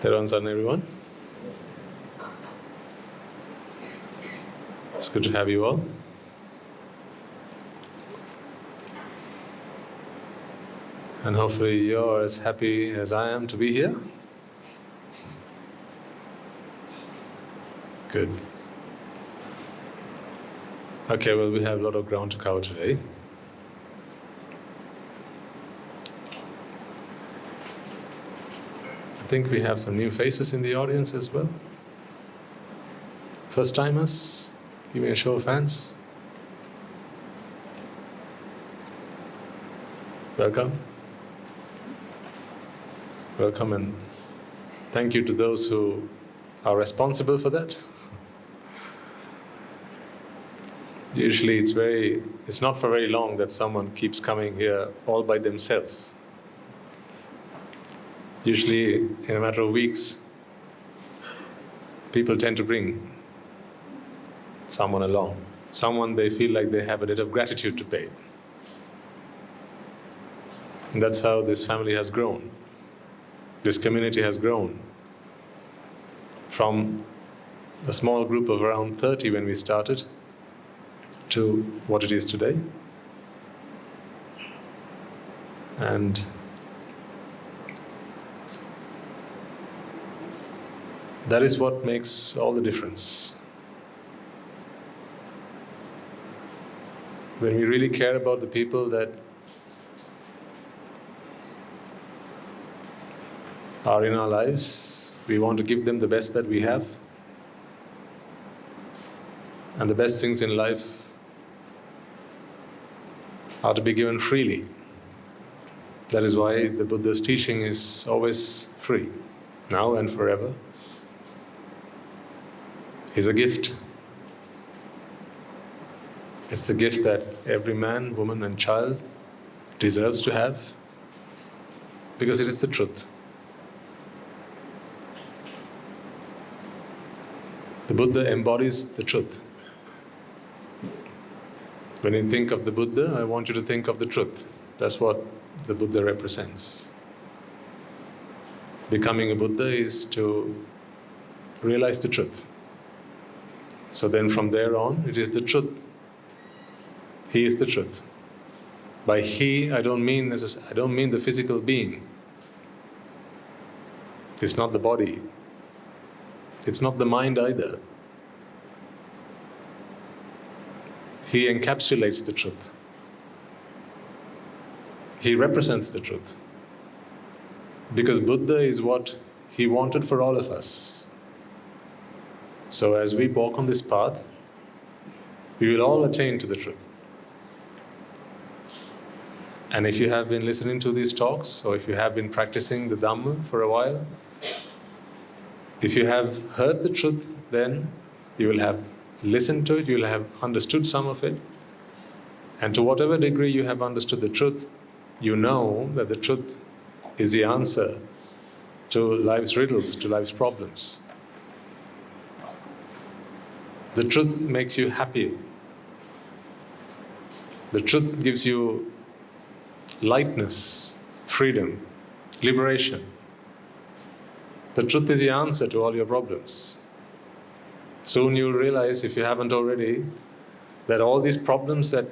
Theravada everyone. It's good to have you all. And hopefully you're as happy as I am to be here. Good. Okay, well, we have a lot of ground to cover today. I think we have some new faces in the audience as well. First timers, give me a show of hands. Welcome. Welcome, and thank you to those who are responsible for that. Usually it's not for very long that someone keeps coming here all by themselves. Usually, in a matter of weeks, people tend to bring someone along, someone they feel like they have a debt of gratitude to pay. And that's how this family has grown. This community has grown from a small group of around 30 when we started to what it is today. And that is what makes all the difference. When we really care about the people that are in our lives, we want to give them the best that we have. And the best things in life are to be given freely. That is why the Buddha's teaching is always free, now and forever. It's a gift. It's the gift that every man, woman and child deserves to have, because it is the truth. The Buddha embodies the truth. When you think of the Buddha, I want you to think of the truth. That's what the Buddha represents. Becoming a Buddha is to realize the truth. So then from there on, it is the truth. He is the truth. By he, I don't mean the physical being. It's not the body. It's not the mind either. He encapsulates the truth. He represents the truth. Because Buddha is what he wanted for all of us. So as we walk on this path, we will all attain to the truth. And if you have been listening to these talks, or if you have been practicing the Dhamma for a while, if you have heard the truth, then you will have listened to it, you will have understood some of it. And to whatever degree you have understood the truth, you know that the truth is the answer to life's riddles, to life's problems. The truth makes you happy. The truth gives you lightness, freedom, liberation. The truth is the answer to all your problems. Soon you'll realize, if you haven't already, that all these problems that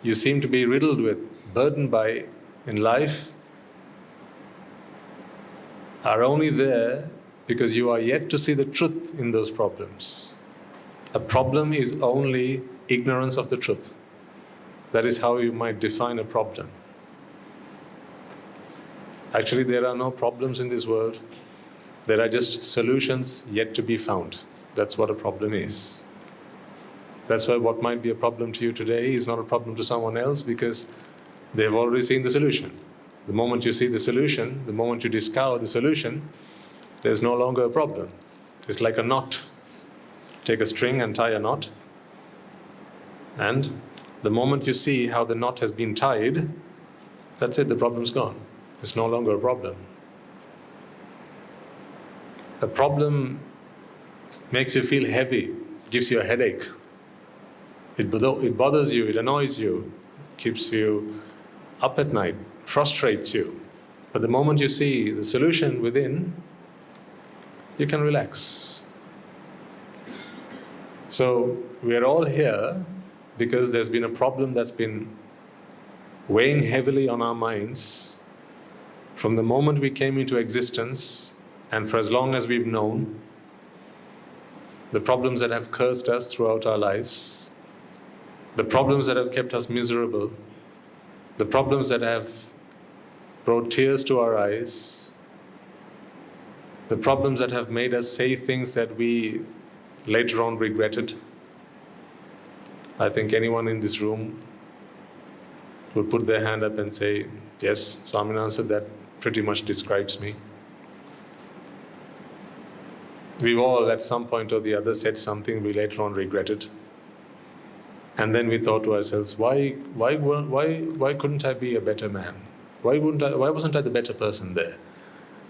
you seem to be riddled with, burdened by in life, are only there because you are yet to see the truth in those problems. A problem is only ignorance of the truth. That is how you might define a problem. Actually, there are no problems in this world. There are just solutions yet to be found. That's what a problem is. That's why what might be a problem to you today is not a problem to someone else, because they've already seen the solution. The moment you see the solution, the moment you discover the solution, there's no longer a problem. It's like a knot. Take a string and tie a knot. And the moment you see how the knot has been tied, that's it, the problem's gone. It's no longer a problem. A problem makes you feel heavy, gives you a headache. It bothers you, it annoys you, keeps you up at night, frustrates you. But the moment you see the solution within, you can relax. So we are all here because there's been a problem that's been weighing heavily on our minds from the moment we came into existence, and for as long as we've known, the problems that have cursed us throughout our lives, the problems that have kept us miserable, the problems that have brought tears to our eyes, the problems that have made us say things that we later on regretted. I think anyone in this room would put their hand up and say, yes, Swaminathan, that pretty much describes me. We've all at some point or the other said something we later on regretted. And then we thought to ourselves, why couldn't I be a better man? Why wasn't I the better person there?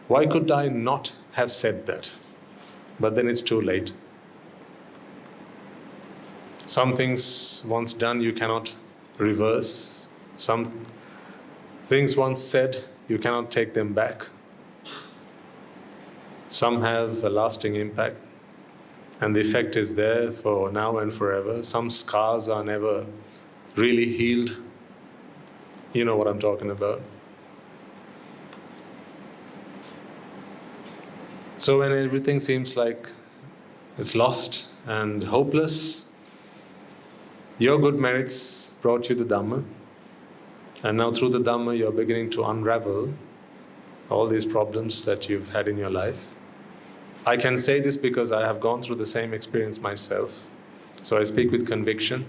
Why could I not have said that? But then it's too late. Some things once done you cannot reverse. Some things once said you cannot take them back. Some have a lasting impact, and the effect is there for now and forever. Some scars are never really healed. You know what I'm talking about. So when everything seems like it's lost and hopeless, your good merits brought you the Dhamma, and now through the Dhamma you're beginning to unravel all these problems that you've had in your life. I can say this because I have gone through the same experience myself, so I speak with conviction.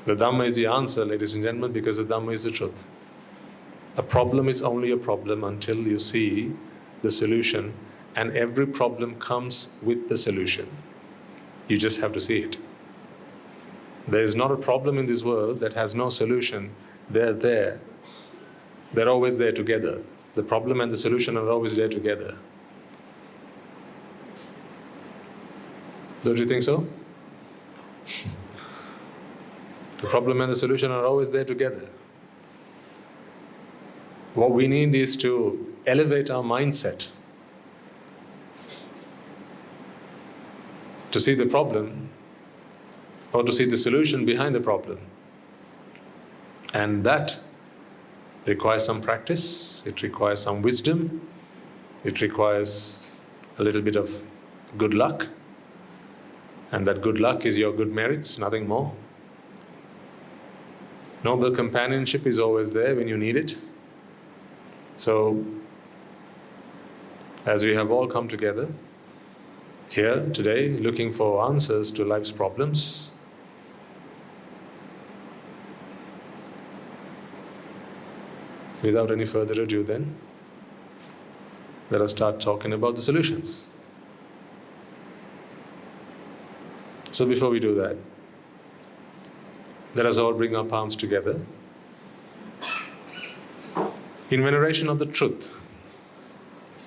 The Dhamma is the answer, ladies and gentlemen, because the Dhamma is the truth. A problem is only a problem until you see the solution, and every problem comes with the solution. You just have to see it. There is not a problem in this world that has no solution. They're there. They're always there together. The problem and the solution are always there together. Don't you think so? The problem and the solution are always there together. What we need is to elevate our mindset to see the problem or to see the solution behind the problem. And that requires some practice, it requires some wisdom, it requires a little bit of good luck. And that good luck is your good merits, nothing more. Noble companionship is always there when you need it. So, as we have all come together here today, looking for answers to life's problems, without any further ado then, let us start talking about the solutions. So before we do that, let us all bring our palms together in veneration of the truth,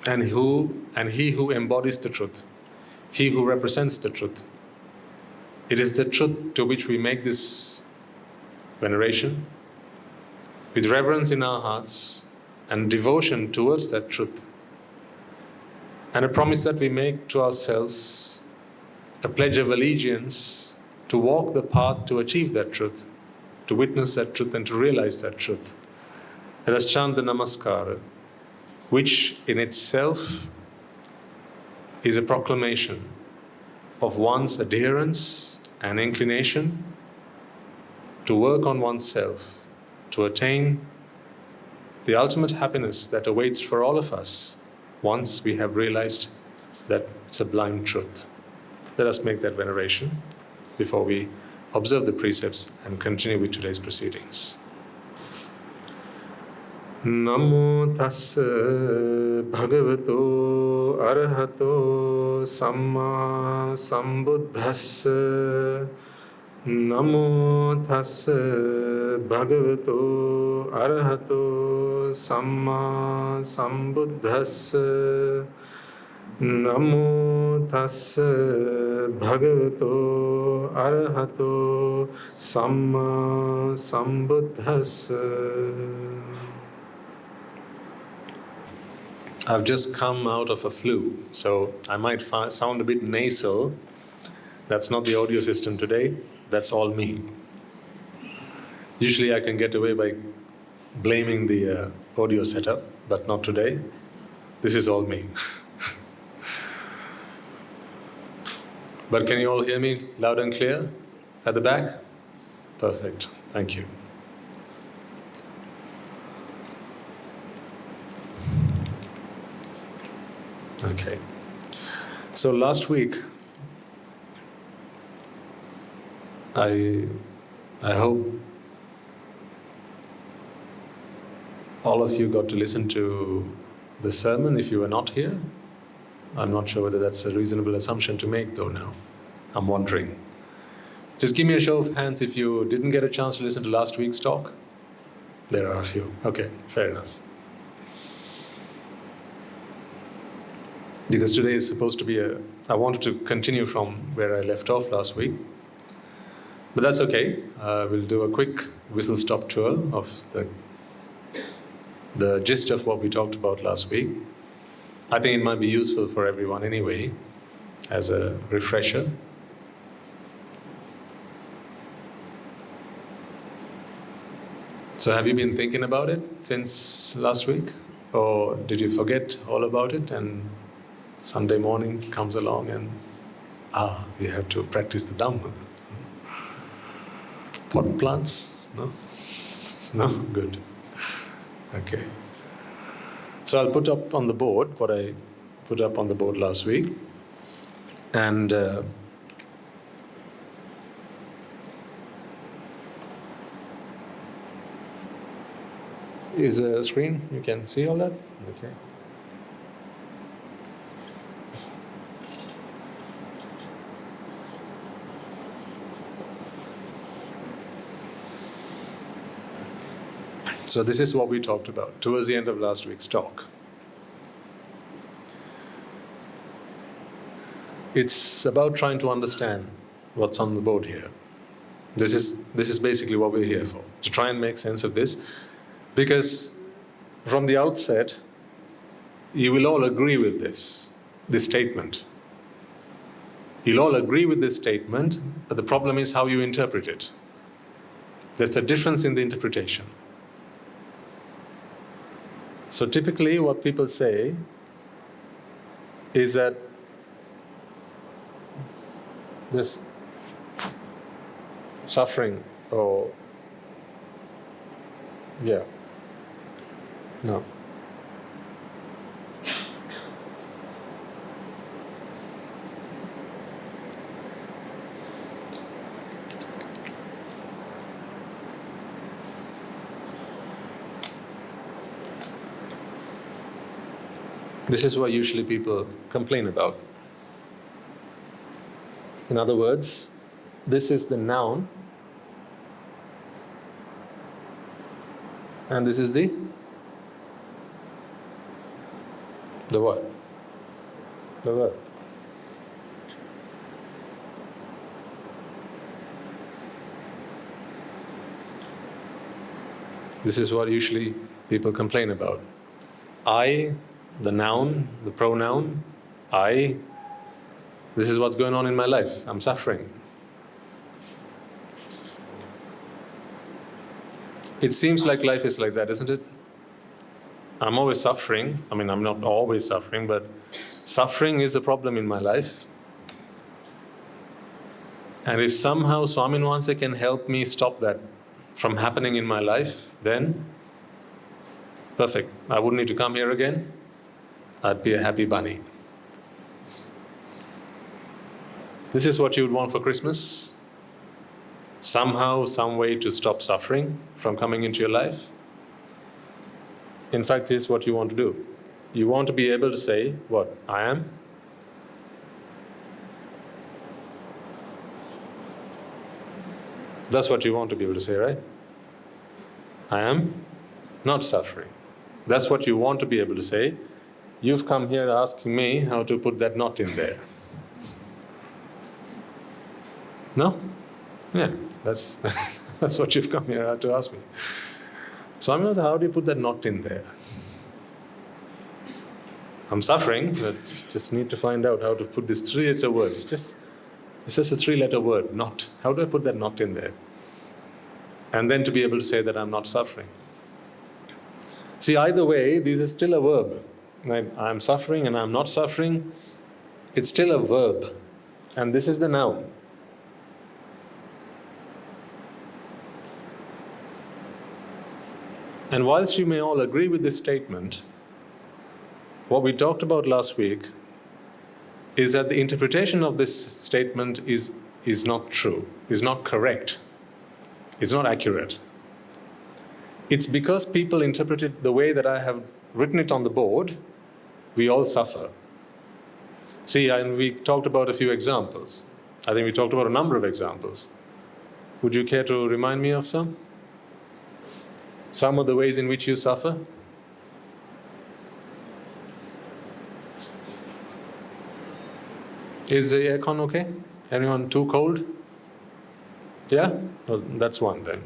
and he who embodies the truth, he who represents the truth. It is the truth to which we make this veneration with reverence in our hearts and devotion towards that truth, and a promise that we make to ourselves, a pledge of allegiance to walk the path to achieve that truth, to witness that truth and to realize that truth. Let us chant the Namaskara, which in itself is a proclamation of one's adherence and inclination to work on oneself, to attain the ultimate happiness that awaits for all of us once we have realized that sublime truth. Let us make that veneration before we observe the precepts and continue with today's proceedings. Namo tassa bhagavato arahato samma sambuddhassa. Namo tassa bhagavato arahato samma sambuddhassa. Namo tassa bhagavato arahato samma sambuddhassa. I've just come out of a flu, so I might sound a bit nasal. That's not the audio system today, that's all me. Usually I can get away by blaming the audio setup, but not today. This is all me. But can you all hear me loud and clear at the back? Perfect, thank you. Okay. So last week, I hope all of you got to listen to the sermon if you were not here. I'm not sure whether that's a reasonable assumption to make though now. I'm wondering. Just give me a show of hands if you didn't get a chance to listen to last week's talk. There are a few. Okay, fair enough. Because today is supposed to be I wanted to continue from where I left off last week. But that's okay. We'll do a quick whistle-stop tour of the gist of what we talked about last week. I think it might be useful for everyone anyway, as a refresher. So have you been thinking about it since last week? Or did you forget all about it and Sunday morning comes along and we have to practice the Dhamma? Pot plants? No? No? Good. Okay. So I'll put up on the board what I put up on the board last week. And is a screen? You can see all that? Okay. So this is what we talked about towards the end of last week's talk. It's about trying to understand what's on the board here. This is basically what we're here for, to try and make sense of this, because from the outset, you will all agree with this statement. You'll all agree with this statement, but the problem is how you interpret it. There's a difference in the interpretation. So typically what people say is that this suffering no. This is what usually people complain about. In other words, this is the noun and this is the what? The verb. This is what usually people complain about. I, the noun, the pronoun, I, this is what's going on in my life. I'm suffering. It seems like life is like that, isn't it? I'm always suffering. I mean, I'm not always suffering, but suffering is a problem in my life. And if somehow Swamin Wahanse can help me stop that from happening in my life, then perfect. I wouldn't need to come here again. I'd be a happy bunny. This is what you would want for Christmas? Somehow, some way to stop suffering from coming into your life? In fact, this is what you want to do. You want to be able to say, what? I am? That's what you want to be able to say, right? I am not suffering. That's what you want to be able to say. You've come here asking me how to put that not in there. No? Yeah, that's what you've come here to ask me. So I'm going to say, how do you put that not in there? I'm suffering, but just need to find out how to put this 3-letter word. It's just a 3-letter word, not. How do I put that not in there? And then to be able to say that I'm not suffering. See, either way, this is still a verb. I'm suffering and I'm not suffering. It's still a verb. And this is the noun. And whilst you may all agree with this statement, what we talked about last week is that the interpretation of this statement is not true, is not correct, is not accurate. It's because people interpret it the way that I have written it on the board, we all suffer. See, and we talked about a few examples. I think we talked about a number of examples. Would you care to remind me of some? Some of the ways in which you suffer? Is the aircon okay? Anyone too cold? Yeah? Well, that's one then.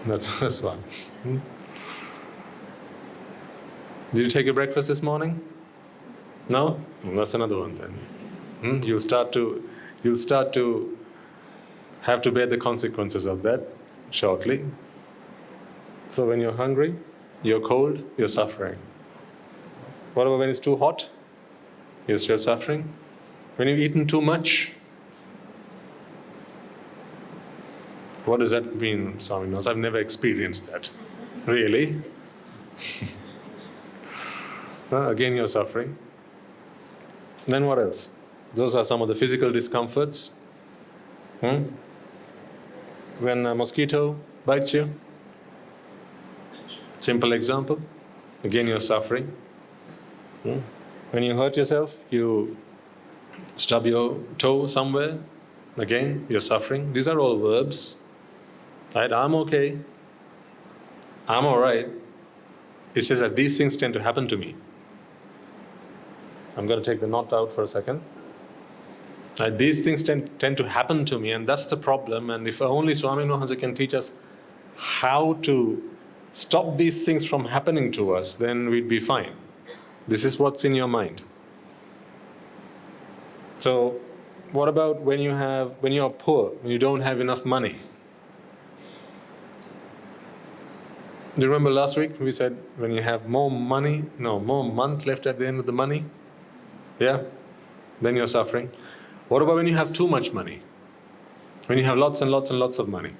That's one. Did you take your breakfast this morning? No? That's another one then. You'll start to have to bear the consequences of that shortly. So when you're hungry, you're cold, you're suffering. What about when it's too hot? You're still suffering. When you've eaten too much, what does that mean, Swami knows? I've never experienced that. Really? Again, you're suffering. Then what else? Those are some of the physical discomforts. When a mosquito bites you, simple example, again you're suffering. When you hurt yourself, you stub your toe somewhere, again you're suffering. These are all verbs. Right? I'm okay. I'm all right. It's just that these things tend to happen to me. I'm going to take the knot out for a second. These things tend to happen to me, and that's the problem. And if only Swami Nugadanda can teach us how to stop these things from happening to us, then we'd be fine. This is what's in your mind. So, what about when you're poor, when you don't have enough money? Do you remember last week we said when you have more month left at the end of the money? Yeah? Then you're suffering. What about when you have too much money? When you have lots and lots and lots of money?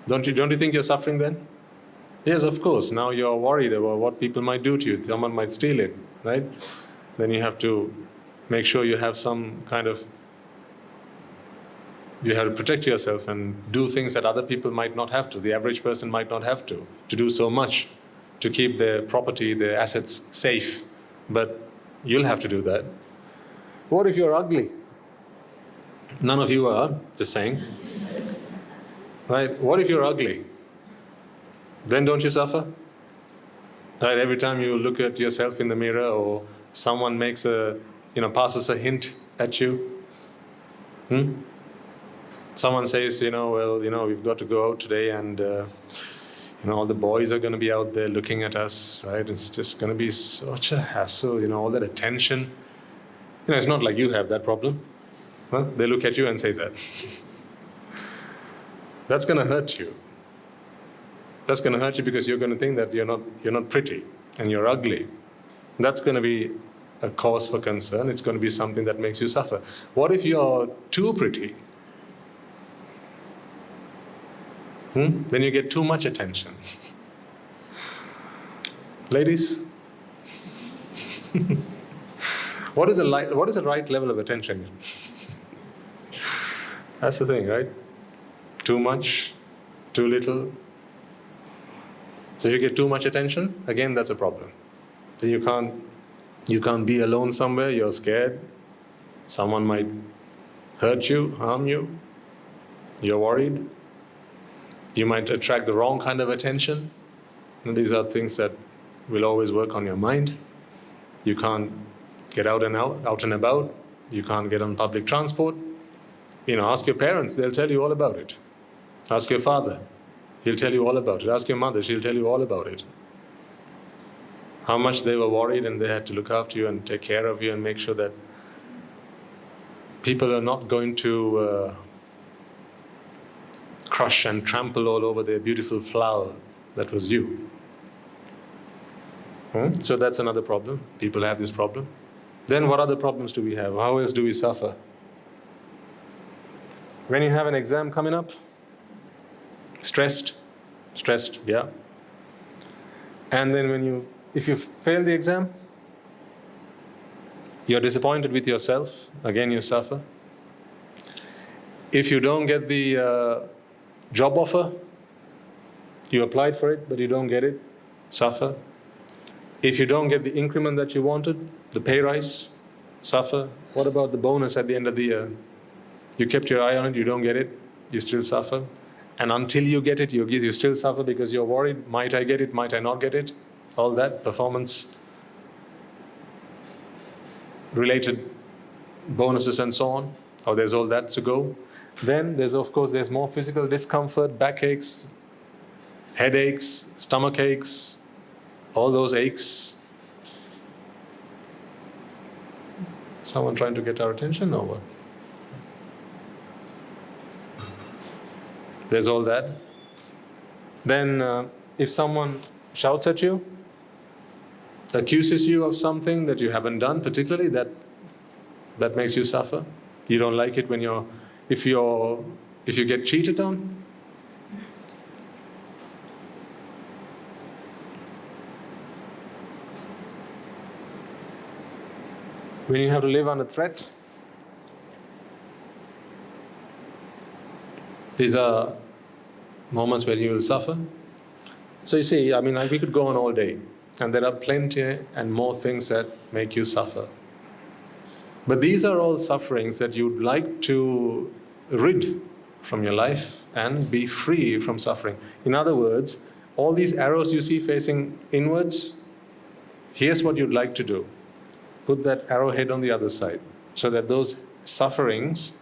Don't you think you're suffering then? Yes, of course. Now you're worried about what people might do to you. Someone might steal it, right? Then you have to make sure you have some kind of... You have to protect yourself and do things that other people might not have to. The average person might not have to do so much to keep their property, their assets safe. But you'll have to do that. What if you're ugly? None of you are, just saying. Right? What if you're ugly? Then don't you suffer? Right? Every time you look at yourself in the mirror or someone passes a hint at you. Someone says, we've got to go out today and, all the boys are going to be out there looking at us, right? It's just going to be such a hassle, all that attention. It's not like you have that problem. They look at you and say that. That's going to hurt you. That's going to hurt you because you're going to think that you're not pretty and you're ugly. That's going to be a cause for concern. It's going to be something that makes you suffer. What if you're too pretty? Then you get too much attention. Ladies, what is the right level of attention? That's the thing, right? Too much, too little. So you get too much attention, again that's a problem. Then you can't be alone somewhere, you're scared. Someone might hurt you, harm you. You're worried. You might attract the wrong kind of attention. And these are things that will always work on your mind. You can't get out and about. You can't get on public transport. Ask your parents, they'll tell you all about it. Ask your father. He'll tell you all about it. Ask your mother, she'll tell you all about it. How much they were worried and they had to look after you and take care of you and make sure that people are not going to crush and trample all over their beautiful flower that was you. So that's another problem. People have this problem. Then what other problems do we have? How else do we suffer? When you have an exam coming up, stressed, yeah. And then if you fail the exam, you're disappointed with yourself, again you suffer. If you don't get the job offer, you applied for it but you don't get it, suffer. If you don't get the increment that you wanted, the pay rise, suffer. What about the bonus at the end of the year? You kept your eye on it, you don't get it, you still suffer. And until you get it, you still suffer because you're worried, might I get it, might I not get it? All that, performance related bonuses and so on. Oh, there's all that to go. Then there's more physical discomfort, backaches, headaches, stomach aches, all those aches. Someone trying to get our attention or what? There's all that. Then if someone shouts at you, accuses you of something that you haven't done, particularly that makes you suffer. You don't like it when if you get cheated on. When you have to live under threat. These are moments where you will suffer. So you see, we could go on all day, and there are plenty and more things that make you suffer. But these are all sufferings that you'd like to rid from your life and be free from suffering. In other words, all these arrows you see facing inwards, here's what you'd like to do. Put that arrowhead on the other side, so that those sufferings,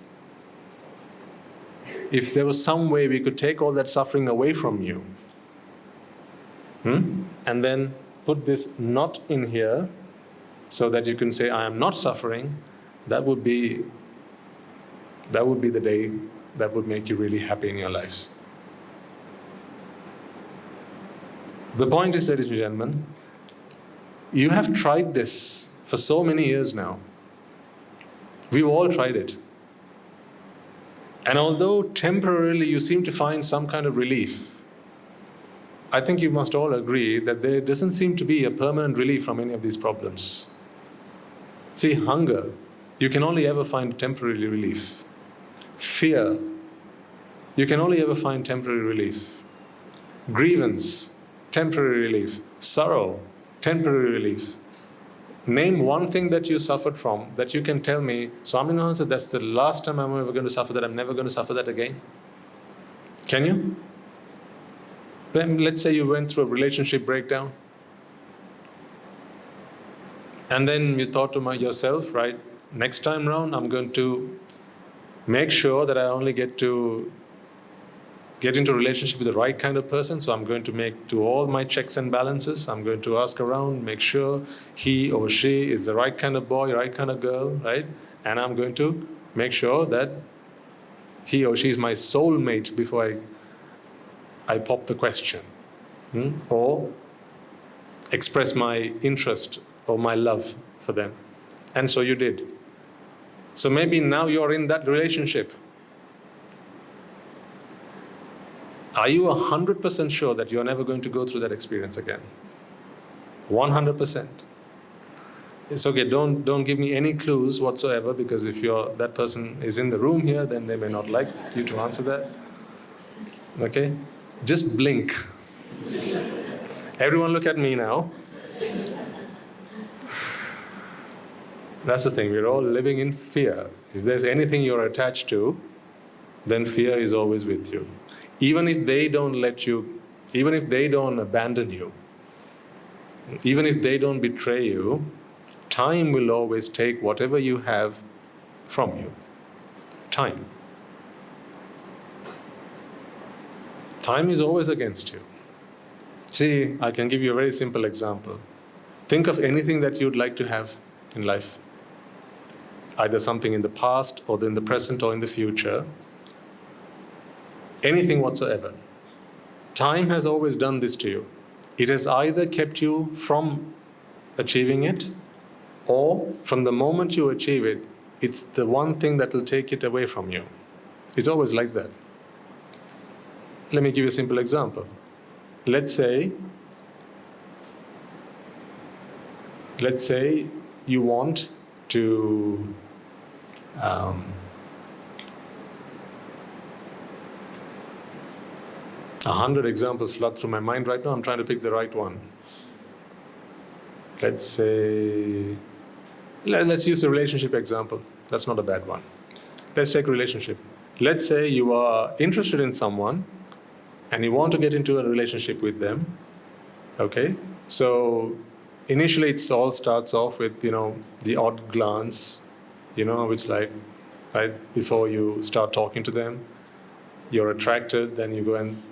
if there was some way we could take all that suffering away from you, and then put this knot in here, so that you can say, I am not suffering, that would be the day that would make you really happy in your lives. The point is, ladies and gentlemen, you have tried this for so many years now. We've all tried it. And although temporarily you seem to find some kind of relief, I think you must all agree that there doesn't seem to be a permanent relief from any of these problems. See, hunger, you can only ever find temporary relief. Fear, you can only ever find temporary relief. Grievance, temporary relief. Sorrow, temporary relief. Name one thing that you suffered from that you can tell me, Swaminathan, that's the last time I'm ever going to suffer that, I'm never going to suffer that again. Can you? Then let's say you went through a relationship breakdown. And then you thought to yourself, right, next time round I'm going to make sure that I only get into a relationship with the right kind of person. So I'm going to do all my checks and balances. I'm going to ask around, make sure he or she is the right kind of boy, right kind of girl, right? And I'm going to make sure that he or she is my soulmate before I pop the question. Or express my interest or my love for them. And so you did. So maybe now you're in that relationship. Are you 100% sure that you're never going to go through that experience again? 100%. It's okay, don't give me any clues whatsoever, because if that person is in the room here, then they may not like you to answer that. Okay? Just blink. Everyone look at me now. That's the thing, we're all living in fear. If there's anything you're attached to, then fear is always with you. Even if they don't let you, even if they don't abandon you, even if they don't betray you, time will always take whatever you have from you. Time. Time is always against you. See, I can give you a very simple example. Think of anything that you'd like to have in life. Either something in the past, or in the present, or in the future. Anything whatsoever. Time has always done this to you. It has either kept you from achieving it, or from the moment you achieve it, it's the one thing that will take it away from you. It's always like that. Let me give you a simple example. Let's say you want to 100 examples flood through my mind right now. I'm trying to pick the right one. Let's use a relationship example. That's not a bad one. Let's take a relationship. Let's say you are interested in someone and you want to get into a relationship with them. Okay? So initially it all starts off with, the odd glance, it's like right before you start talking to them, you're attracted, then you go and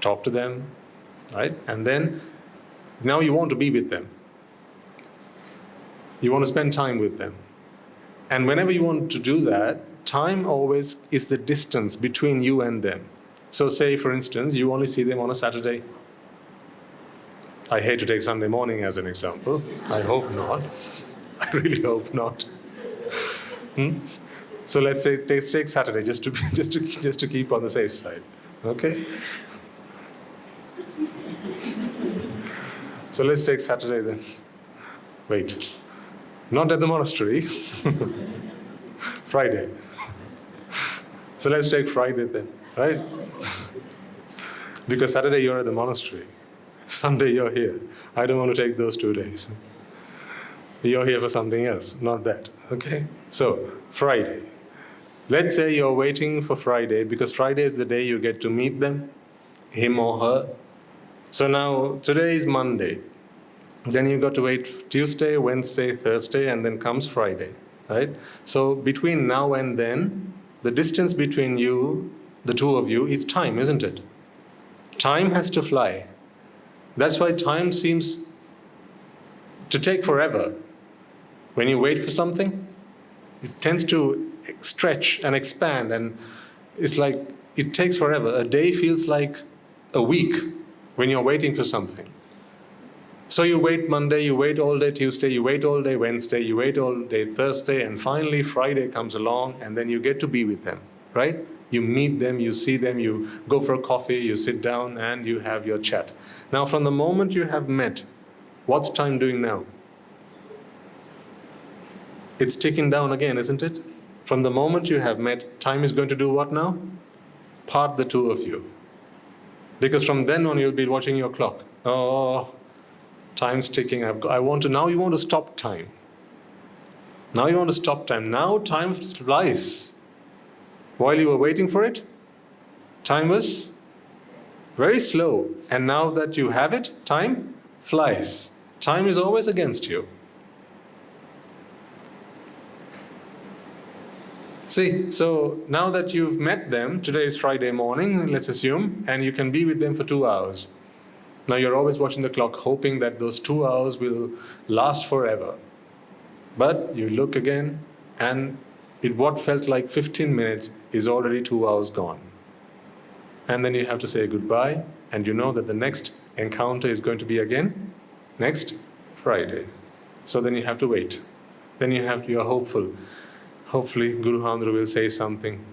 talk to them, right? And then now you want to be with them. You want to spend time with them. And whenever you want to do that, time always is the distance between you and them. So say, for instance, you only see them on a Saturday. I hate to take Sunday morning as an example. I hope not. I really hope not. So let's take Saturday just to keep on the safe side. Okay? So let's take Saturday then. Wait. Not at the monastery. Friday. So let's take Friday then, right? Because Saturday you're at the monastery. Sunday you're here. I don't want to take those 2 days. You're here for something else, not that. Okay? So, Friday. Let's say you're waiting for Friday because Friday is the day you get to meet them, him or her. So now, today is Monday. Then you got to wait Tuesday, Wednesday, Thursday, and then comes Friday, right? So between now and then, the distance between you, the two of you, is time, isn't it? Time has to fly. That's why time seems to take forever. When you wait for something, it tends to stretch and expand, and it's like it takes forever. A day feels like a week when you're waiting for something. So you wait Monday, you wait all day Tuesday, you wait all day Wednesday, you wait all day Thursday, and finally Friday comes along, and then you get to be with them, right? You meet them, you see them, you go for a coffee, you sit down, and you have your chat. Now, from the moment you have met, what's time doing now? It's ticking down again, isn't it? From the moment you have met, time is going to do what now? Part the two of you. Because from then on, you'll be watching your clock. Oh, time's ticking. Now you want to stop time. Now you want to stop time. Now time flies. While you were waiting for it, time was very slow. And now that you have it, time flies. Time is always against you. See, so now that you've met them, today is Friday morning, let's assume, and you can be with them for 2 hours. Now you're always watching the clock, hoping that those 2 hours will last forever. But you look again, and what felt like 15 minutes is already 2 hours gone. And then you have to say goodbye, and you know that the next encounter is going to be again next Friday. So then you have to wait. Then you're hopeful. Hopefully Guru Handru will say something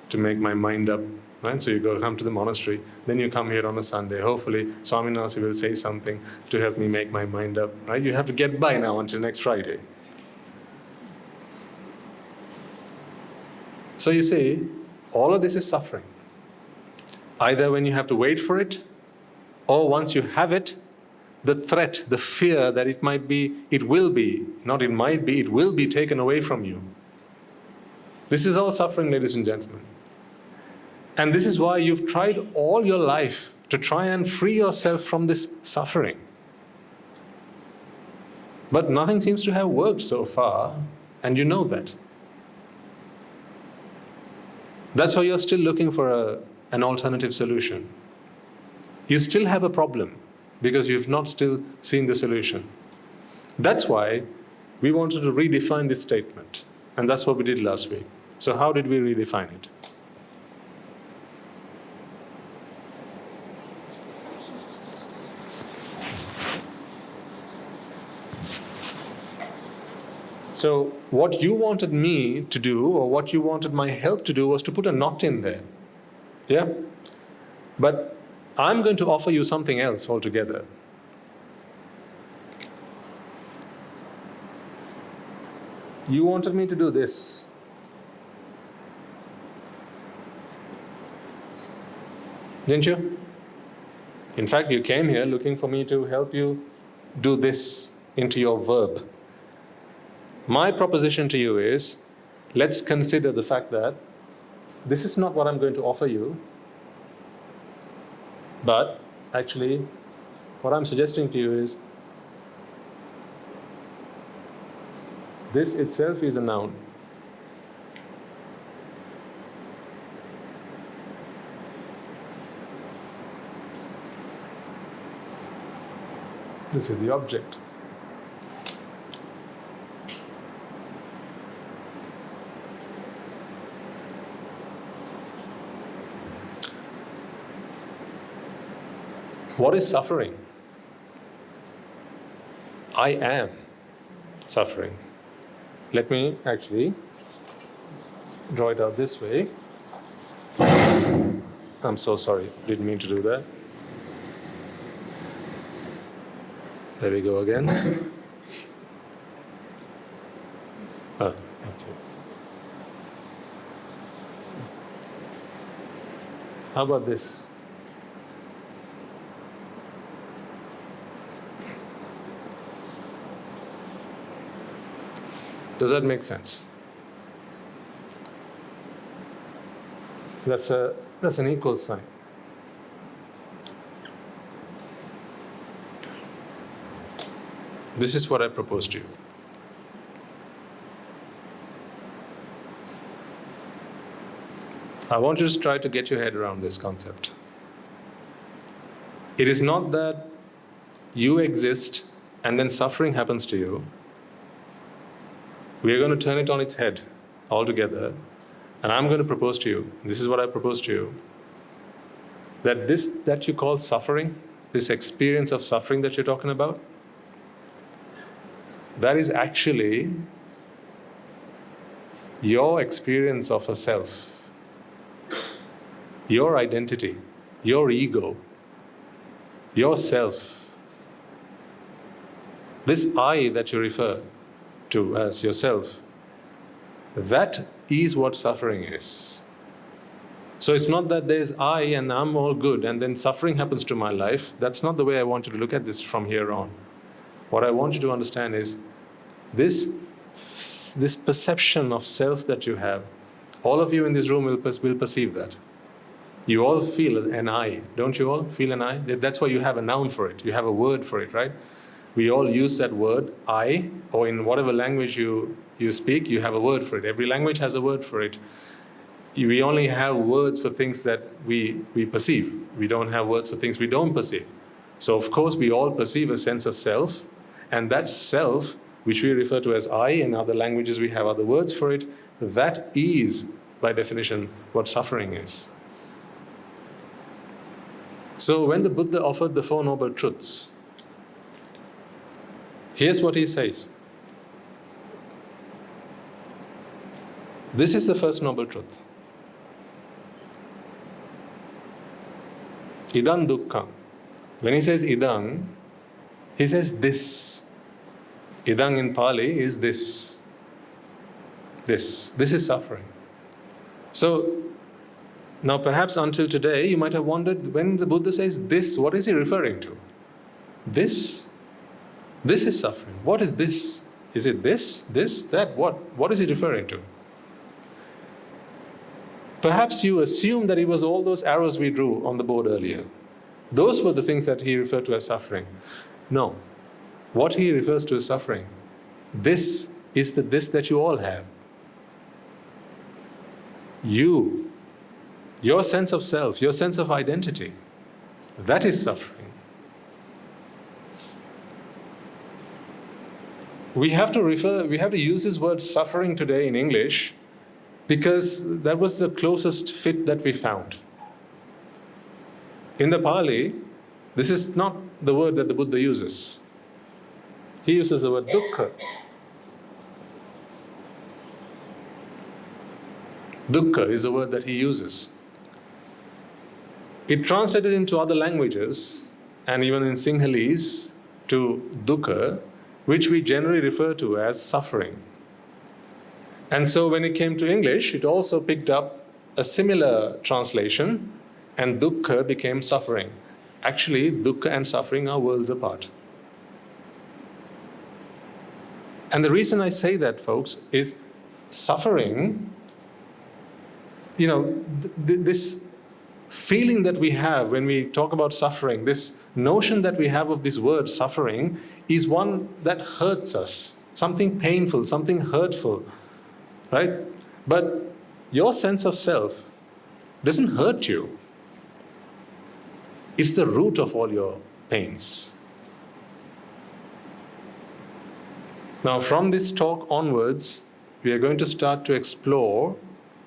to make my mind up. Right? So you come to the monastery, then you come here on a Sunday. Hopefully Swaminasi will say something to help me make my mind up. Right? You have to get by now until next Friday. So you see, all of this is suffering. Either when you have to wait for it, or once you have it, the threat, the fear that it will be taken away from you. This is all suffering, ladies and gentlemen. And this is why you've tried all your life to try and free yourself from this suffering. But nothing seems to have worked so far, and you know that. That's why you're still looking for an alternative solution. you still have a problem because you've not still seen the solution. That's why we wanted to redefine this statement. And that's what we did last week. So how did we redefine it? So what you wanted me to do, or what you wanted my help to do, was to put a knot in there. Yeah? But I'm going to offer you something else altogether. You wanted me to do this. Didn't you? In fact, you came here looking for me to help you do this into your verb. My proposition to you is, let's consider the fact that this is not what I'm going to offer you, but actually, what I'm suggesting to you is, this itself is a noun. This is the object. What is suffering? I am suffering. Let me actually draw it out this way. I'm so sorry, didn't mean to do that. There we go again. Oh, okay. How about this? Does that make sense? That's an equal sign. This is what I propose to you. I want you to try to get your head around this concept. It is not that you exist and then suffering happens to you. We are going to turn it on its head altogether, and I'm going to propose to you, this is what I propose to you, that this that you call suffering, this experience of suffering that you're talking about, that is actually your experience of a self, your identity, your ego, yourself. This I that you refer to as yourself, that is what suffering is. So it's not that there's I and I'm all good and then suffering happens to my life. That's not the way I want you to look at this from here on. What I want you to understand is this perception of self that you have, all of you in this room will perceive that. You all feel an I, don't you all feel an I? That's why you have a noun for it, you have a word for it, right? We all use that word, I, or in whatever language you speak, you have a word for it. Every language has a word for it. We only have words for things that we perceive. We don't have words for things we don't perceive. So of course we all perceive a sense of self, and that self, which we refer to as I, in other languages we have other words for it, that is, by definition, what suffering is. So when the Buddha offered the Four Noble Truths, here's what he says. This is the first noble truth. Idang dukkha. When he says idang, he says this. Idang in Pali is this. This is suffering. So, now perhaps until today you might have wondered, when the Buddha says this, what is he referring to? This? This is suffering. What is this? Is it this, that? What is he referring to? Perhaps you assume that it was all those arrows we drew on the board earlier. Those were the things that he referred to as suffering. No. What he refers to as suffering, this is the this that you all have. You, your sense of self, your sense of identity, That is suffering. We have to use this word suffering today in English because that was the closest fit that we found. In the Pali, this is not the word that the Buddha uses. He uses the word dukkha. Dukkha is the word that he uses. It translated into other languages, and even in Sinhalese, to dukkha, which we generally refer to as suffering. And so when it came to English, it also picked up a similar translation, and dukkha became suffering. Actually, dukkha and suffering are worlds apart. And the reason I say that, folks, is suffering, this feeling that we have when we talk about suffering, this notion that we have of this word suffering, is one that hurts us, something painful, something hurtful, right? But your sense of self doesn't hurt you. It's the root of all your pains. Now, from this talk onwards, we are going to start to explore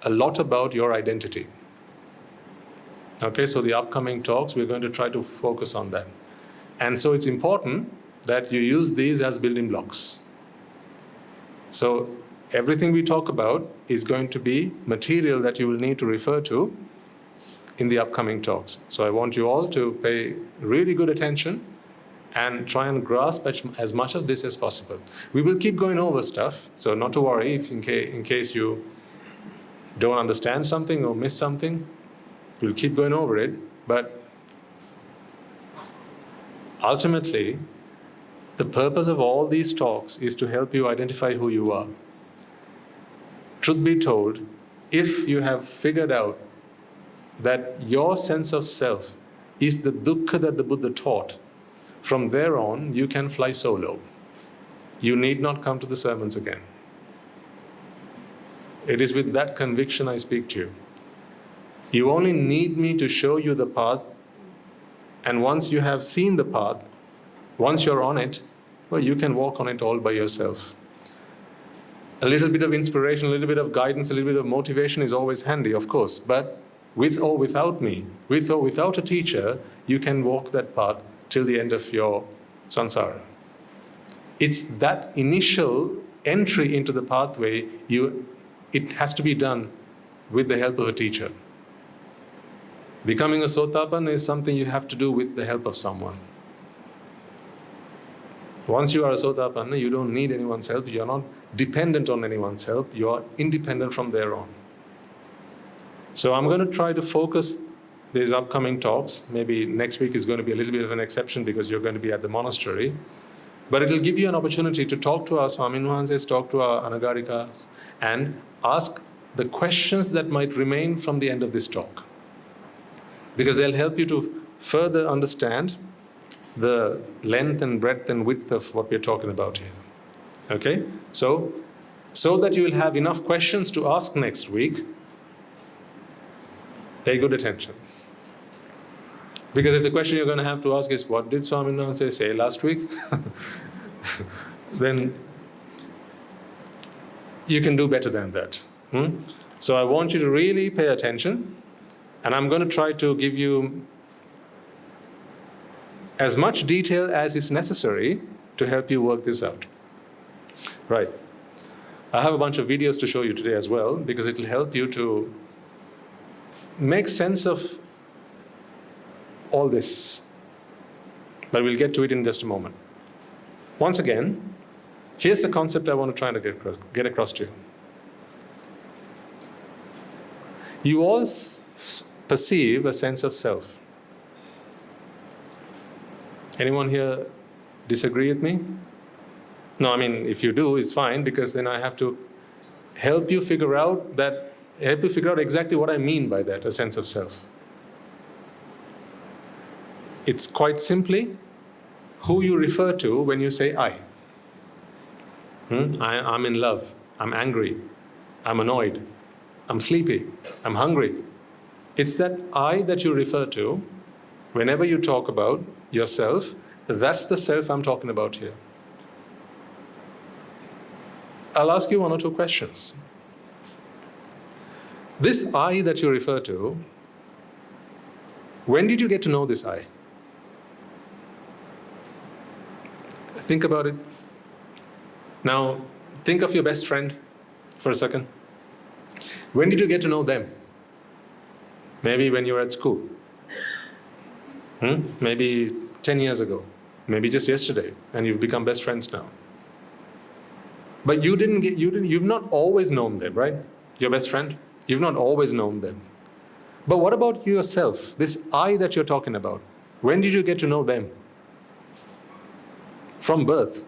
a lot about your identity. Okay, so the upcoming talks, we're going to try to focus on that. And so it's important that you use these as building blocks. So everything we talk about is going to be material that you will need to refer to in the upcoming talks. So I want you all to pay really good attention and try and grasp as much of this as possible. We will keep going over stuff, so not to worry if in case you don't understand something or miss something. We'll keep going over it, but ultimately, the purpose of all these talks is to help you identify who you are. Truth be told, if you have figured out that your sense of self is the dukkha that the Buddha taught, from there on, you can fly solo. You need not come to the sermons again. It is with that conviction I speak to you. You only need me to show you the path, and once you have seen the path, once you're on it, well, you can walk on it all by yourself. A little bit of inspiration, a little bit of guidance, a little bit of motivation is always handy, of course, but with or without me, with or without a teacher, you can walk that path till the end of your samsara. It's that initial entry into the pathway, it has to be done with the help of a teacher. Becoming a Sotapanna is something you have to do with the help of someone. Once you are a Sotapanna, you don't need anyone's help. You're not dependent on anyone's help. You are independent from there on. So I'm going to try to focus these upcoming talks. Maybe next week is going to be a little bit of an exception because you're going to be at the monastery. But it will give you an opportunity to talk to our Swaminwahanses, talk to our Anagarikas, and ask the questions that might remain from the end of this talk. Because they'll help you to further understand the length and breadth and width of what we're talking about here. Okay? So that you will have enough questions to ask next week, pay good attention. Because if the question you're going to have to ask is, what did Swaminwahanse say last week? Then you can do better than that. So I want you to really pay attention. And I'm going to try to give you as much detail as is necessary to help you work this out. Right. I have a bunch of videos to show you today as well, because it will help you to make sense of all this. But we'll get to it in just a moment. Once again, here's the concept I want to try to get across to you. You all perceive a sense of self. Anyone here disagree with me? No, I mean, if you do, it's fine, because then I have to help you figure out exactly what I mean by that, a sense of self. It's quite simply who you refer to when you say I. I'm in love, I'm angry, I'm annoyed, I'm sleepy, I'm hungry. It's that I that you refer to Whenever you talk about yourself, that's the self I'm talking about here. I'll ask you one or two questions. This I that you refer to, when did you get to know this I? Think about it. Now, think of your best friend for a second. When did you get to know them? Maybe when you were at school. Maybe 10 years ago. Maybe just yesterday, and you've become best friends now. But you've not always known them, right? Your best friend? You've not always known them. But what about yourself? This I that you're talking about. When did you get to know them? From birth.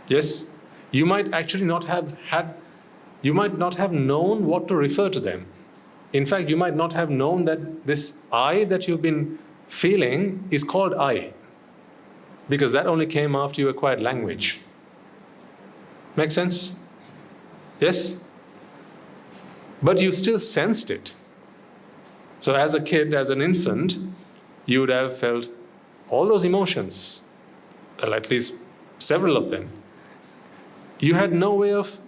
Yes? You might actually not have known what to refer to them. In fact, you might not have known that this I that you've been feeling is called I. Because that only came after you acquired language. Make sense? Yes? But you still sensed it. So as a kid, as an infant, you would have felt all those emotions, well, at least several of them. You had no way of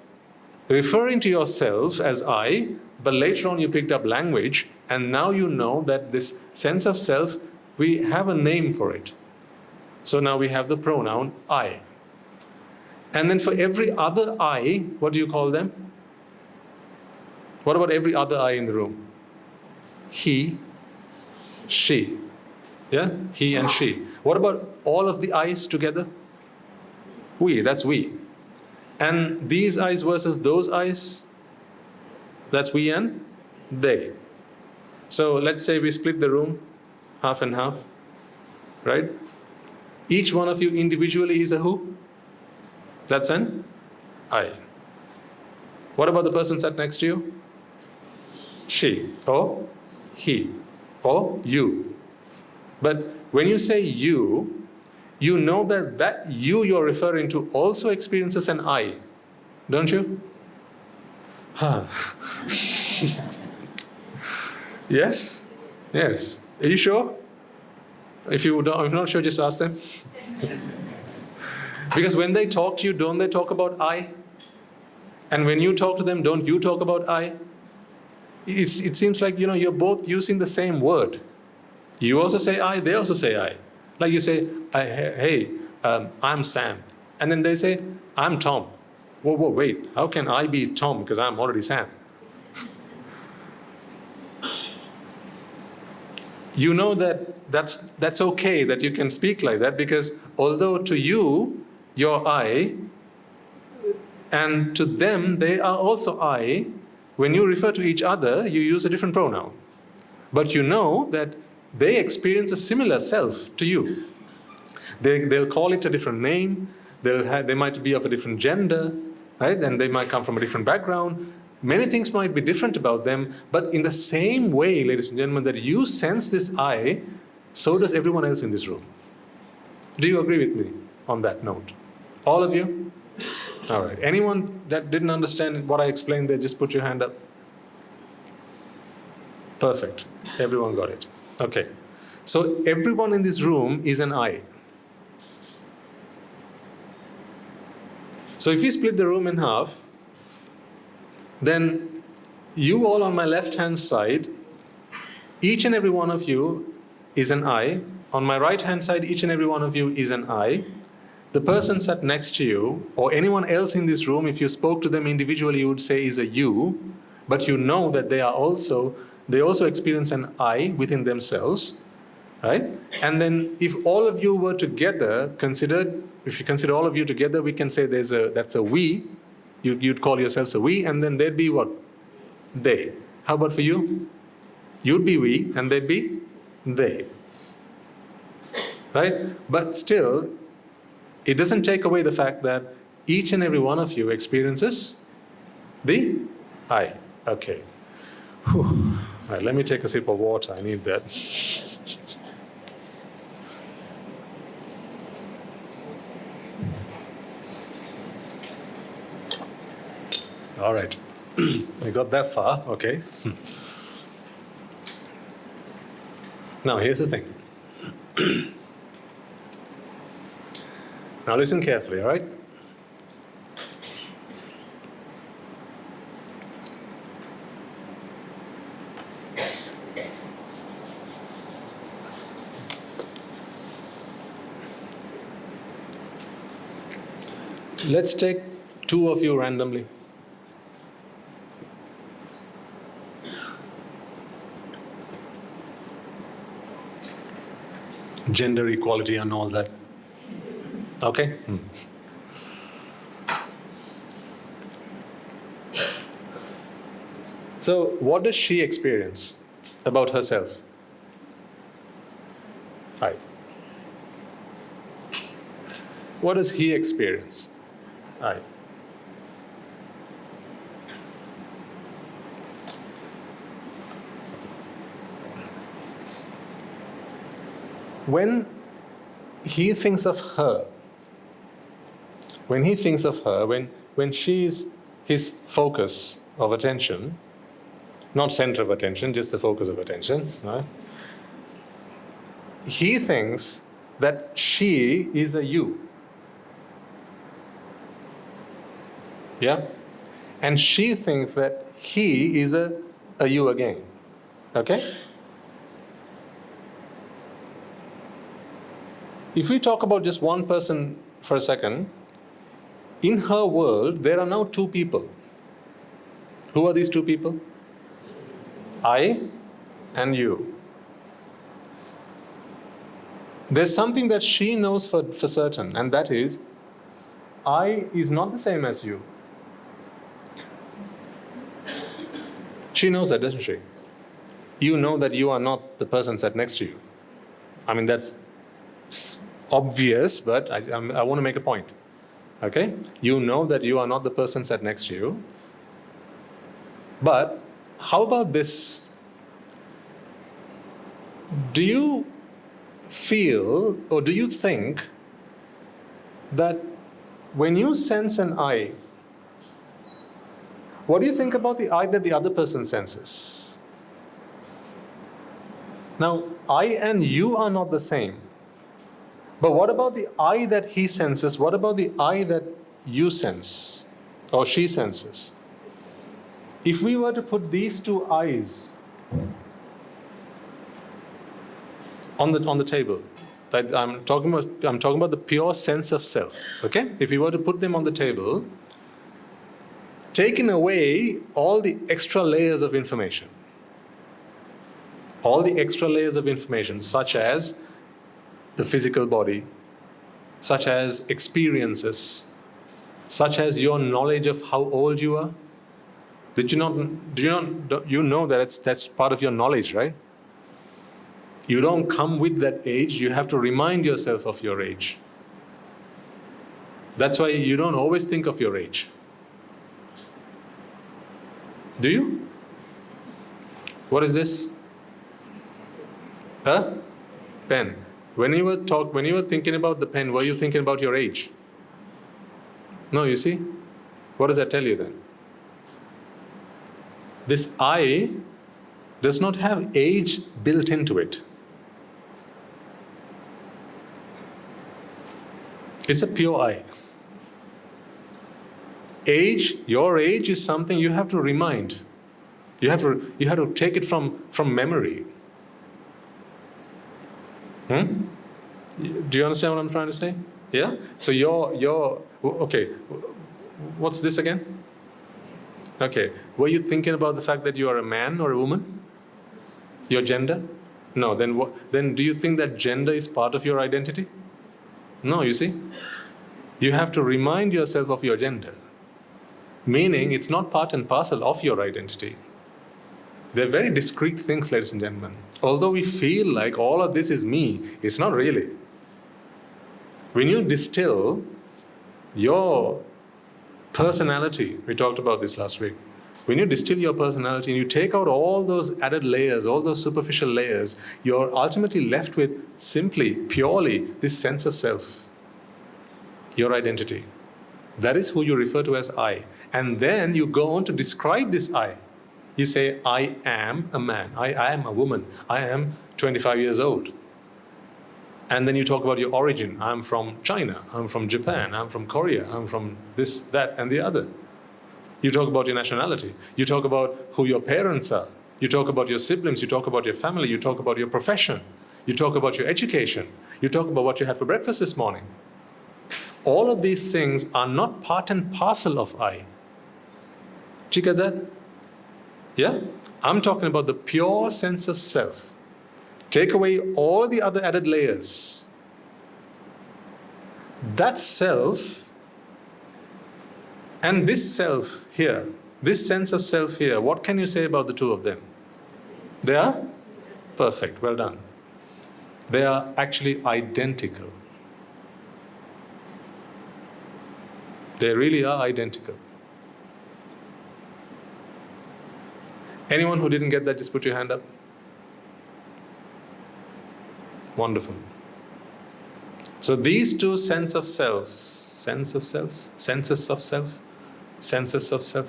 referring to yourself as I, but later on you picked up language, and now you know that this sense of self, we have a name for it. So now we have the pronoun I. And then for every other I, what do you call them? What about every other I in the room? He, she. Yeah? He and she. What about all of the I's together? We, that's we. And these I's versus those I's, that's we and they. So let's say we split the room, half and half, right? Each one of you individually is a who? That's an I. What about the person sat next to you? She, or he, or you. But when you say you, you know that you you're referring to also experiences an I, don't you? Yes? Yes. Are you sure? If you're not sure, just ask them. Because when they talk to you, don't they talk about I? And when you talk to them, don't you talk about I? It seems like, you're both using the same word. You also say I, they also say I. Like you say, hey, I'm Sam. And then they say, I'm Tom. Whoa, wait, how can I be Tom because I'm already Sam? You know that's okay that you can speak like that, because although to you, you're I, and to them, they are also I, when you refer to each other, you use a different pronoun. But you know that they experience a similar self to you. They'll call it a different name, they might be of a different gender, right? And they might come from a different background. Many things might be different about them, but in the same way, ladies and gentlemen, that you sense this I, so does everyone else in this room. Do you agree with me on that note? All of you? All right. Anyone that didn't understand what I explained there, just put your hand up. Perfect. Everyone got it. Okay. So everyone in this room is an I. So if we split the room in half, then you all on my left-hand side, each and every one of you is an I. On my right-hand side, each and every one of you is an I. The person sat next to you, or anyone else in this room, if you spoke to them individually, you would say is a you, but you know that they also experience an I within themselves, right? And then if all of you were together, if you consider all of you together, we can say that's a we. You'd call yourselves a we, and then there'd be what? They. How about for you? You'd be we, and they'd be they. Right? But still, it doesn't take away the fact that each and every one of you experiences the I. Okay. Whew. All right, let me take a sip of water. I need that. All right. We got that far. Okay. Now, here's the thing. Now, listen carefully, all right? Let's take two of you randomly. Gender equality and all that. Okay? So, what does she experience about herself? Right. What does he experience? Right. When he thinks of her, when she's his focus of attention, not center of attention, just the focus of attention, right? He thinks that she is a you. Yeah? And she thinks that he is a you again. Okay? If we talk about just one person for a second, in her world, there are now two people. Who are these two people? I and you. There's something that she knows for certain, and that is, I is not the same as you. She knows that, doesn't she? You know that you are not the person sat next to you. I mean, that's obvious, but I want to make a point. Okay? You know that you are not the person sat next to you. But how about this? Do you feel or do you think that when you sense an I, what do you think about the I that the other person senses? Now, I and you are not the same. But what about the I that he senses? What about the I that you sense or she senses? If we were to put these two I's on the table, I'm talking about the pure sense of self. Okay? If we were to put them on the table, taking away all the extra layers of information, such as the physical body, such as experiences, such as your knowledge of how old you are. You know that that's part of your knowledge, right? You don't come with that age, you have to remind yourself of your age. That's why you don't always think of your age. Do you? What is this? Huh? Pen. When you were thinking about the pen, were you thinking about your age? No, you see? What does that tell you then? This I does not have age built into it. It's a pure I. Age, your age is something you have to remind. You have to take it from memory. Do you understand what I'm trying to say? Yeah? So okay, what's this again? Okay, were you thinking about the fact that you are a man or a woman? Your gender? No, then do you think that gender is part of your identity? No, you see? You have to remind yourself of your gender. Meaning it's not part and parcel of your identity. They're very discrete things, ladies and gentlemen. Although we feel like all of this is me, it's not really. When you distill your personality, we talked about this last week, when you distill your personality and you take out all those added layers, all those superficial layers, you're ultimately left with simply, purely this sense of self, your identity. That is who you refer to as I. And then you go on to describe this I. You say, I am a man, I am a woman, I am 25 years old. And then you talk about your origin. I'm from China, I'm from Japan, I'm from Korea, I'm from this, that, and the other. You talk about your nationality. You talk about who your parents are. You talk about your siblings. You talk about your family. You talk about your profession. You talk about your education. You talk about what you had for breakfast this morning. All of these things are not part and parcel of I. Do you get that? Yeah? I'm talking about the pure sense of self. Take away all the other added layers. That self and this self here, this sense of self here, what can you say about the two of them? They are perfect. Well done. They are actually identical. They really are identical. Anyone who didn't get that, just put your hand up. Wonderful. So these two senses of self,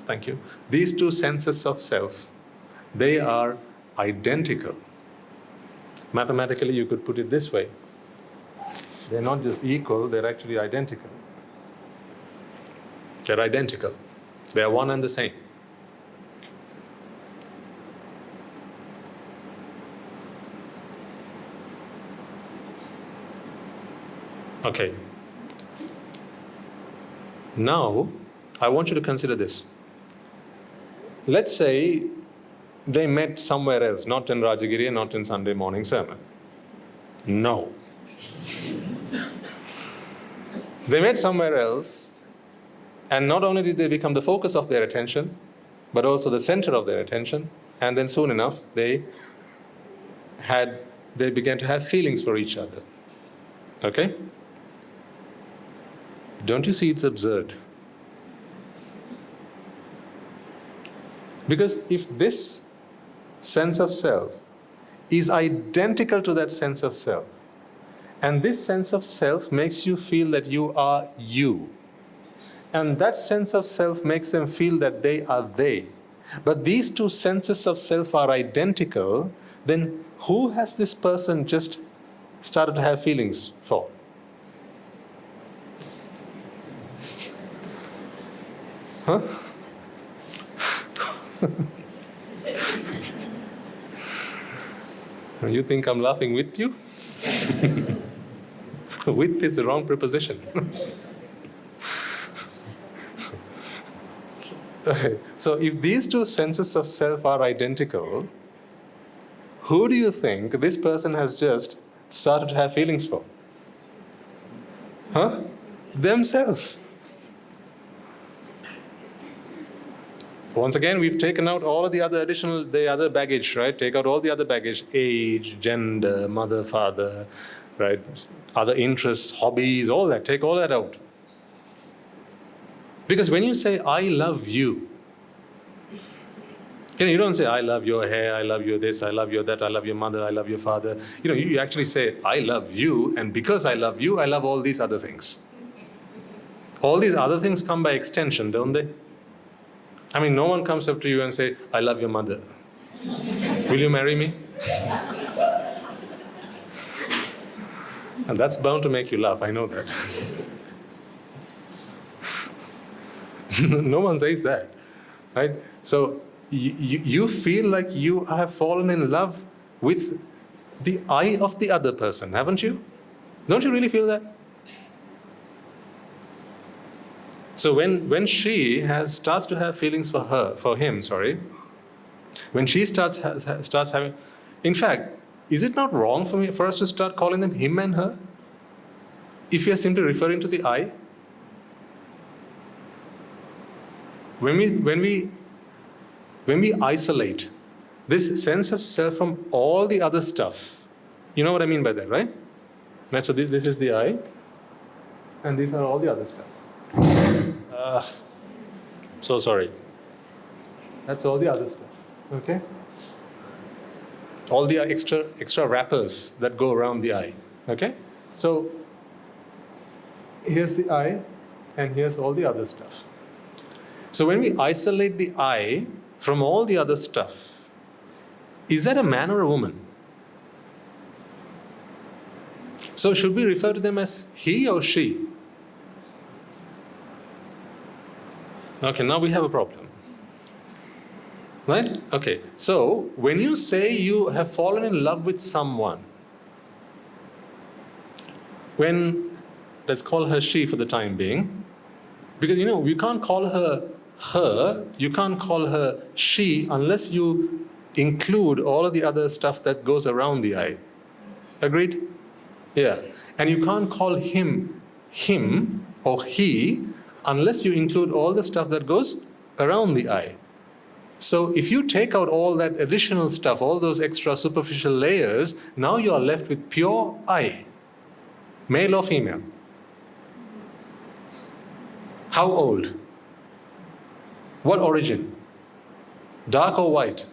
thank you. These two senses of self, they are identical. Mathematically, you could put it this way. They're not just equal, they're actually identical. They're identical. They are one and the same. Okay. Now, I want you to consider this. Let's say they met somewhere else, not in Rajagiriya, not in Sunday morning sermon. No. They met somewhere else, and not only did they become the focus of their attention, but also the center of their attention, and then soon enough, they began to have feelings for each other. Okay? Don't you see it's absurd? Because if this sense of self is identical to that sense of self, and this sense of self makes you feel that you are you, and that sense of self makes them feel that they are they, but these two senses of self are identical, then who has this person just started to have feelings for? Huh? You think I'm laughing with you? With is the wrong preposition. Okay. So if these two senses of self are identical, who do you think this person has just started to have feelings for? Huh? Themselves. Once again, we've taken out all of the other baggage, right? Take out all the other baggage, age, gender, mother, father, right? Other interests, hobbies, all that. Take all that out. Because when you say, I love you, you don't say, I love your hair, I love your this, I love your that, I love your mother, I love your father. You actually say, I love you, and because I love you, I love all these other things. All these other things come by extension, don't they? I mean, no one comes up to you and say, I love your mother. Will you marry me? And that's bound to make you laugh, I know that. No one says that, right? So you feel like you have fallen in love with the I of the other person, haven't you? Don't you really feel that? So when she starts to have feelings for him, when she starts having, in fact, is it not wrong for us to start calling them him and her? If you are simply referring to the I? When we isolate this sense of self from all the other stuff, you know what I mean by that, right? So this is the I, and these are all the other stuff. So sorry. That's all the other stuff, okay? All the extra wrappers that go around the I, okay? So here's the I, and here's all the other stuff. So when we isolate the I from all the other stuff, is that a man or a woman? So should we refer to them as he or she? Okay, now we have a problem. Right? Okay, so when you say you have fallen in love with someone, let's call her she for the time being, because you can't call her her, you can't call her she unless you include all of the other stuff that goes around the I. Agreed? Yeah. And you can't call him or he unless you include all the stuff that goes around the I. So if you take out all that additional stuff, all those extra superficial layers, now you are left with pure I. Male or female? How old? What origin? Dark or white?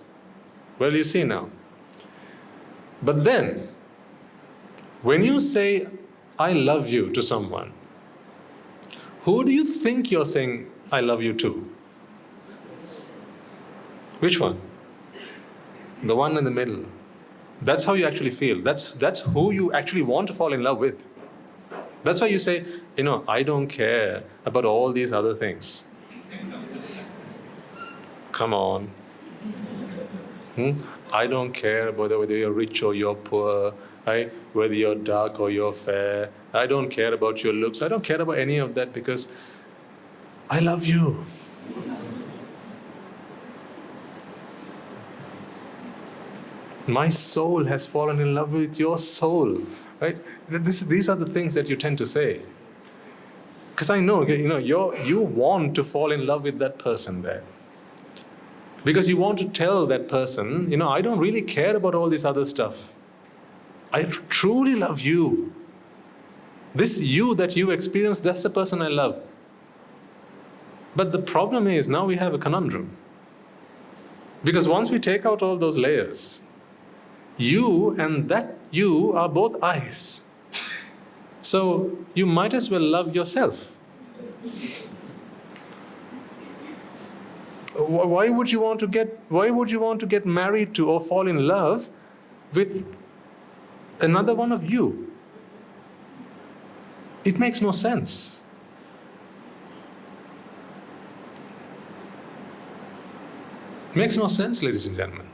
Well, you see now. But then, when you say, I love you to someone, who do you think you're saying, I love you to? Which one? The one in the middle. That's how you actually feel. That's who you actually want to fall in love with. That's why you say, I don't care about all these other things. Come on. I don't care about whether you're rich or you're poor, right? Whether you're dark or you're fair. I don't care about your looks. I don't care about any of that because I love you. My soul has fallen in love with your soul, right? These are the things that you tend to say. Because I know, you want to fall in love with that person there. Because you want to tell that person, I don't really care about all this other stuff. I truly love you. This you that you experience, that's the person I love. But the problem is, now we have a conundrum. Because once we take out all those layers, you and that you are both I's. So you might as well love yourself. Why would you want to get married to or fall in love with another one of you? It makes no sense. It makes no sense, ladies and gentlemen.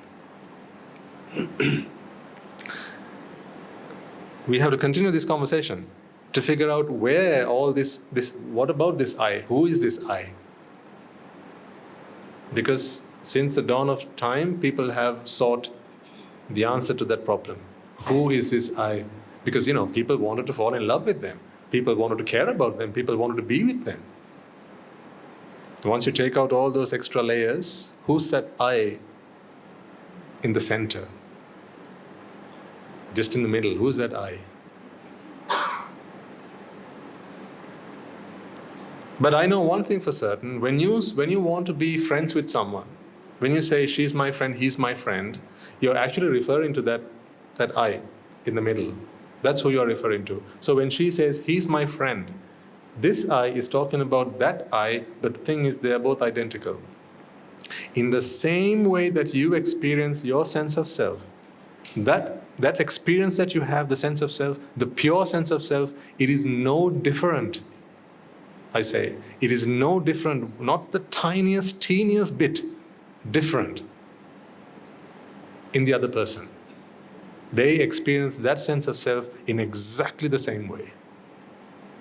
We have to continue this conversation to figure out where all this, what about this I? Who is this I? Because since the dawn of time, people have sought the answer to that problem. Who is this I? Because, people wanted to fall in love with them. People wanted to care about them. People wanted to be with them. Once you take out all those extra layers, who's that I in the center? Just in the middle, who's that I? But I know one thing for certain, when you want to be friends with someone, when you say she's my friend, he's my friend, you're actually referring to that I in the middle. That's who you're referring to. So when she says, he's my friend, this I is talking about that I, but the thing is, they're both identical. In the same way that you experience your sense of self, that experience that you have, the sense of self, the pure sense of self, it is no different. I say, it is no different, not the teeniest bit different in the other person. They experience that sense of self in exactly the same way.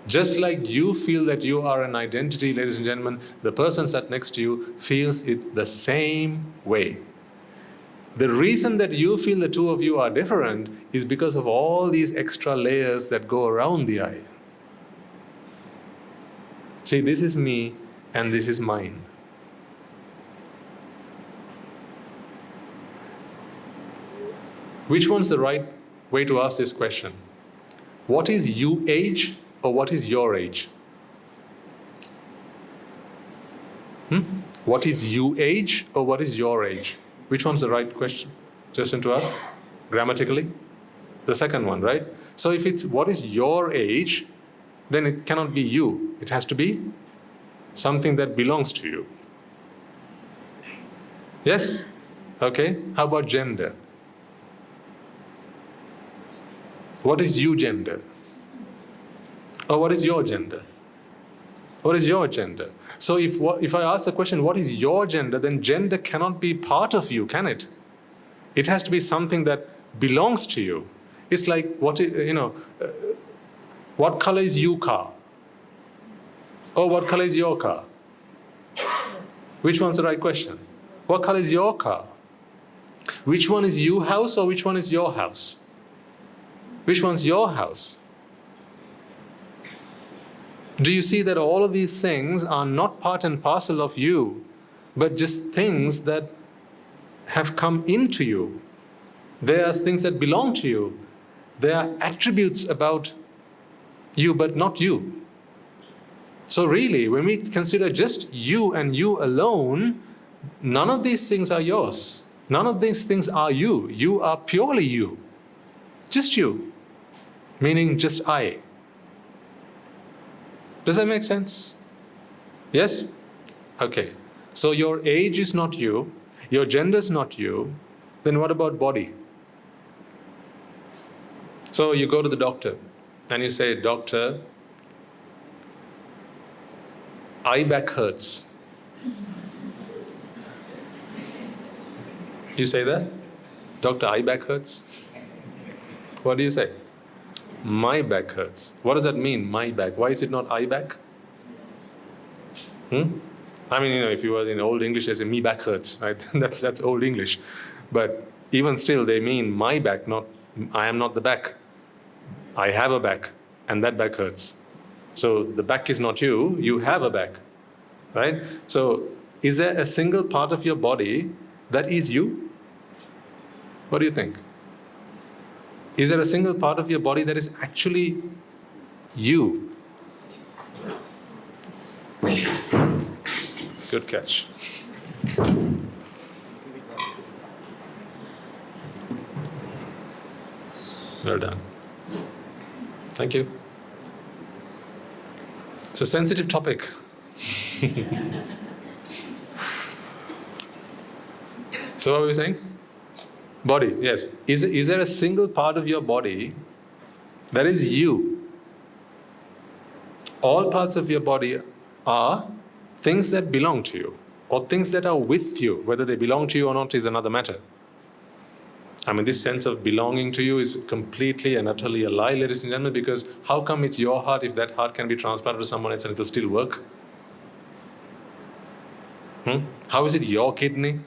Just like you feel that you are an identity, ladies and gentlemen, the person sat next to you feels it the same way. The reason that you feel the two of you are different is because of all these extra layers that go around the I. See, this is me and this is mine. Which one's the right way to ask this question? What is you age or what is your age? What is you age or what is your age? Which one's the right question to ask? Grammatically? The second one, right? So if it's what is your age, then it cannot be you. It has to be something that belongs to you. Yes? Okay. How about gender? What is you gender? Or what is your gender? What is your gender? So if I ask the question, what is your gender, then gender cannot be part of you, can it? It has to be something that belongs to you. It's like, what color is your car? Or what color is your car? Which one's the right question? What color is your car? Which one is your house or which one is your house? Which one's your house? Do you see that all of these things are not part and parcel of you, but just things that have come into you? They are things that belong to you. They are attributes about you, but not you. So really, when we consider just you and you alone, none of these things are yours. None of these things are you. You are purely you. Just you. Meaning just I. Does that make sense? Yes? Okay. So your age is not you, your gender is not you, then what about body? So you go to the doctor and you say, "Doctor, eye back hurts." You say that? "Doctor, eye back hurts." What do you say? "My back hurts." What does that mean, my back? Why is it not I back? I mean, if you were in Old English, they say "me back hurts," right? That's Old English. But even still, they mean my back, not I am not the back. I have a back, and that back hurts. So the back is not you, you have a back, right? So is there a single part of your body that is you? What do you think? Is there a single part of your body that is actually you? Good catch. Well done. Thank you. It's a sensitive topic. So what were we saying? Body, yes. Is there a single part of your body that is you? All parts of your body are things that belong to you, or things that are with you. Whether they belong to you or not is another matter. I mean, this sense of belonging to you is completely and utterly a lie, ladies and gentlemen, because how come it's your heart if that heart can be transplanted to someone else and it will still work? How is it your kidney?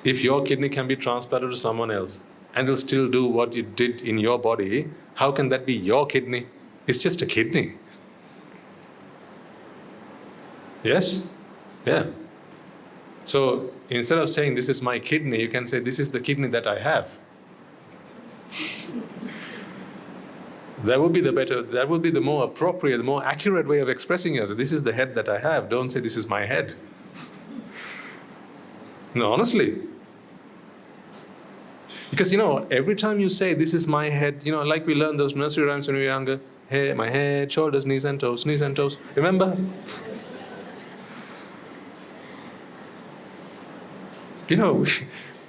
If your kidney can be transplanted to someone else and will still do what it did in your body, how can that be your kidney? It's just a kidney. Yes? Yeah. So instead of saying this is my kidney, you can say this is the kidney that I have. That would be the more appropriate, the more accurate way of expressing yourself. This is the head that I have. Don't say this is my head. No, honestly. Because every time you say this is my head, like we learned those nursery rhymes when we were younger, hey, my head, shoulders, knees and toes, remember?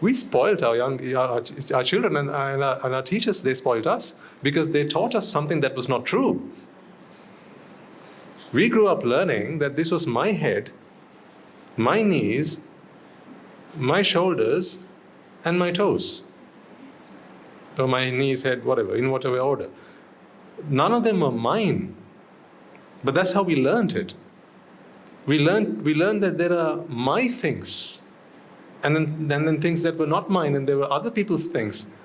We spoiled our children and our teachers, they spoiled us because they taught us something that was not true. We grew up learning that this was my head, my knees, my shoulders, and my toes. Or my knees, head, whatever, in whatever order. None of them were mine. But that's how we learned it. We learned that there are my things. And then things that were not mine, and there were other people's things.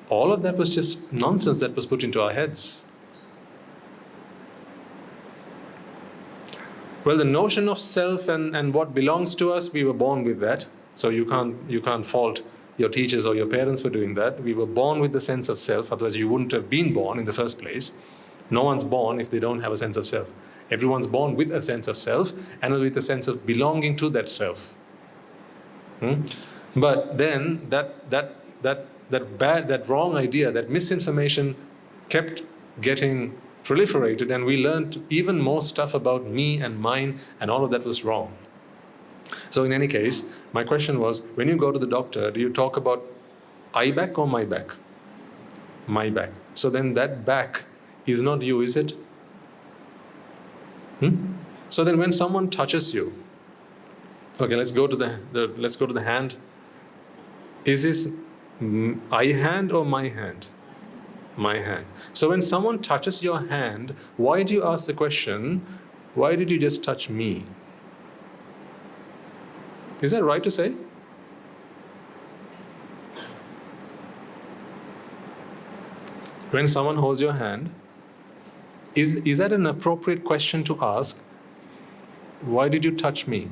All of that was just nonsense that was put into our heads. Well, the notion of self and what belongs to us, we were born with that. So you can't fault your teachers or your parents for doing that. We were born with the sense of self, otherwise you wouldn't have been born in the first place. No one's born if they don't have a sense of self. Everyone's born with a sense of self and with a sense of belonging to that self. But then that wrong idea, that misinformation kept getting proliferated, and we learned even more stuff about me and mine, and all of that was wrong. So in any case, my question was, when you go to the doctor, do you talk about I back or my back? My back. So then that back is not you, is it? So then when someone touches you, okay, let's go to the hand. Is this I hand or my hand? My hand. So when someone touches your hand, why do you ask the question, why did you just touch me? Is that right to say? When someone holds your hand, is that an appropriate question to ask? Why did you touch me?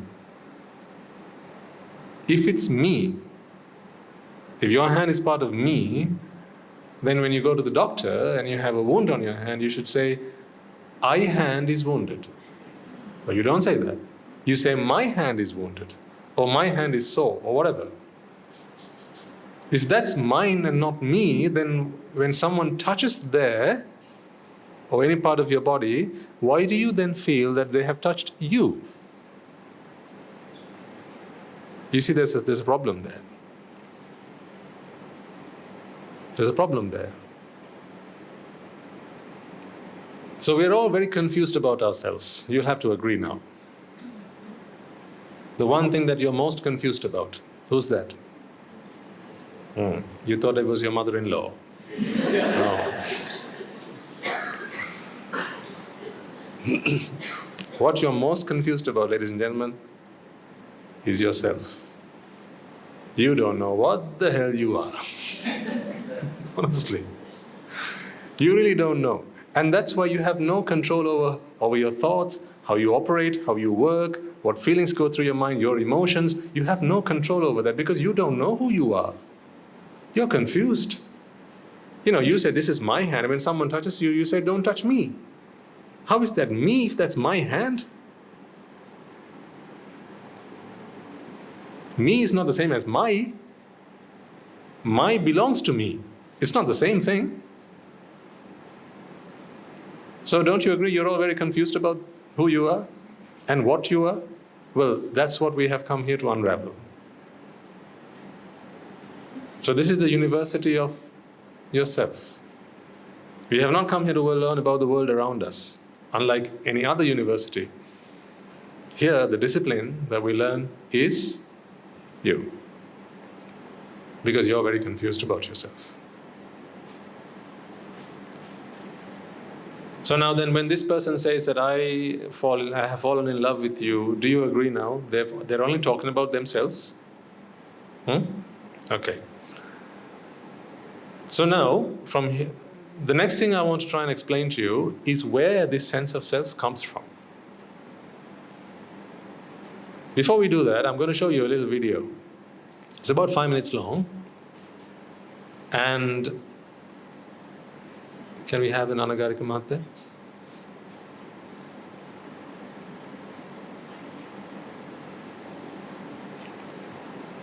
If it's me, if your hand is part of me, then when you go to the doctor and you have a wound on your hand, you should say, I hand is wounded. But you don't say that. You say, my hand is wounded, or my hand is sore, or whatever. If that's mine and not me, then when someone touches there, or any part of your body, why do you then feel that they have touched you? You see, there's a problem there. There's a problem there. So we're all very confused about ourselves. You'll have to agree now. The one thing that you're most confused about, who's that? You thought it was your mother-in-law. No. What you're most confused about, ladies and gentlemen, is yourself. You don't know what the hell you are. Honestly. You really don't know. And that's why you have no control over your thoughts, how you operate, how you work, what feelings go through your mind, your emotions. You have no control over that because you don't know who you are. You're confused. You say, this is my hand. And when someone touches you, you say, don't touch me. How is that me if that's my hand? Me is not the same as my. My belongs to me. It's not the same thing. So don't you agree you're all very confused about who you are and what you are? Well, that's what we have come here to unravel. So this is the university of yourself. We have not come here to learn about the world around us, unlike any other university. Here, the discipline that we learn is you. Because you're very confused about yourself. So now then, when this person says that I have fallen in love with you, do you agree now? They're only talking about themselves? Okay. So now, from here, the next thing I want to try and explain to you is where this sense of self comes from. Before we do that, I'm going to show you a little video. It's about 5 minutes long. And can we have an Anagarika Mate?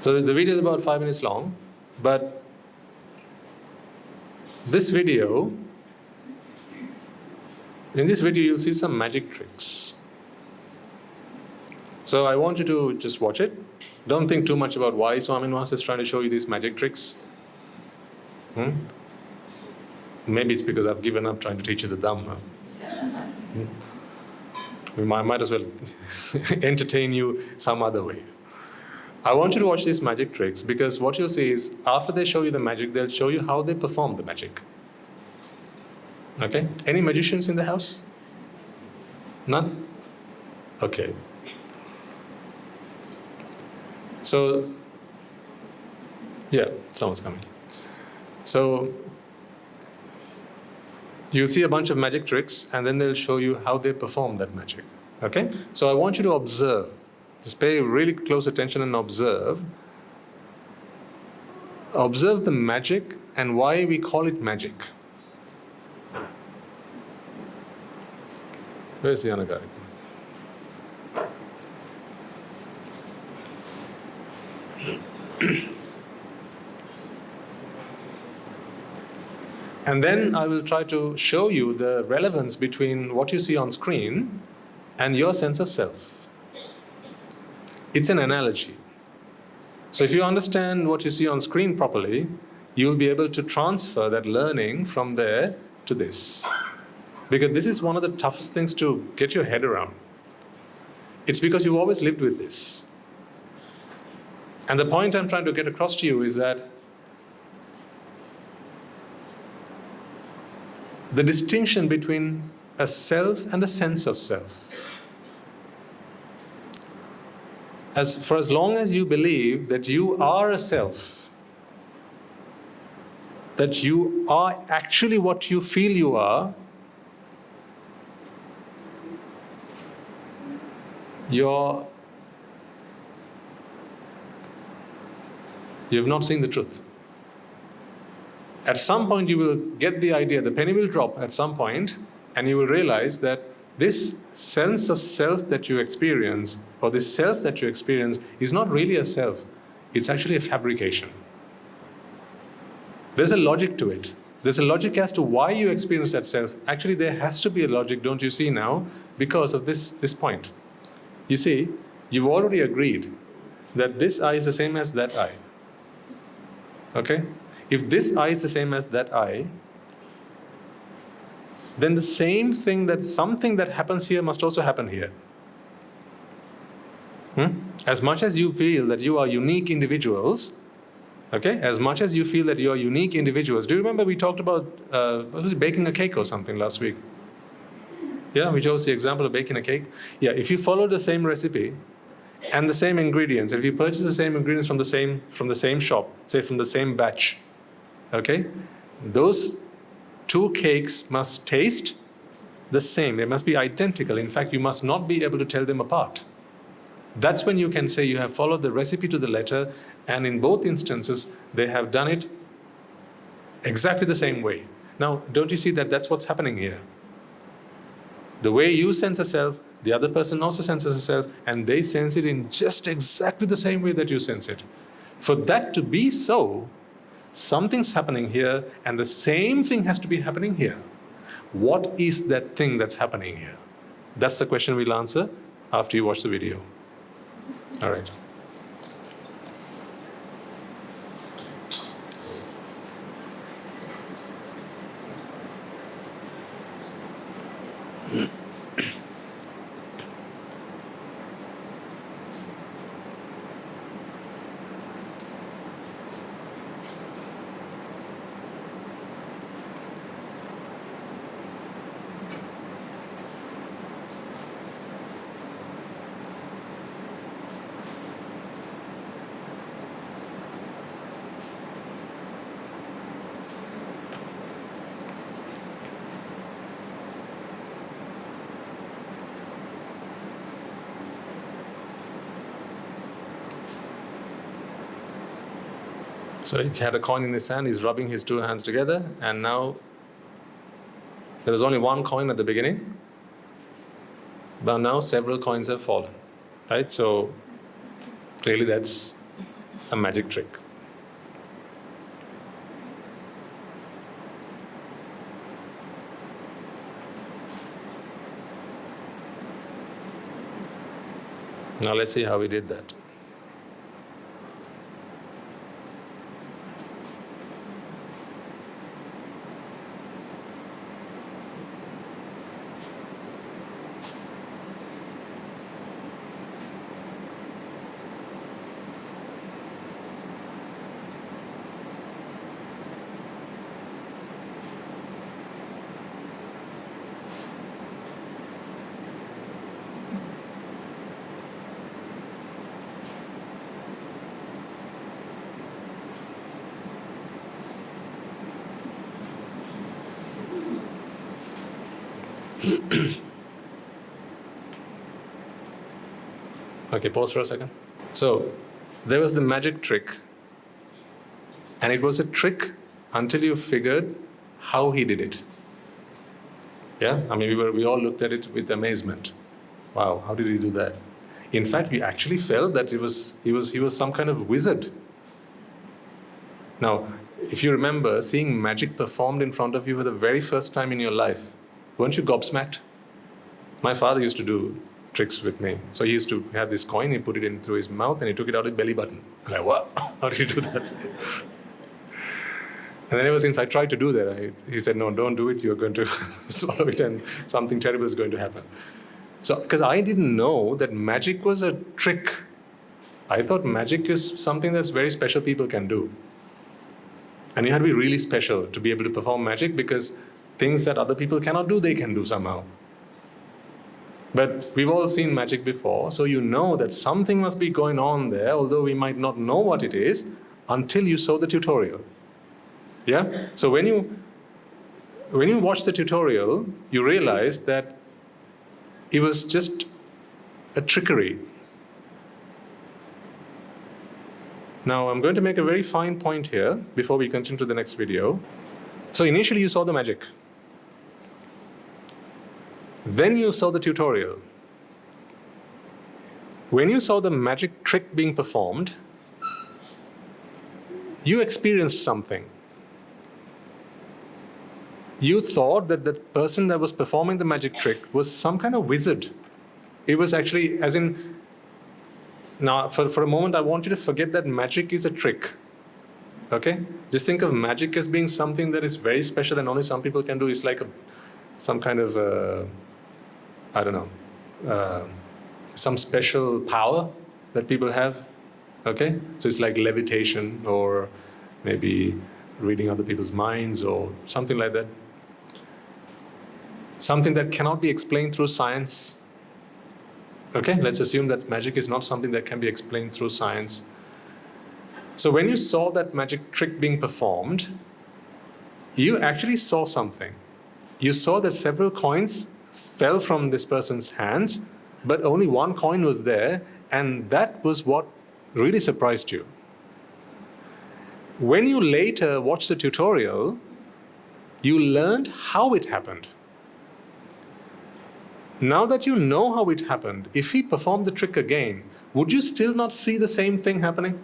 So the video is about 5 minutes long, but this video, in this video you'll see some magic tricks. So I want you to just watch it. Don't think too much about why Swamin Maharaj is trying to show you these magic tricks. Maybe it's because I've given up trying to teach you the Dhamma. We might as well entertain you some other way. I want you to watch these magic tricks because what you'll see is after they show you the magic, they'll show you how they perform the magic. Okay? Any magicians in the house? None? Okay. So, yeah, someone's coming. So, you'll see a bunch of magic tricks and then they'll show you how they perform that magic. Okay? So I want you to observe. Just pay really close attention and observe. Observe the magic and why we call it magic. Where's the Anagarika? And then I will try to show you the relevance between what you see on screen and your sense of self. It's an analogy. So if you understand what you see on screen properly, you'll be able to transfer that learning from there to this. Because this is one of the toughest things to get your head around. It's because you've always lived with this. And the point I'm trying to get across to you is that the distinction between a self and a sense of self. For as long as you believe that you are a self, that you are actually what you feel you are, you've not seen the truth. At some point you will get the idea, the penny will drop at some point, and you will realize that this sense of self that you experience, or this self that you experience, is not really a self. It's actually a fabrication. There's a logic to it. There's a logic as to why you experience that self. Actually, there has to be a logic, don't you see now, because of this point. You see, you've already agreed that this eye is the same as that eye. Okay? If this eye is the same as that eye, then the same thing, that something that happens here must also happen here. As much as you feel that you are unique individuals, okay, as much as you feel that you are unique individuals, do you remember we talked about baking a cake or something last week? Yeah, we chose the example of baking a cake. Yeah, if you follow the same recipe and the same ingredients, if you purchase the same ingredients from the same shop, say from the same batch, okay, those two cakes must taste the same. They must be identical. In fact, you must not be able to tell them apart. That's when you can say you have followed the recipe to the letter, and in both instances, they have done it exactly the same way. Now, don't you see that that's what's happening here? The way you sense a self, the other person also senses a self, and they sense it in just exactly the same way that you sense it. For that to be so, something's happening here, and the same thing has to be happening here. What is that thing that's happening here? That's the question we'll answer after you watch the video. All right. So he had a coin in his hand, he's rubbing his two hands together, and now there was only one coin at the beginning, but now several coins have fallen, right? So clearly that's a magic trick. Now let's see how he did that. Okay, pause for a second. So, there was the magic trick, and it was a trick until you figured how he did it. Yeah, I mean, we all looked at it with amazement. Wow, how did he do that? In fact, we actually felt that he was some kind of wizard. Now, if you remember seeing magic performed in front of you for the very first time in your life, weren't you gobsmacked? My father used to do tricks with me. So he used to have this coin, he put it in through his mouth, and he took it out his belly button. I'm like, what? How did you do that? And then ever since I tried to do that, he said, no, don't do it. You're going to swallow it and something terrible is going to happen. So, because I didn't know that magic was a trick. I thought magic is something that's very special people can do. And you have to be really special to be able to perform magic, because things that other people cannot do, they can do somehow. But we've all seen magic before, so you know that something must be going on there, although we might not know what it is until you saw the tutorial. Yeah? So when you watch the tutorial, you realize that it was just a trickery. Now I'm going to make a very fine point here before we continue to the next video. So initially you saw the magic. Then you saw the tutorial. When you saw the magic trick being performed, you experienced something. You thought that the person that was performing the magic trick was some kind of wizard. It was actually, as in, now for a moment I want you to forget that magic is a trick. Okay? Just think of magic as being something that is very special and only some people can do. It's like some kind of, I don't know, some special power that people have. Okay? So it's like levitation, or maybe reading other people's minds, or something like that. Something that cannot be explained through science. Okay, let's assume that magic is not something that can be explained through science. So when you saw that magic trick being performed, you actually saw something. You saw that several coins fell from this person's hands, but only one coin was there, and that was what really surprised you. When you later watched the tutorial, you learned how it happened. Now that you know how it happened, if he performed the trick again, would you still not see the same thing happening?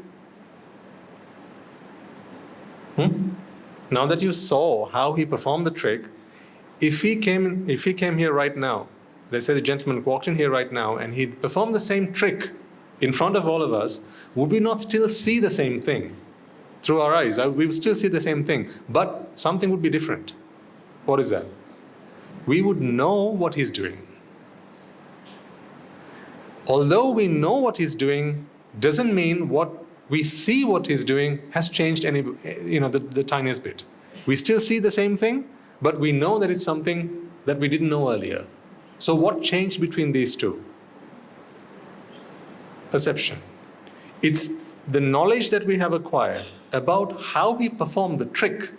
Now that you saw how he performed the trick, if he came here right now, let's say the gentleman walked in here right now and he performed the same trick in front of all of us, would we not still see the same thing through our eyes? We would still see the same thing, but something would be different. What is that? We would know what he's doing. Although we know what he's doing, doesn't mean what we see what he's doing has changed the tiniest bit. We still see the same thing, but we know that it's something that we didn't know earlier. So what changed between these two? Perception. It's the knowledge that we have acquired about how he performed the trick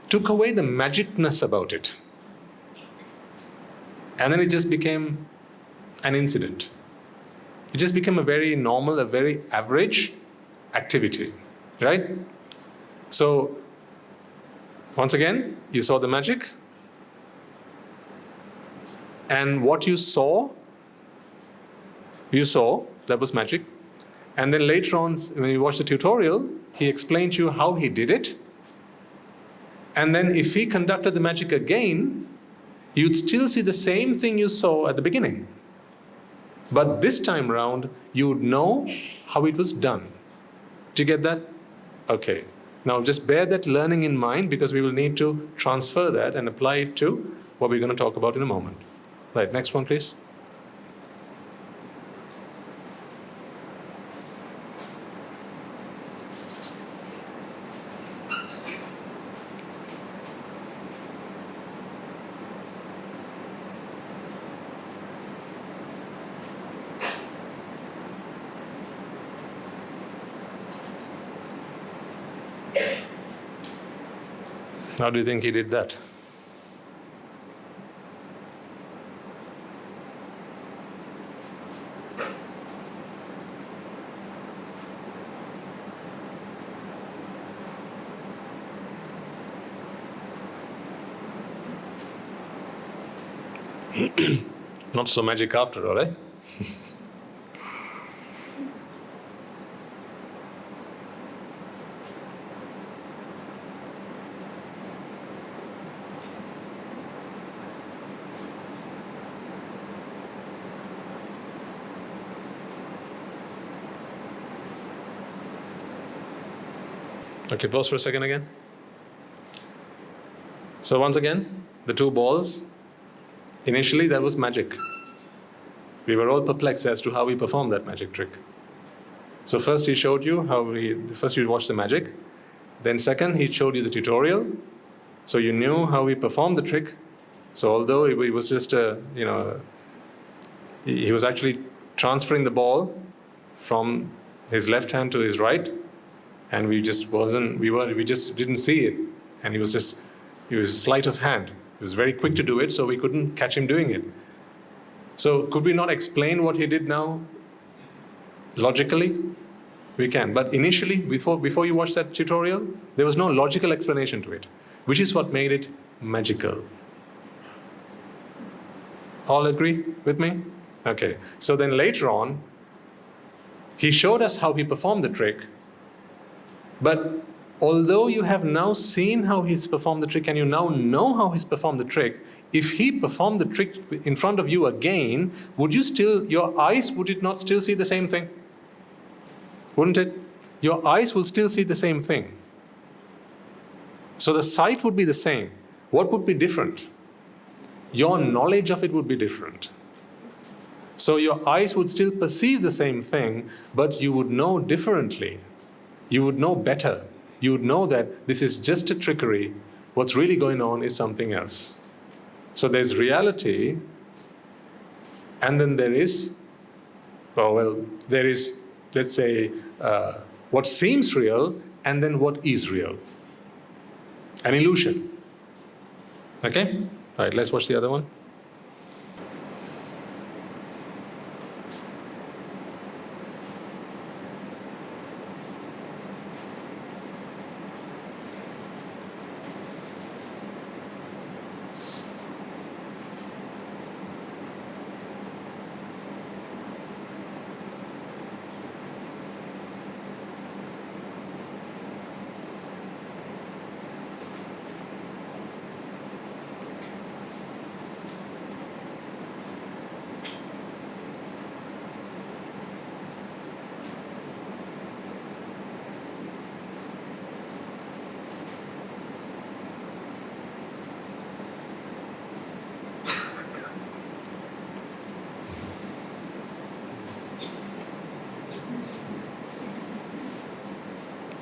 took away the magicness about it. And then it just became an incident. It just became a very normal, a very average activity, right? So, once again, you saw the magic, and what you saw, that was magic. And then later on, when you watch the tutorial, he explained to you how he did it. And then if he conducted the magic again, you'd still see the same thing you saw at the beginning. But this time round, you would know how it was done. Did you get that? Okay. Now just bear that learning in mind, because we will need to transfer that and apply it to what we're going to talk about in a moment. Right, next one please. How do you think he did that? Not so magic after all, eh? Okay, pause for a second again. So once again, the two balls, initially that was magic. We were all perplexed as to how he performed that magic trick. So first he showed you first you watched the magic, then second he showed you the tutorial, so you knew how he performed the trick. So although he was just he was actually transferring the ball from his left hand to his right, and we just didn't see it, and he was sleight of hand. He was very quick to do it, so we couldn't catch him doing it. So could we not explain what he did now logically? We can, but initially, before you watched that tutorial, there was no logical explanation to it, which is what made it magical. All agree with me? Okay. So then later on, he showed us how he performed the trick, but although you have now seen how he's performed the trick and you now know how he's performed the trick, if he performed the trick in front of you again, would it not still see the same thing? Wouldn't it? Your eyes will still see the same thing. So the sight would be the same. What would be different? Your knowledge of it would be different. So your eyes would still perceive the same thing, but you would know differently. You would know better. You would know that this is just a trickery. What's really going on is something else. So there's reality, and then there is, let's say, what seems real, and then what is real. An illusion. Okay? All right, let's watch the other one.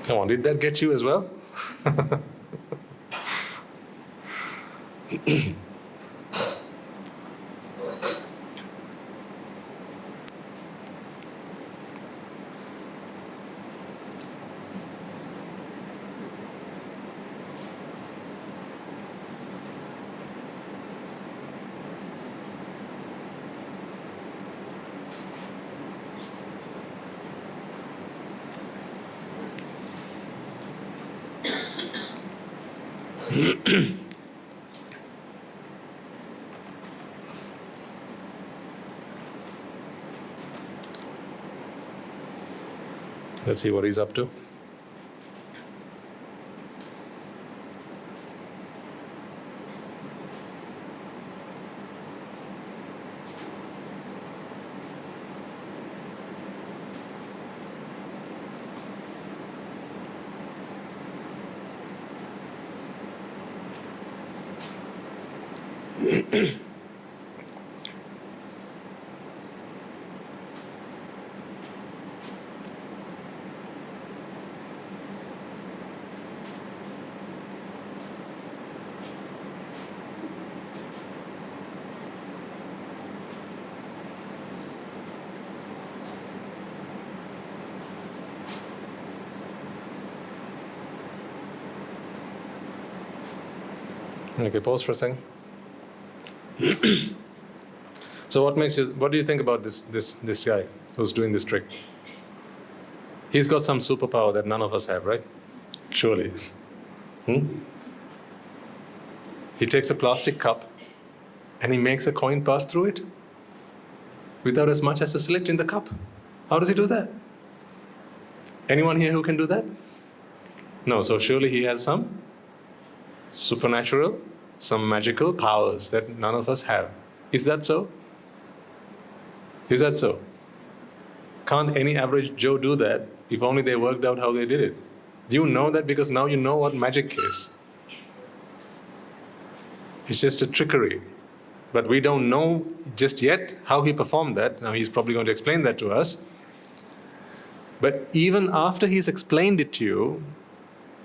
Come on, did that get you as well? Let's see what he's up to. Okay, pause for a second. So what do you think about this guy who's doing this trick? He's got some superpower that none of us have, right? Surely. He takes a plastic cup and he makes a coin pass through it without as much as a slit in the cup. How does he do that? Anyone here who can do that? No, so surely he has some supernatural, some magical powers that none of us have. Is that so? Is that so? Can't any average Joe do that if only they worked out how they did it? You know that because now you know what magic is. It's just a trickery. But we don't know just yet how he performed that. Now he's probably going to explain that to us. But even after he's explained it to you,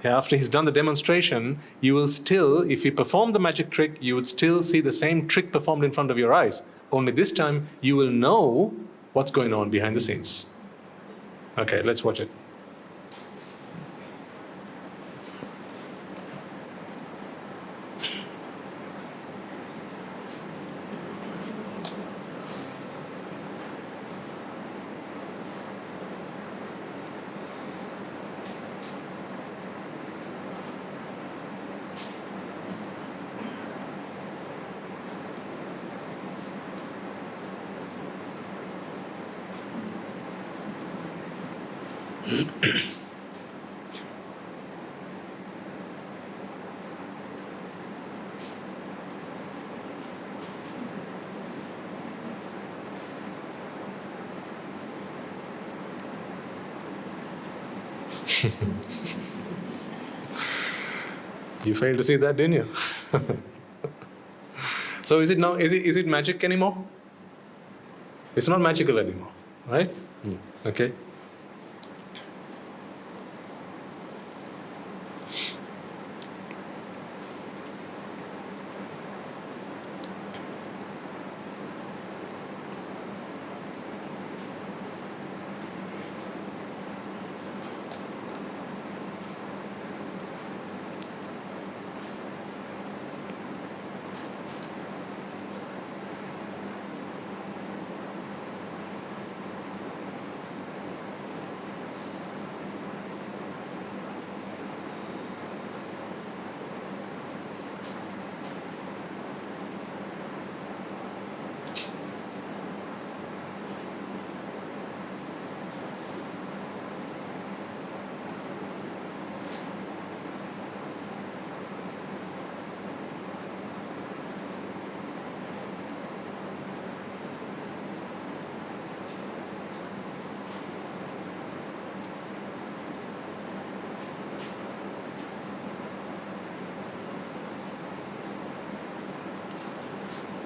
after he's done the demonstration, you will still, if he performed the magic trick, you would still see the same trick performed in front of your eyes. Only this time, you will know what's going on behind the scenes. Okay, let's watch it. You failed to see that, didn't you? So is it magic anymore? It's not magical anymore, right? Okay.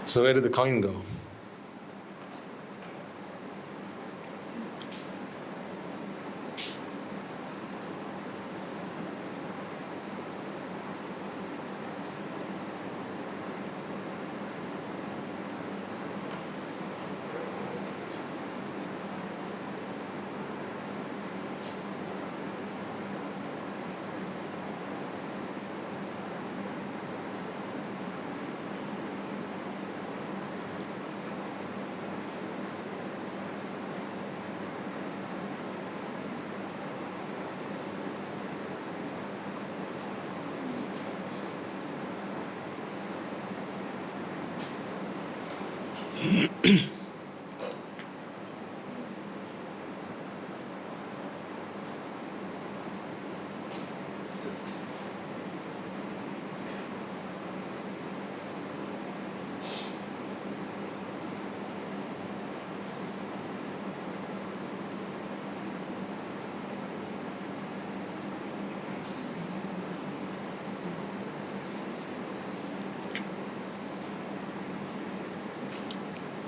So where did the coin go?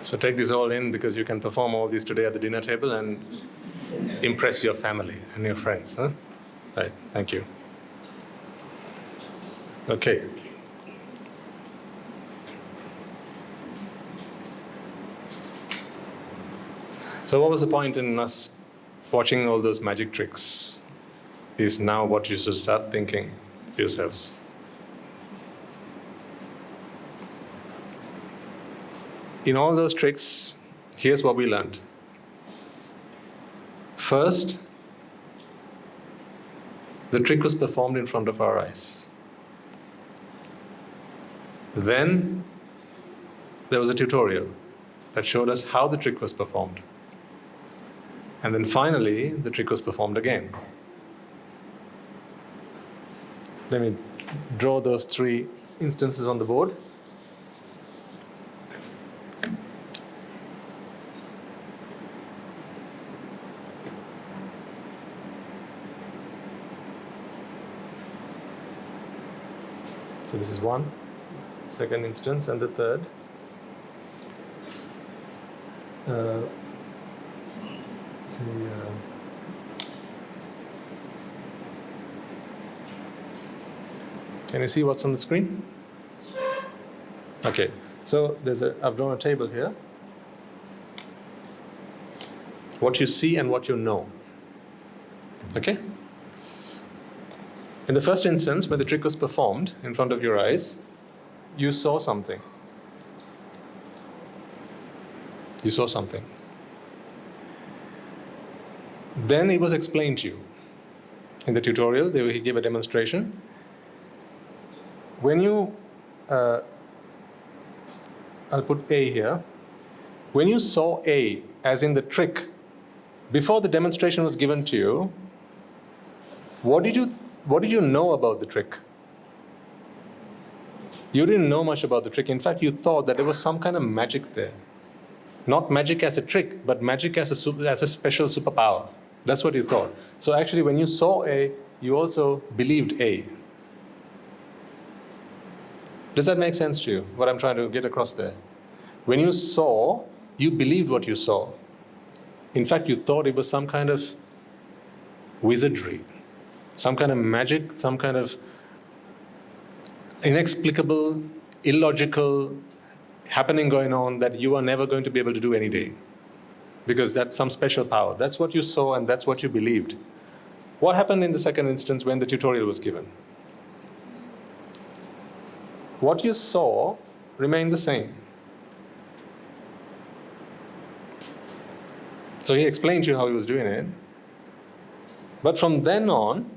So take this all in, because you can perform all these today at the dinner table and impress your family and your friends. Huh? Right, thank you. Okay. So what was the point in us watching all those magic tricks? Is now what you should start thinking of yourselves. In all those tricks, here's what we learned. First, the trick was performed in front of our eyes. Then, there was a tutorial that showed us how the trick was performed. And then finally, the trick was performed again. Let me draw those three instances on the board. So this is 1, second instance, and the third. Can you see what's on the screen? Okay, so I've drawn a table here. What you see and what you know. Okay? In the first instance, when the trick was performed in front of your eyes, you saw something. You saw something. Then it was explained to you. In the tutorial, he gave a demonstration. When you, I'll put A here. When you saw A, as in the trick, before the demonstration was given to you, what did you know about the trick? You didn't know much about the trick. In fact, you thought that there was some kind of magic there. Not magic as a trick, but magic as a special superpower. That's what you thought. So actually, when you saw A, you also believed A. Does that make sense to you, what I'm trying to get across there? When you saw, you believed what you saw. In fact, you thought it was some kind of wizardry, some kind of magic, some kind of inexplicable, illogical happening going on that you are never going to be able to do any day. Because that's some special power. That's what you saw and that's what you believed. What happened in the second instance when the tutorial was given? What you saw remained the same. So he explained to you how he was doing it. But from then on,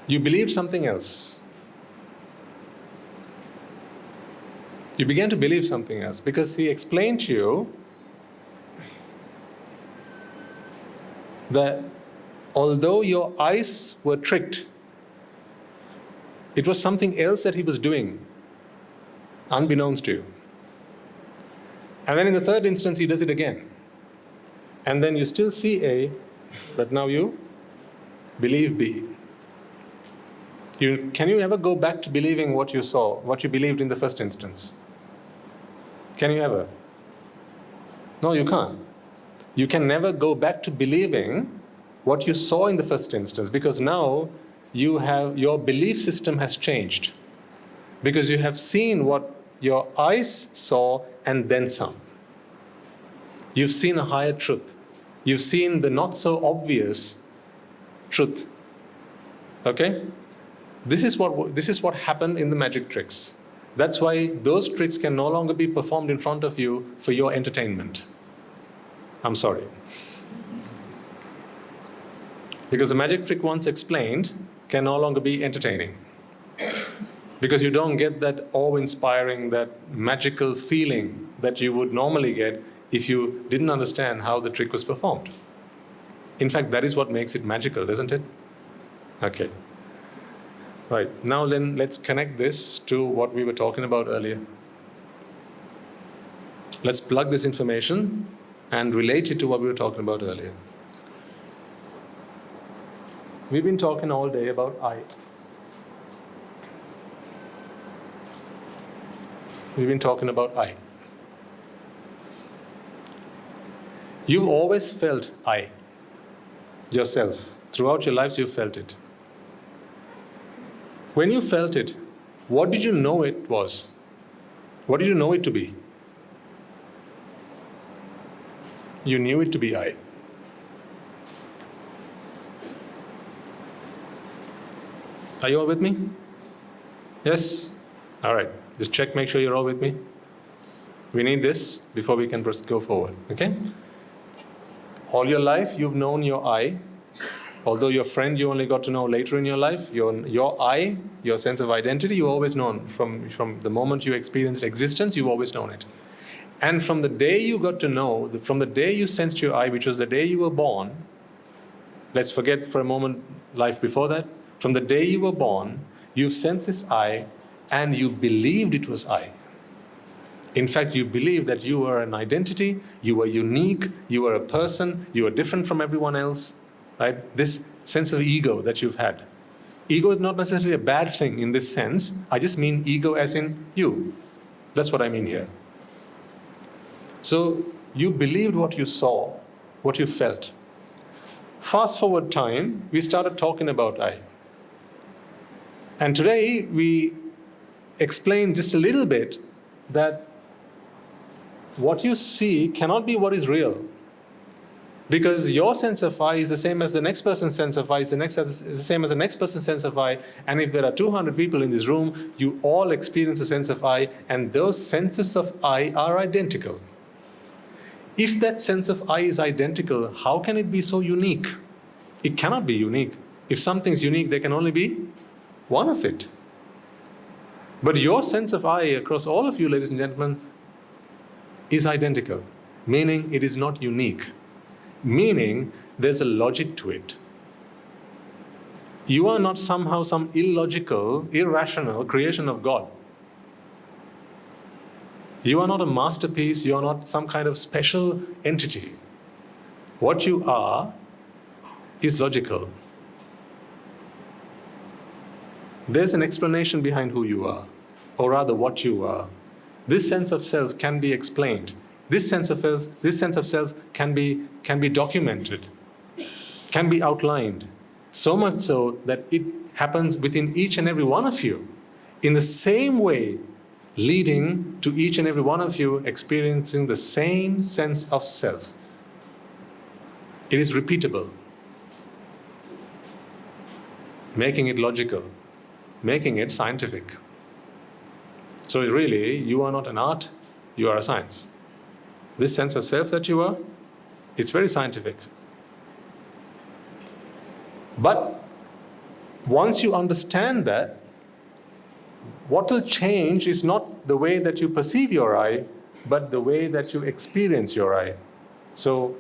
you believed something else. You began to believe something else because he explained to you that although your eyes were tricked, it was something else that he was doing, unbeknownst to you. And then in the third instance, he does it again. And then you still see A, but now you believe B. Can you ever go back to believing what you saw, what you believed in the first instance? Can you ever? No, you can't. You can never go back to believing what you saw in the first instance, because now your belief system has changed. Because you have seen what your eyes saw and then some. You've seen a higher truth. You've seen the not so obvious truth. Okay? This is what happened in the magic tricks. That's why those tricks can no longer be performed in front of you for your entertainment. I'm sorry. Because the magic trick once explained can no longer be entertaining. Because you don't get that awe-inspiring, that magical feeling that you would normally get if you didn't understand how the trick was performed. In fact, that is what makes it magical, isn't it? Okay. Right, now then let's connect this to what we were talking about earlier. Let's plug this information and relate it to what we were talking about earlier. We've been talking all day about I. We've been talking about I. You've always felt I, yourself. Throughout your lives, you've felt it. When you felt it, what did you know it was? What did you know it to be? You knew it to be I. Are you all with me? Yes? All right. Just check, make sure you're all with me. We need this before we can go forward. Okay? All your life, you've known your I. Although your friend you only got to know later in your life, your I, your sense of identity, you've always known. From the moment you experienced existence, you've always known it. And from the day you got to know, from the day you sensed your I, which was the day you were born, let's forget for a moment life before that. From the day you were born, you've sensed this I, and you believed it was I. In fact, you believed that you were an identity, you were unique, you were a person, you were different from everyone else. Right? This sense of ego that you've had. Ego is not necessarily a bad thing in this sense. I just mean ego as in you. That's what I mean here. So you believed what you saw, what you felt. Fast forward time, we started talking about I. And today we explain just a little bit that what you see cannot be what is real. Because your sense of I is the same as the next person's sense of I, is the same as the next person's sense of I. And if there are 200 people in this room, you all experience a sense of I, and those senses of I are identical. If that sense of I is identical, how can it be so unique? It cannot be unique. If something's unique, there can only be one of it. But your sense of I across all of you, ladies and gentlemen, is identical, meaning it is not unique. Meaning, there's a logic to it. You are not somehow some illogical, irrational creation of God. You are not a masterpiece, you are not some kind of special entity. What you are is logical. There's an explanation behind who you are, or rather what you are. This sense of self can be explained. This sense of self can be documented, can be outlined, so much so that it happens within each and every one of you, in the same way, leading to each and every one of you experiencing the same sense of self. It is repeatable, making it logical, making it scientific. So really, you are not an art, you are a science. This sense of self that you are, it's very scientific. But once you understand that, what will change is not the way that you perceive your I, but the way that you experience your I. So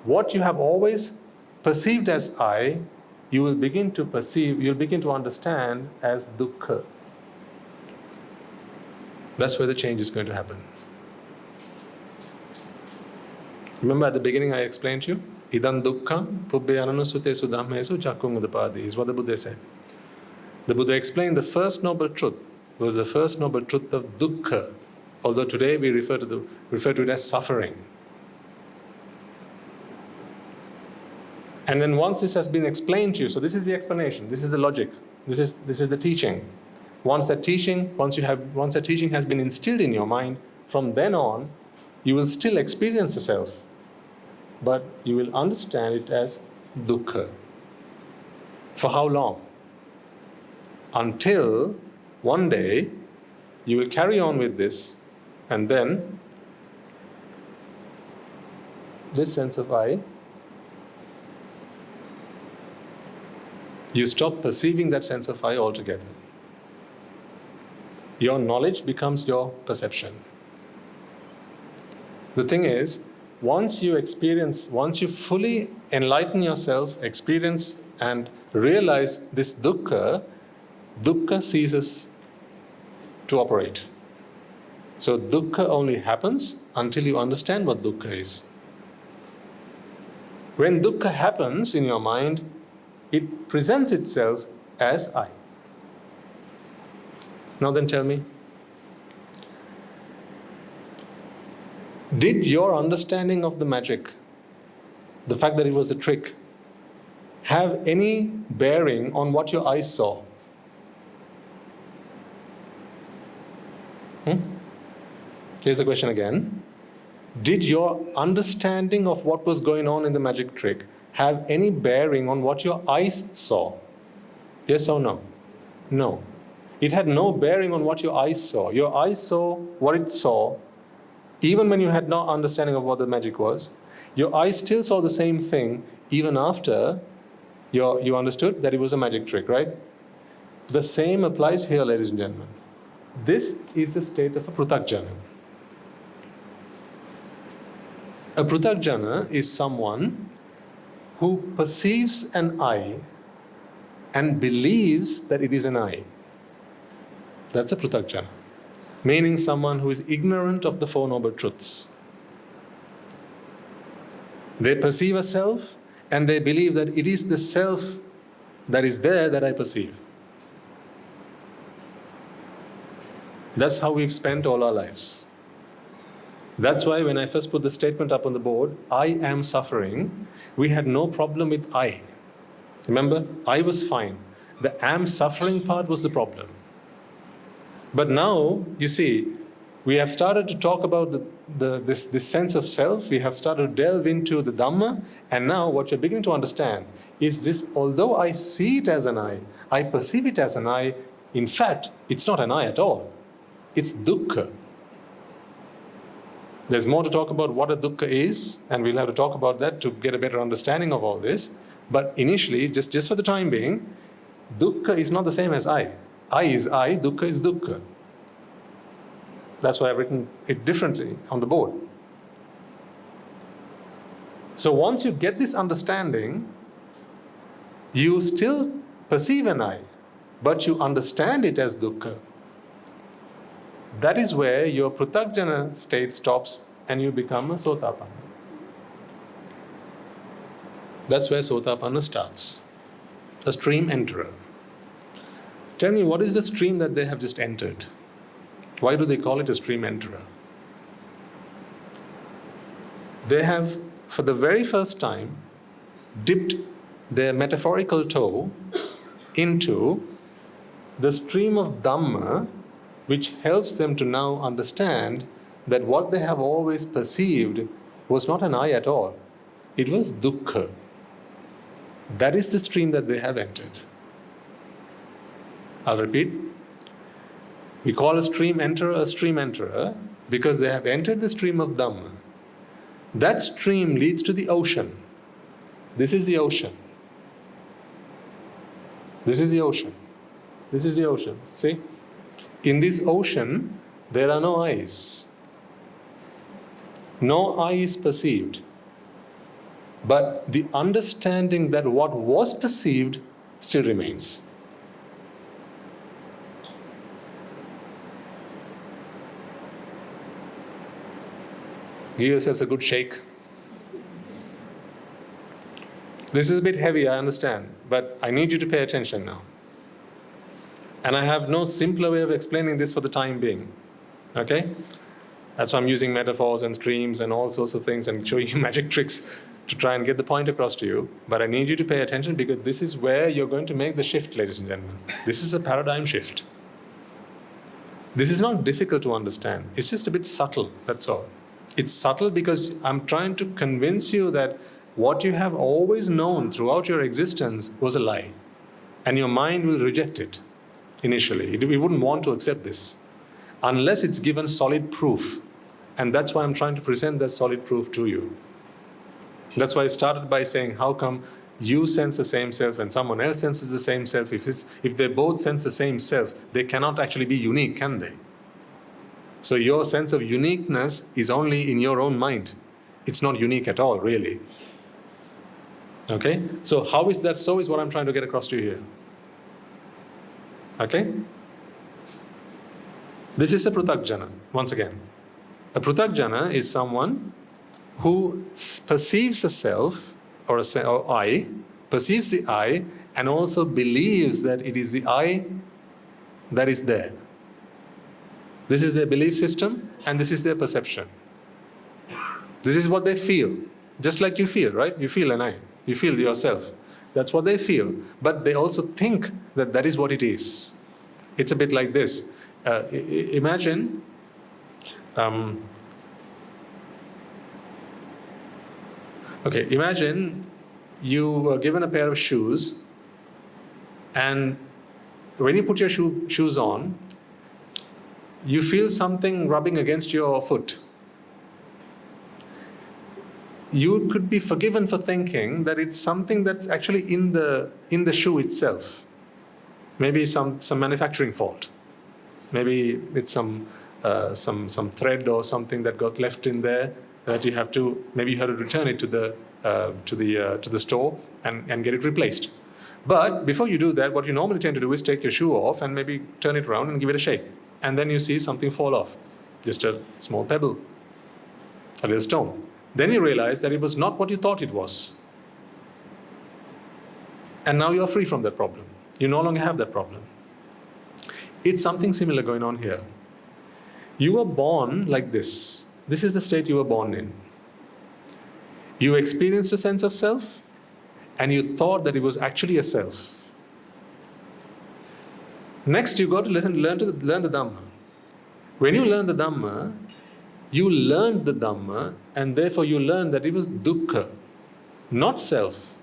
what you have always perceived as I, you will begin to perceive, you'll begin to understand as dukkha. That's where the change is going to happen. Remember at the beginning I explained to you? Idam dukkham pubbyananusute sudhammesu chakkung udapadi is what the Buddha said. The Buddha explained the first noble truth was the first noble truth of dukkha, although today we refer to it as suffering. And then once this has been explained to you, so this is the explanation, this is the logic, this is the teaching. Once that teaching has been instilled in your mind, from then on, you will still experience the self, but you will understand it as dukkha. For how long? Until one day you will carry on with this, and then this sense of I, you stop perceiving that sense of I altogether. Your knowledge becomes your perception. The thing is, once you fully enlighten yourself, experience and realize this dukkha ceases to operate. So dukkha only happens until you understand what dukkha is. When dukkha happens in your mind, it presents itself as I. Now then tell me, did your understanding of the magic, the fact that it was a trick, have any bearing on what your eyes saw? Here's the question again. Did your understanding of what was going on in the magic trick have any bearing on what your eyes saw? Yes or no? No. It had no bearing on what your eyes saw. Your eyes saw what it saw, even when you had no understanding of what the magic was. Your eyes still saw the same thing, even after you understood that it was a magic trick, right? The same applies here, ladies and gentlemen. This is the state of a pruthakjana. A pruthakjana is someone who perceives an I and believes that it is an I. That's a pruthakjana, meaning someone who is ignorant of the Four Noble Truths. They perceive a self and they believe that it is the self that is there that I perceive. That's how we've spent all our lives. That's why when I first put the statement up on the board, I am suffering, we had no problem with I. Remember, I was fine. The am suffering part was the problem. But now, you see, we have started to talk about this sense of self, we have started to delve into the Dhamma, and now what you're beginning to understand is this, although I see it as an I perceive it as an I, in fact, it's not an I at all. It's dukkha. There's more to talk about what a dukkha is, and we'll have to talk about that to get a better understanding of all this. But initially, just for the time being, dukkha is not the same as I. I is I, dukkha is dukkha. That's why I've written it differently on the board. So once you get this understanding, you still perceive an I, but you understand it as dukkha. That is where your pruthagjana state stops and you become a sotapanna. That's where sotapanna starts. A stream enterer. Tell me, what is the stream that they have just entered? Why do they call it a stream enterer? They have, for the very first time, dipped their metaphorical toe into the stream of Dhamma, which helps them to now understand that what they have always perceived was not an I at all. It was dukkha. That is the stream that they have entered. I'll repeat. We call a stream enterer because they have entered the stream of Dhamma. That stream leads to the ocean. This is the ocean. This is the ocean. This is the ocean. See? In this ocean, there are no eyes. No eye is perceived. But the understanding that what was perceived still remains. Give yourselves a good shake. This is a bit heavy, I understand, but I need you to pay attention now. And I have no simpler way of explaining this for the time being. Okay? That's why I'm using metaphors and streams and all sorts of things and showing you magic tricks to try and get the point across to you. But I need you to pay attention because this is where you're going to make the shift, ladies and gentlemen. This is a paradigm shift. This is not difficult to understand. It's just a bit subtle, that's all. It's subtle because I'm trying to convince you that what you have always known throughout your existence was a lie. And your mind will reject it initially. It wouldn't want to accept this unless it's given solid proof. And that's why I'm trying to present that solid proof to you. That's why I started by saying, how come you sense the same self and someone else senses the same self? If they both sense the same self, they cannot actually be unique, can they? So your sense of uniqueness is only in your own mind. It's not unique at all, really. Okay? So how is that so is what I'm trying to get across to you here. Okay? This is a pruthagjana, once again. A pruthagjana is someone who perceives a self, or I, perceives the I, and also believes that it is the I that is there. This is their belief system, and this is their perception. This is what they feel. Just like you feel, right? You feel an I. You feel yourself. That's what they feel. But they also think that that is what it is. It's a bit like this. Imagine imagine you were given a pair of shoes, and when you put your shoes on, you feel something rubbing against your foot. You could be forgiven for thinking that it's something that's actually in the shoe itself. Maybe some manufacturing fault. Maybe it's some thread or something that got left in there that you have to return it to the store and get it replaced. But before you do that, what you normally tend to do is take your shoe off and maybe turn it around and give it a shake. And then you see something fall off. Just a small pebble, a little stone. Then you realize that it was not what you thought it was. And now you're free from that problem. You no longer have that problem. It's something similar going on here. You were born like this. This is the state you were born in. You experienced a sense of self, and you thought that it was actually a self. Next, you got to learn the Dhamma. When you learn the Dhamma, you learned the Dhamma, and therefore you learned that it was dukkha, not self.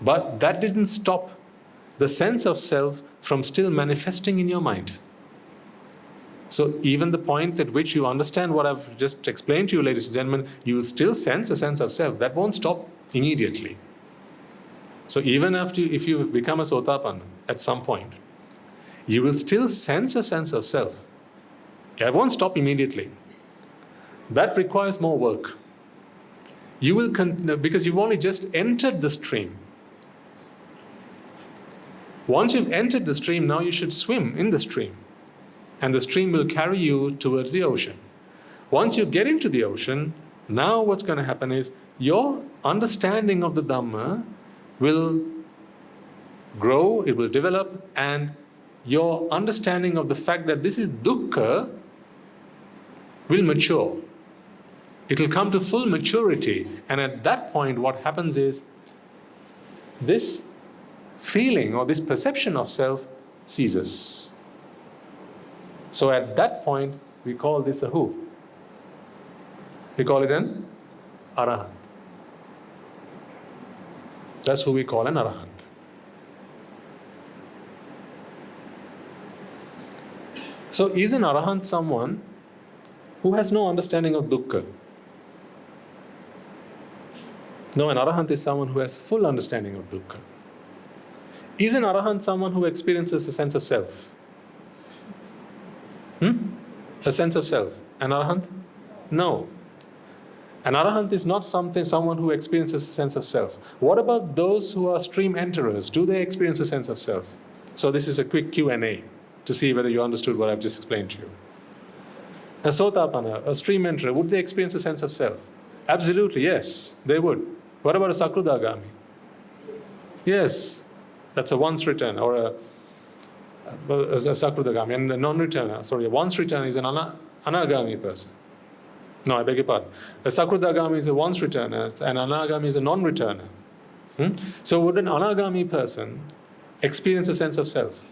But that didn't stop the sense of self from still manifesting in your mind. So even the point at which you understand what I've just explained to you, ladies and gentlemen, you will still sense a sense of self. That won't stop immediately. So even if you've become a Sotapanna at some point, you will still sense a sense of self. It won't stop immediately. That requires more work. You will because you've only just entered the stream. Once you've entered the stream, now you should swim in the stream. And the stream will carry you towards the ocean. Once you get into the ocean, now what's going to happen is your understanding of the Dhamma will grow, it will develop, and your understanding of the fact that this is dukkha will mature. It will come to full maturity, and at that point what happens is this feeling or this perception of self ceases. So at that point, we call this a who? We call it an arahant. That's who we call an arahant. So is an arahant someone who has no understanding of dukkha? No, an arahant is someone who has full understanding of dukkha. Is an arahant someone who experiences a sense of self? A sense of self. An arahant? No. An arahant is not someone who experiences a sense of self. What about those who are stream enterers? Do they experience a sense of self? So this is a quick Q&A to see whether you understood what I've just explained to you. A Sotapanna, a stream enterer, would they experience a sense of self? Absolutely, yes, they would. What about a Sakrudagami? Yes, that's a once return, or a Sakrudagami, and a non-returner. Sorry, a once returner is an anagami person. No, I beg your pardon. A Sakrudagami is a once returner, and anagami is a non-returner. So would an anagami person experience a sense of self?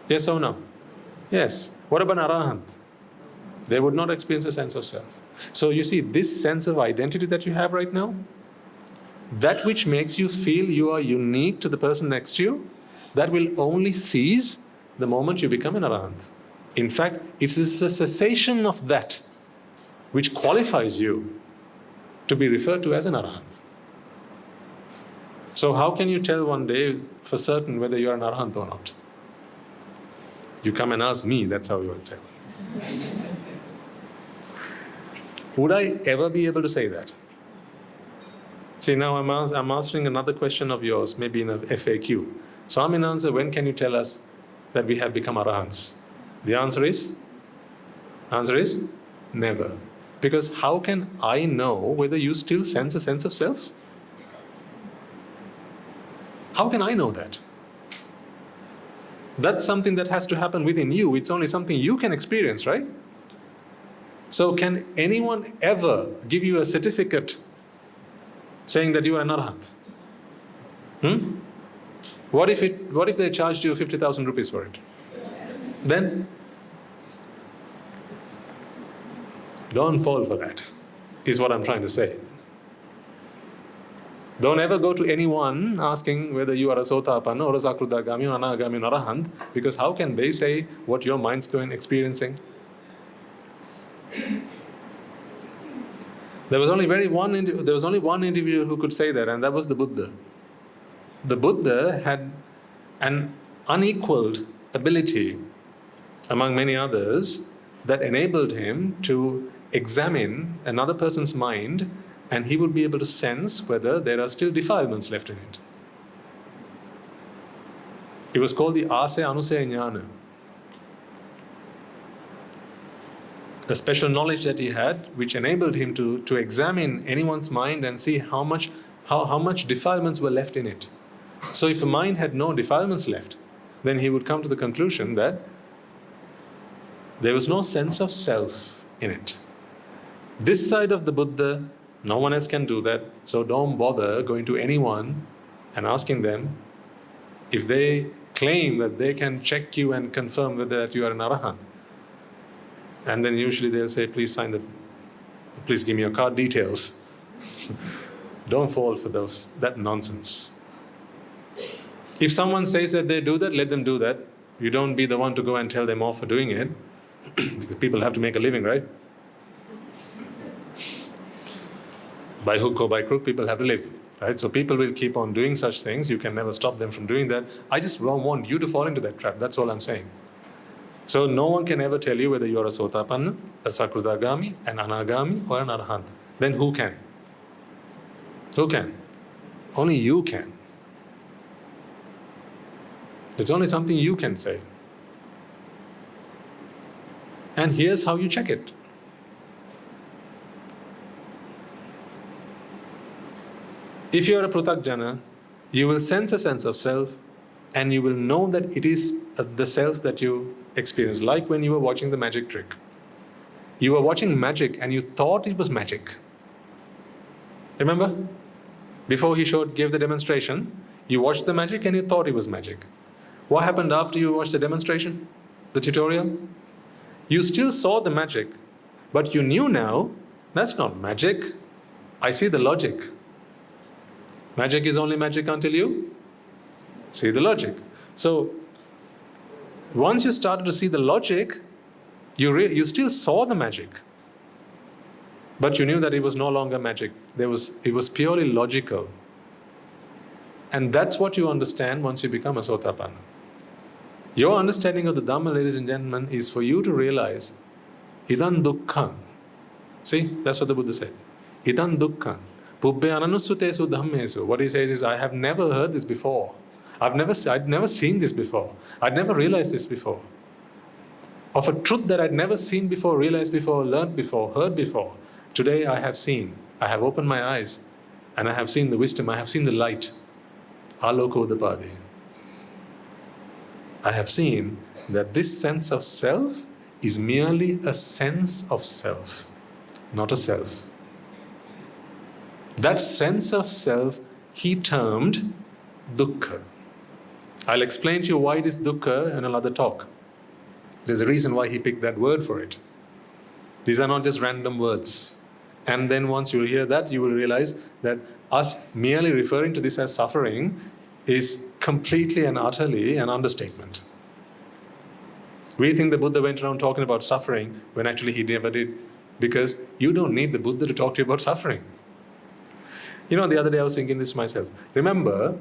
Yes or no? Yes. What about an arahant? They would not experience a sense of self. So you see, this sense of identity that you have right now, that which makes you feel you are unique to the person next to you, that will only cease the moment you become an arahant. In fact, it is a cessation of that which qualifies you to be referred to as an arahant. So how can you tell one day for certain whether you are an arahant or not? You come and ask me, that's how you will tell. Would I ever be able to say that? See, now I'm answering another question of yours, maybe in a FAQ. Swami answer, when can you tell us that we have become arahants? The answer is never. Because how can I know whether you still sense a sense of self? How can I know that? That's something that has to happen within you. It's only something you can experience, right? So can anyone ever give you a certificate saying that you are an arahant? What if they charged you 50,000 rupees for it? Then don't fall for that, is what I'm trying to say. Don't ever go to anyone asking whether you are a Sotapanna or a Sakrudagami or Anagami or Arahant, because how can they say what your mind's going experiencing? There was only one individual who could say that, and that was the Buddha. The Buddha had an unequaled ability among many others that enabled him to examine another person's mind, and he would be able to sense whether there are still defilements left in it. It was called the Ase Anusaya Jnana. A special knowledge that he had, which enabled him to examine anyone's mind and see how much defilements were left in it. So if a mind had no defilements left, then he would come to the conclusion that There was no sense of self in it. This side of the Buddha, no one else can do that. So don't bother going to anyone and asking them if they claim that they can check you and confirm whether that you are an arahant. And then usually they'll say, please give me your card details. Don't fall for that nonsense. If someone says that they do that, let them do that. You don't be the one to go and tell them off for doing it. Because people have to make a living, right? By hook or by crook, people have to live, right? So people will keep on doing such things. You can never stop them from doing that. I just don't want you to fall into that trap. That's all I'm saying. So no one can ever tell you whether you're a Sotapanna, a Sakradagami, an Anagami, or an Arahant. Then who can? Who can? Only you can. It's only something you can say. And here's how you check it. If you are a Pruthakjana, you will sense a sense of self, and you will know that it is the self that you experience. Like when you were watching the magic trick. You were watching magic and you thought it was magic. Remember? Before he gave the demonstration, you watched the magic and you thought it was magic. What happened after you watched the demonstration? The tutorial? You still saw the magic, but you knew now, that's not magic. I see the logic. Magic is only magic until you see the logic. So, once you started to see the logic, you still saw the magic. But you knew that it was no longer magic. It was purely logical. And that's what you understand once you become a Sotapanna. Your understanding of the Dhamma, ladies and gentlemen, is for you to realize, Idan dukkham. See, that's what the Buddha said. Idan dukkham. Pubbhe ananusutesu dhammesu. What he says is, I have never heard this before. I'd never seen this before. I'd never realized this before. Of a truth that I'd never seen before, realized before, learned before, heard before. Today I have seen. I have opened my eyes and I have seen the wisdom. I have seen the light. Aloko udapadi. I have seen that this sense of self is merely a sense of self, not a self. That sense of self he termed dukkha. I'll explain to you why it is dukkha in another talk. There's a reason why he picked that word for it. These are not just random words. And then once you hear that, you will realize that us merely referring to this as suffering is completely and utterly an understatement. We think the Buddha went around talking about suffering when actually he never did, because you don't need the Buddha to talk to you about suffering. You know, the other day I was thinking this myself. Remember,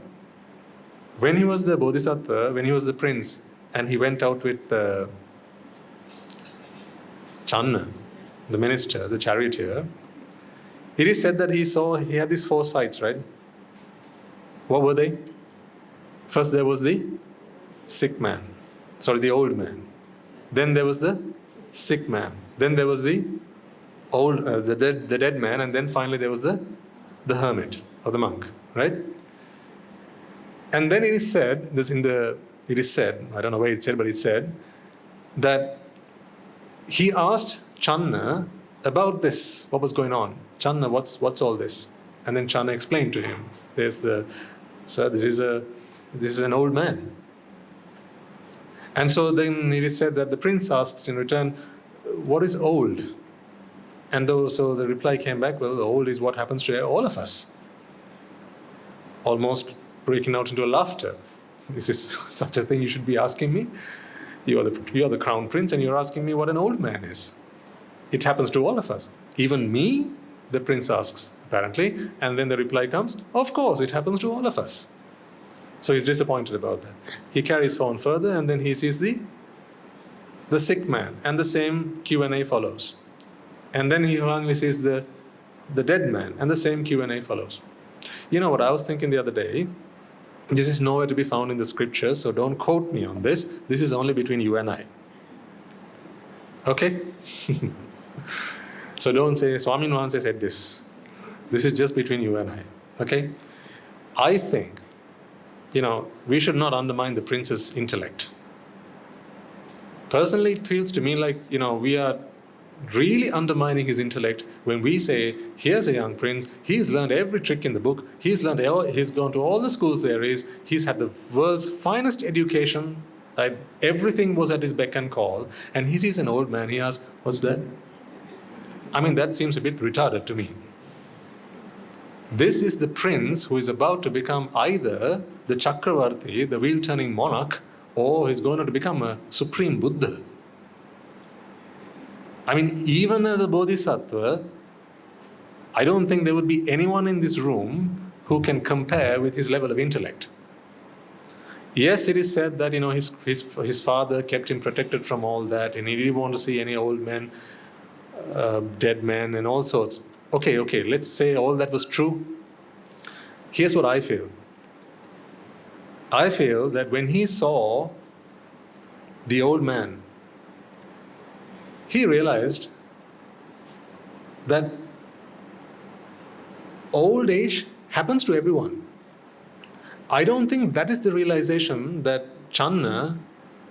when he was the Bodhisattva, when he was the prince, and he went out with Channa, the minister, the charioteer, it is said that he had these 4 sights, right? What were they? First there was the old man. Then there was the sick man. Then there was the dead man, and then finally there was the hermit or the monk, right? And then it is said, I don't know where it said, but it said that he asked Channa about this, what was going on. Channa, what's all this? And then Channa explained to him, sir, this is an old man. And so then it is said that the prince asks in return, what is old? And so the reply came back, well, old is what happens to all of us. Almost breaking out into a laughter. Is this such a thing you should be asking me? You're the crown prince and you're asking me what an old man is. It happens to all of us. Even me, the prince asks, apparently, and then the reply comes, of course, it happens to all of us. So he's disappointed about that. He carries on further and then he sees the sick man, and the same Q&A follows. And then he finally sees the dead man, and the same Q&A follows. You know what I was thinking the other day? This is nowhere to be found in the scriptures, so don't quote me on this. This is only between you and I. Okay? So don't say, Swamin Wahanse said this. This is just between you and I. Okay? I think, we should not undermine the prince's intellect. Personally, it feels to me like, we are really undermining his intellect when we say, here's a young prince, he's learned every trick in the book, he's gone to all the schools there is, he's had the world's finest education, right? Everything was at his beck and call, and he sees an old man, he asks, what's that? I mean, that seems a bit retarded to me. This is the prince who is about to become either the Chakravarti, the wheel-turning monarch, or he's going to become a supreme Buddha. I mean, even as a bodhisattva, I don't think there would be anyone in this room who can compare with his level of intellect. Yes, it is said that, his father kept him protected from all that, and he didn't want to see any old men, dead men, and all sorts. Okay, let's say all that was true. Here's what I feel. I feel that when he saw the old man, he realized that old age happens to everyone. I don't think that is the realization that Channa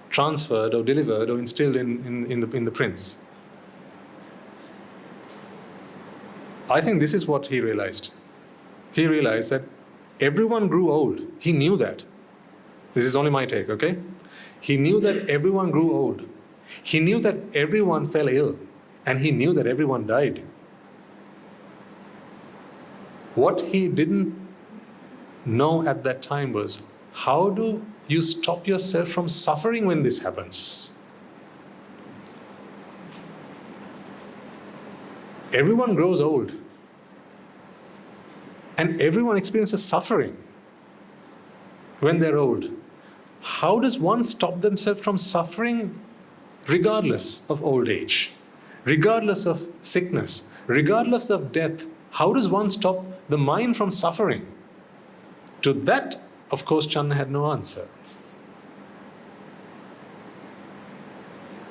transferred or delivered or instilled in the prince. I think this is what he realized. He realized that everyone grew old. He knew that. This is only my take, okay? He knew that everyone grew old. He knew that everyone fell ill, and he knew that everyone died. What he didn't know at that time was, how do you stop yourself from suffering when this happens? Everyone grows old, and everyone experiences suffering when they're old. How does one stop themselves from suffering regardless of old age, regardless of sickness, regardless of death? How does one stop the mind from suffering? To that, of course, Channa had no answer.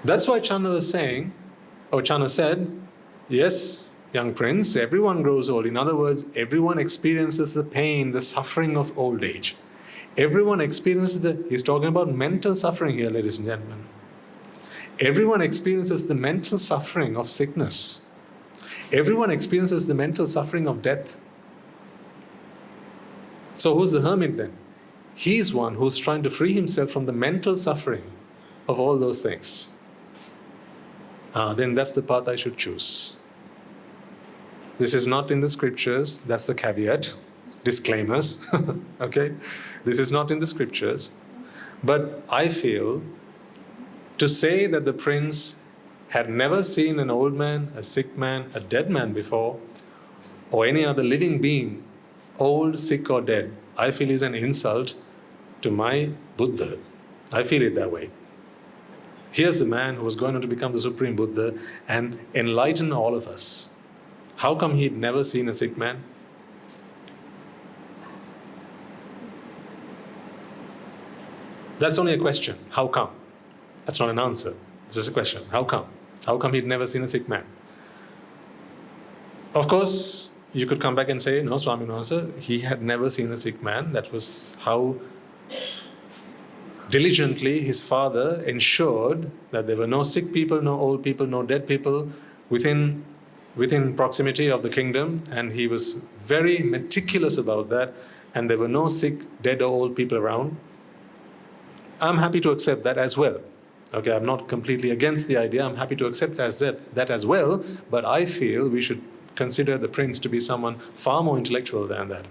That's why Channa said, yes, young prince, everyone grows old. In other words, everyone experiences the pain, the suffering of old age. Everyone experiences he's talking about mental suffering here, ladies and gentlemen. Everyone experiences the mental suffering of sickness. Everyone experiences the mental suffering of death. So who's the hermit then? He's one who's trying to free himself from the mental suffering of all those things. Then that's the path I should choose. This is not in the scriptures, that's the caveat, disclaimers, okay? This is not in the scriptures. But I feel to say that the prince had never seen an old man, a sick man, a dead man before, or any other living being, old, sick or dead, I feel is an insult to my Buddha. I feel it that way. Here's the man who was going on to become the Supreme Buddha and enlighten all of us. How come he'd never seen a sick man? That's only a question. How come? That's not an answer. It's just a question. How come? How come he'd never seen a sick man? Of course, you could come back and say, no, Swami Nuhansa, he had never seen a sick man. That was how diligently his father ensured that there were no sick people, no old people, no dead people within proximity of the kingdom, and he was very meticulous about that, and there were no sick, dead or old people around. I'm happy to accept that as well. Okay, I'm not completely against the idea. I'm happy to accept that as well, but I feel we should consider the prince to be someone far more intellectual than that.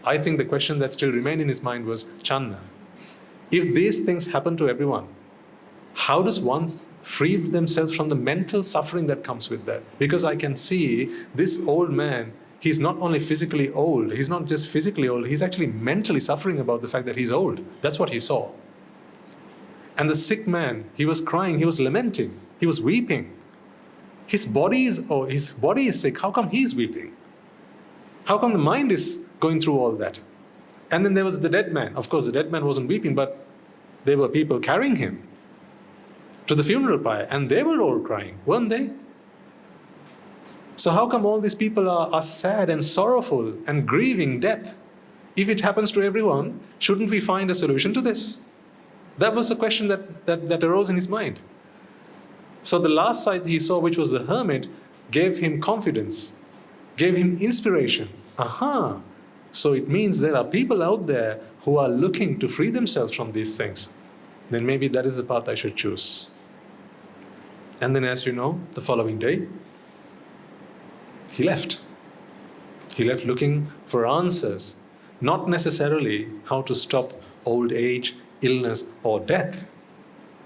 I think the question that still remained in his mind was, Channa, if these things happen to everyone, how does one free themselves from the mental suffering that comes with that? Because I can see this old man, he's not only physically old, he's not just physically old, he's actually mentally suffering about the fact that he's old. That's what he saw. And the sick man, he was crying, he was lamenting, he was weeping. His body is sick. How come he's weeping? How come the mind is going through all that? And then there was the dead man. Of course, the dead man wasn't weeping, but there were people carrying him to the funeral pyre, and they were all crying, weren't they? So how come all these people are sad and sorrowful and grieving death? If it happens to everyone, shouldn't we find a solution to this? That was the question that arose in his mind. So the last sight he saw, which was the hermit, gave him confidence, gave him inspiration. Aha! So it means there are people out there who are looking to free themselves from these things. Then maybe that is the path I should choose. And then, as you know, the following day, he left. He left looking for answers, not necessarily how to stop old age, illness, or death.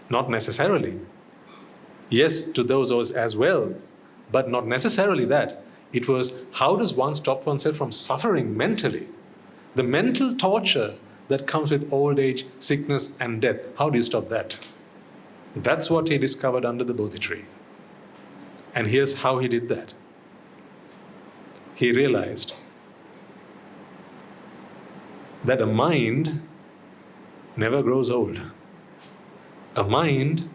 Not necessarily. Yes, to those as well, but not necessarily that. It was, how does one stop oneself from suffering mentally? The mental torture that comes with old age, sickness, and death. How do you stop that? That's what he discovered under the Bodhi tree. And here's how he did that. He realized that a mind never grows old. A mind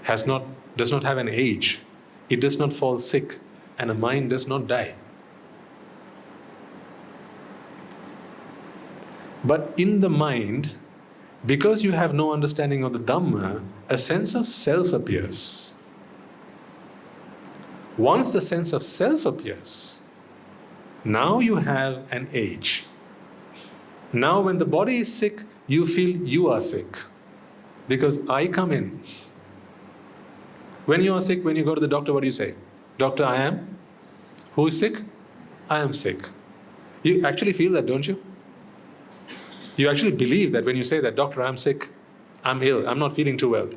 does not have an age. It does not fall sick. And a mind does not die. But in the mind, because you have no understanding of the Dhamma, a sense of self appears. Once the sense of self appears, now you have an age. Now when the body is sick, you feel you are sick. Because I come in. When you are sick, when you go to the doctor, what do you say? Doctor, I am? Who is sick? I am sick. You actually feel that, don't you? You actually believe that when you say that, Doctor, I'm sick, I'm ill, I'm not feeling too well.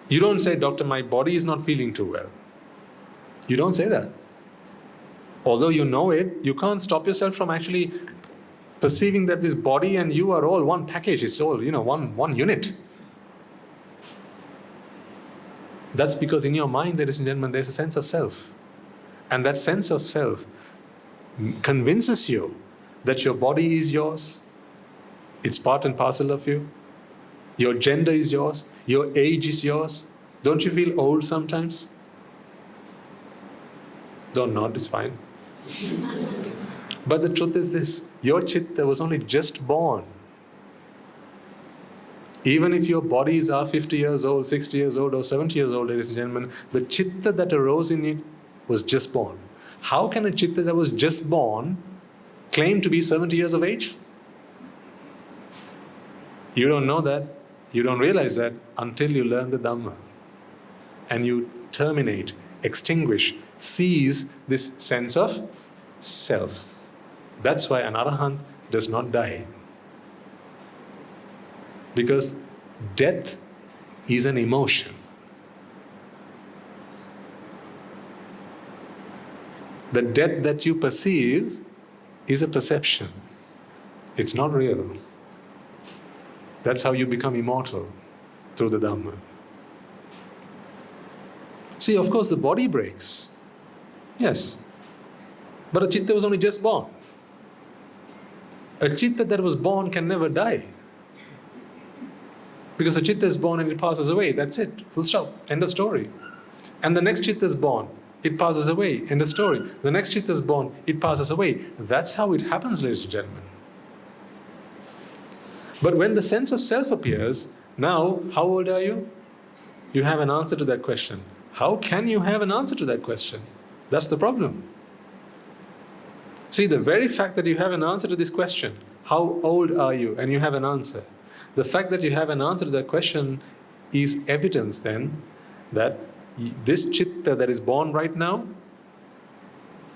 You don't say, Doctor, my body is not feeling too well. You don't say that. Although you know it, you can't stop yourself from actually perceiving that this body and you are all one package, it's all, one unit. That's because in your mind, ladies and gentlemen, there's a sense of self. And that sense of self convinces you that your body is yours, it's part and parcel of you, your gender is yours, your age is yours. Don't you feel old sometimes? Don't nod, it's fine. But the truth is this, your chitta was only just born. Even if your bodies are 50 years old, 60 years old, or 70 years old, ladies and gentlemen, the chitta that arose in it was just born. How can a chitta that was just born claim to be 70 years of age? You don't know that, you don't realize that until you learn the Dhamma. And you terminate, extinguish, seize this sense of self. That's why an arahant does not die. Because death is an emotion. The death that you perceive is a perception. It's not real. That's how you become immortal, through the Dhamma. See, of course, the body breaks. Yes. But a chitta was only just born. A chitta that was born can never die. Because a chitta is born and it passes away. That's it. Full stop. End of story. And the next chitta is born. It passes away. End of story. The next chitta is born. It passes away. That's how it happens, ladies and gentlemen. But when the sense of self appears, now, how old are you? You have an answer to that question. How can you have an answer to that question? That's the problem. See, the very fact that you have an answer to this question, how old are you, and you have an answer, the fact that you have an answer to that question is evidence then that this chitta that is born right now,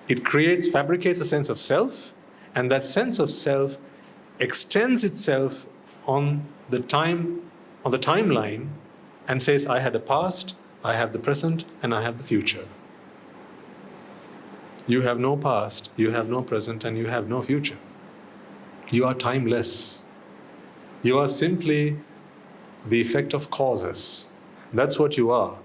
it fabricates a sense of self, and that sense of self extends itself on the timeline and says, I had a past, I have the present, and I have the future. You have no past, you have no present, and you have no future. You are timeless. You are simply the effect of causes. That's what you are.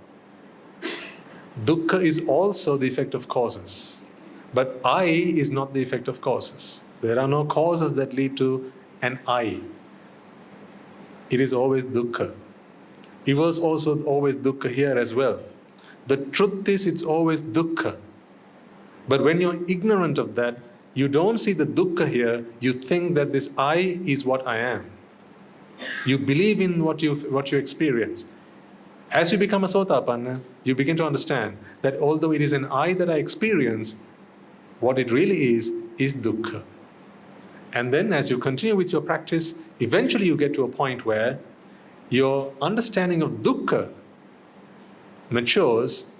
Dukkha is also the effect of causes. But I is not the effect of causes. There are no causes that lead to an I. It is always dukkha. It was also always dukkha here as well. The truth is, it's always dukkha. But when you're ignorant of that, you don't see the dukkha here, you think that this I is what I am. You believe in what you experience. As you become a Sotapanna, you begin to understand that although it is an I that I experience, what it really is dukkha. And then as you continue with your practice, eventually you get to a point where your understanding of dukkha matures,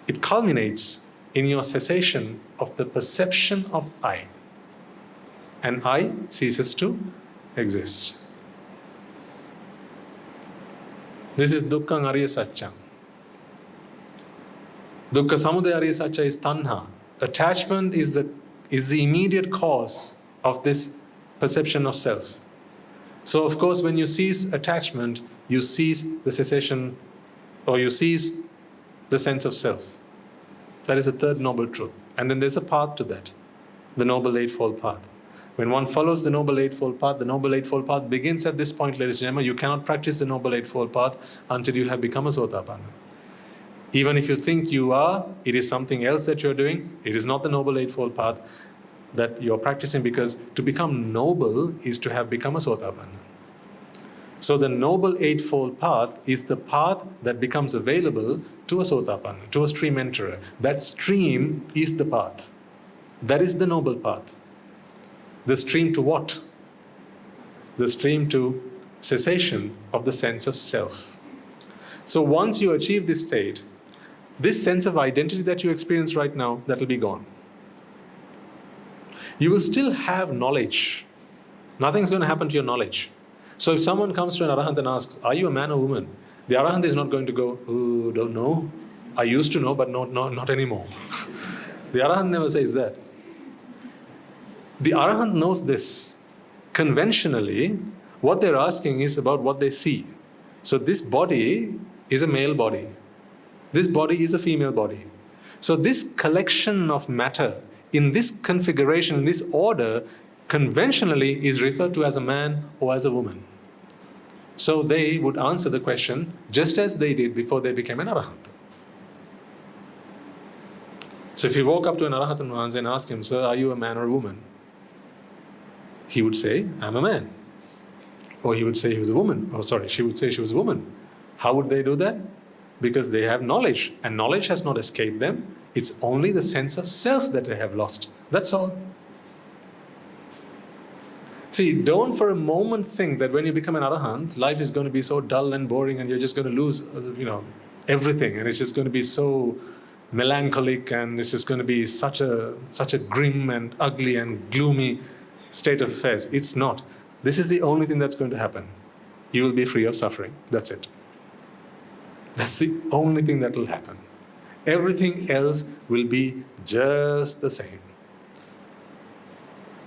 it culminates in your cessation of the perception of I. And I ceases to exist. This is Dukkhang Arya Satcham. Dukkha Samudaya Arya Satcha is Tanha. Attachment is the immediate cause of this perception of self. So of course when you cease attachment, you cease the cessation, or you cease the sense of self. That is the third noble truth. And then there's a path to that, the Noble Eightfold Path. When one follows the Noble Eightfold Path begins at this point, ladies and gentlemen. You cannot practice the Noble Eightfold Path until you have become a Sotapanna. Even if you think you are, it is something else that you're doing. It is not the Noble Eightfold Path that you're practicing, because to become noble is to have become a Sotapanna. So the Noble Eightfold Path is the path that becomes available to a Sotapanna, to a stream enterer. That stream is the path. That is the noble path. The stream to what? The stream to cessation of the sense of self. So once you achieve this state, this sense of identity that you experience right now, that will be gone. You will still have knowledge. Nothing's going to happen to your knowledge. So if someone comes to an Arahant and asks, are you a man or woman? The Arahant is not going to go, oh, don't know. I used to know, but not anymore. The Arahant never says that. The Arahant knows this. Conventionally, what they're asking is about what they see. So this body is a male body. This body is a female body. So this collection of matter, in this configuration, in this order, conventionally is referred to as a man or as a woman. So they would answer the question just as they did before they became an Arahant. So if you walk up to an Arahant and ask him, sir, are you a man or a woman? He would say, I'm a man. Or he would say he was a woman. Oh, sorry, she would say she was a woman. How would they do that? Because they have knowledge, and knowledge has not escaped them. It's only the sense of self that they have lost. That's all. See, don't for a moment think that when you become an Arahant, life is going to be so dull and boring and you're just going to lose, everything. And it's just going to be so melancholic, and it's just going to be such a grim and ugly and gloomy state of affairs. It's not. This is the only thing that's going to happen. You will be free of suffering. That's it. That's the only thing that will happen. Everything else will be just the same.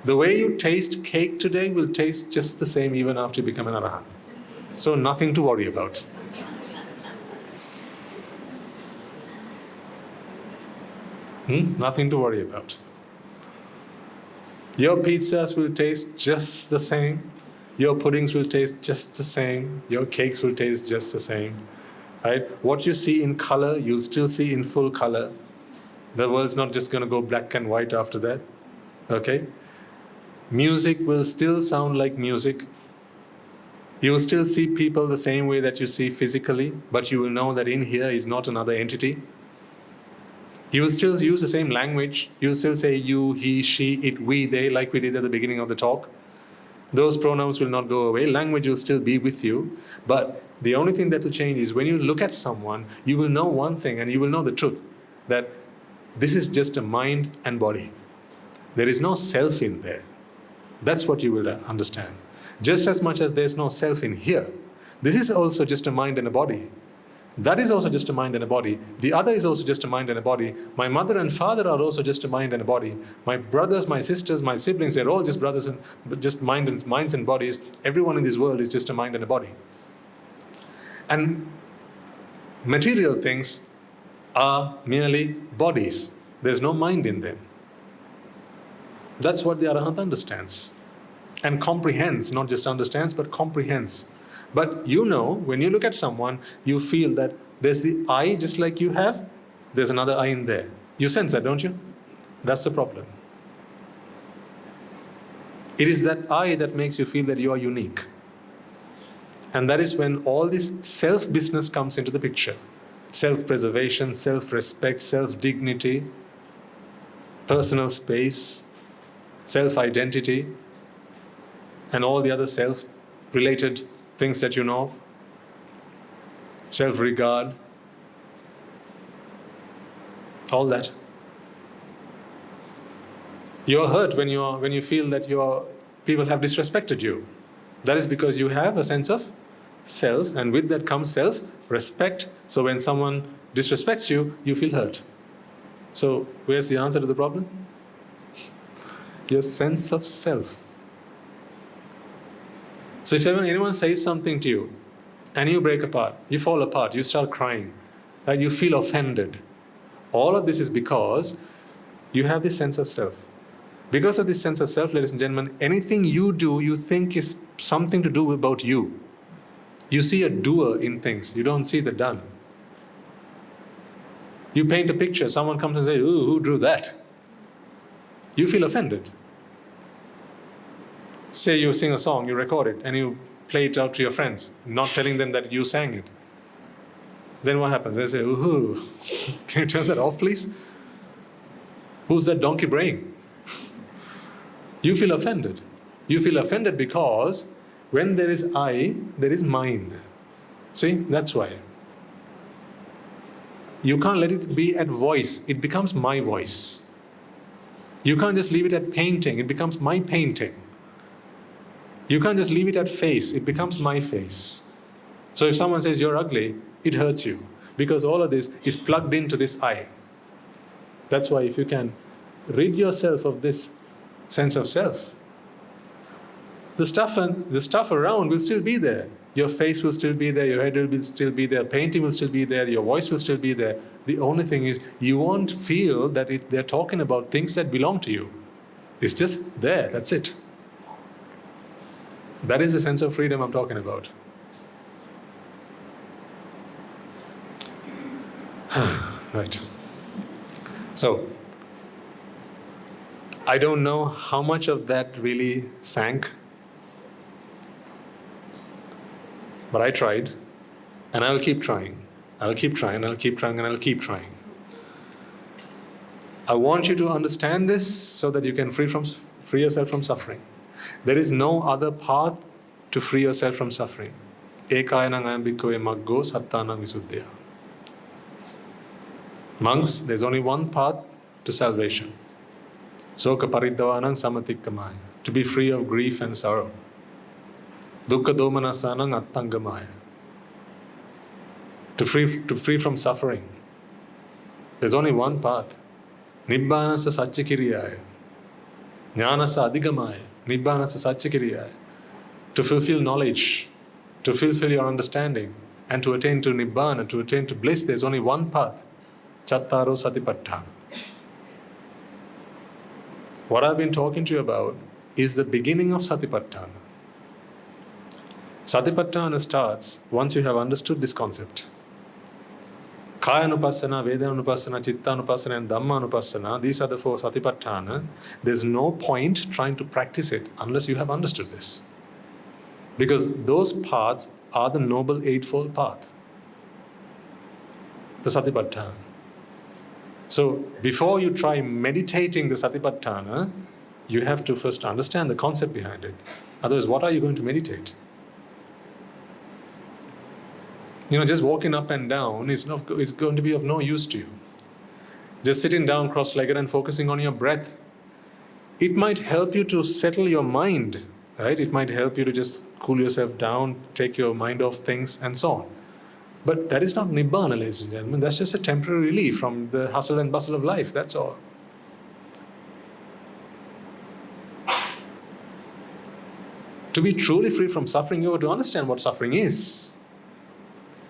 The way you taste cake today will taste just the same even after you become an Arahant. So nothing to worry about. Nothing to worry about. Your pizzas will taste just the same. Your puddings will taste just the same. Your cakes will taste just the same. Right? What you see in color, you'll still see in full color. The world's not just going to go black and white after that. Okay? Music will still sound like music. You will still see people the same way that you see physically, but you will know that in here is not another entity. You will still use the same language. You will still say you, he, she, it, we, they, like we did at the beginning of the talk. Those pronouns will not go away. Language will still be with you. But the only thing that will change is when you look at someone, you will know one thing, and you will know the truth, that this is just a mind and body. There is no self in there. That's what you will understand. Just as much as there's no self in here, this is also just a mind and a body. That is also just a mind and a body. The other is also just a mind and a body. My mother and father are also just a mind and a body. My brothers, my sisters, my siblings, they're all just brothers and just minds and bodies. Everyone in this world is just a mind and a body. And material things are merely bodies. There's no mind in them. That's what the Arahant understands and comprehends, not just understands, but comprehends. But you know, when you look at someone, you feel that there's the I just like you have, there's another I in there. You sense that, don't you? That's the problem. It is that I that makes you feel that you are unique. And that is when all this self-business comes into the picture. Self-preservation, self-respect, self-dignity, personal space, self-identity, and all the other self-related things that you know of. Self-regard, all that. You're hurt when you feel that people have disrespected you. That is because you have a sense of self, and with that comes self-respect. So when someone disrespects you, you feel hurt. So where's the answer to the problem? Your sense of self. So if anyone says something to you, and you break apart, you fall apart, you start crying, right? You feel offended. All of this is because you have this sense of self. Because of this sense of self, ladies and gentlemen, anything you do, you think is something to do about you. You see a doer in things, you don't see the done. You paint a picture, someone comes and says, "Ooh, who drew that?" You feel offended. Say you sing a song, you record it, and you play it out to your friends, not telling them that you sang it. Then what happens? They say, "Ooh, can you turn that off, please? Who's that donkey braying?" You feel offended. You feel offended because when there is I, there is mine. See, that's why. You can't let it be at voice, it becomes my voice. You can't just leave it at painting, it becomes my painting. You can't just leave it at face, it becomes my face. So if someone says you're ugly, it hurts you because all of this is plugged into this I. That's why if you can rid yourself of this sense of self, the stuff around will still be there. Your face will still be there, your head will still be there, painting will still be there, your voice will still be there. The only thing is you won't feel that they're talking about things that belong to you. It's just there, that's it. That is the sense of freedom I'm talking about. Right. So, I don't know how much of that really sank, but I tried, and I'll keep trying. I'll keep trying, I'll keep trying, and I'll keep trying. I want you to understand this so that you can free yourself from suffering. There is no other path to free yourself from suffering. Ekayanang ayambhikkhave maggo sattanang visuddhya. Monks, there's only one path to salvation. Soka pariddavanang samatikkamaya. To be free of grief and sorrow. Dukkha domanasanang attangamaya. To free from suffering. There's only one path. Nibbāna sa Rajagiriya. Jnana sa adhigamaya. Nibbāna sa Rajagiriya. To fulfill knowledge, to fulfill your understanding, and to attain to Nibbāna, to attain to bliss, there's only one path. Chattaro satipatthana. What I've been talking to you about is the beginning of satipatthana. Satipatthana starts once you have understood this concept. Kaya-anupassana, Veda-anupassana, Chitta-anupassana, and Dhamma-anupassana, these are the four satipatthana. There's no point trying to practice it unless you have understood this. Because those paths are the Noble Eightfold Path. The satipatthana. So before you try meditating the satipatthana, you have to first understand the concept behind it. Otherwise, what are you going to meditate? Just walking up and down is going to be of no use to you. Just sitting down cross-legged and focusing on your breath, it might help you to settle your mind, right? It might help you to just cool yourself down, take your mind off things, and so on. But that is not Nibbana, ladies and gentlemen. That's just a temporary relief from the hustle and bustle of life, that's all. To be truly free from suffering, you have to understand what suffering is.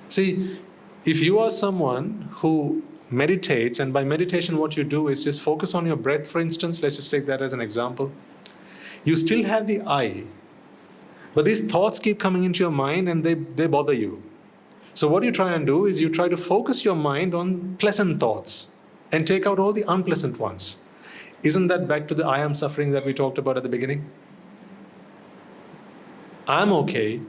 See, if you are someone who meditates, and by meditation what you do is just focus on your breath, for instance, let's just take that as an example. You still have the I, but these thoughts keep coming into your mind and they bother you. So what you try and do is you try to focus your mind on pleasant thoughts and take out all the unpleasant ones. Isn't that back to the I am suffering that we talked about at the beginning? I'm okay,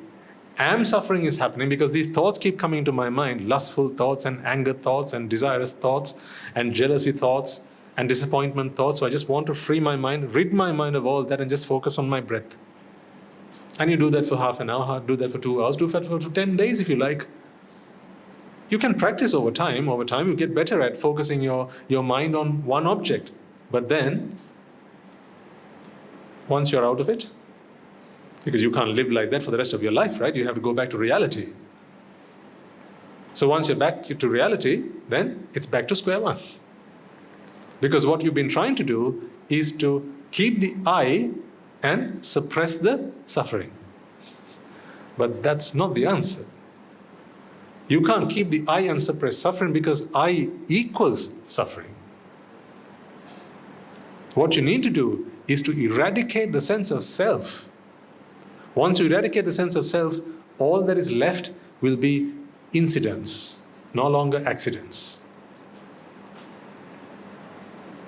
am suffering is happening because these thoughts keep coming to my mind, lustful thoughts and anger thoughts and desirous thoughts and jealousy thoughts and disappointment thoughts. So I just want to free my mind, rid my mind of all that and just focus on my breath. And you do that for half an hour, do that for 2 hours, do that for 10 days if you like. You can practice over time. Over time you get better at focusing your mind on one object. But then, once you're out of it, because you can't live like that for the rest of your life, right? You have to go back to reality. So once you're back to reality, then it's back to square one. Because what you've been trying to do is to keep the I and suppress the suffering. But that's not the answer. You can't keep the I and suppress suffering because I equals suffering. What you need to do is to eradicate the sense of self. Once you eradicate the sense of self, all that is left will be incidents, no longer accidents.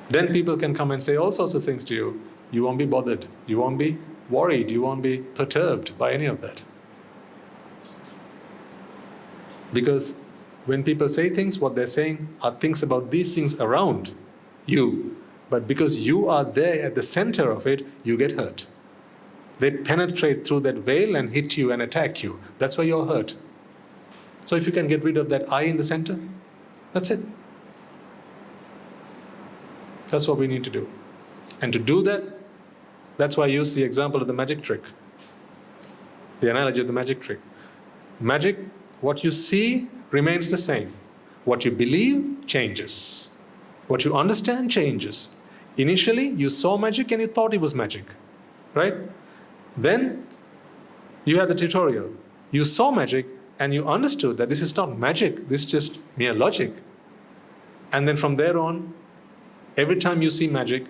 Then people can come and say all sorts of things to you. You won't be bothered. You won't be worried. You won't be perturbed by any of that. Because when people say things, what they're saying are things about these things around you. But because you are there at the center of it, you get hurt. They penetrate through that veil and hit you and attack you. That's why you're hurt. So if you can get rid of that I in the center, that's it. That's what we need to do. And to do that, that's why I use the example of the magic trick. The analogy of the magic trick. Magic, what you see remains the same. What you believe changes. What you understand changes. Initially, you saw magic and you thought it was magic, right? Then, you had the tutorial. You saw magic and you understood that this is not magic, this is just mere logic. And then from there on, every time you see magic,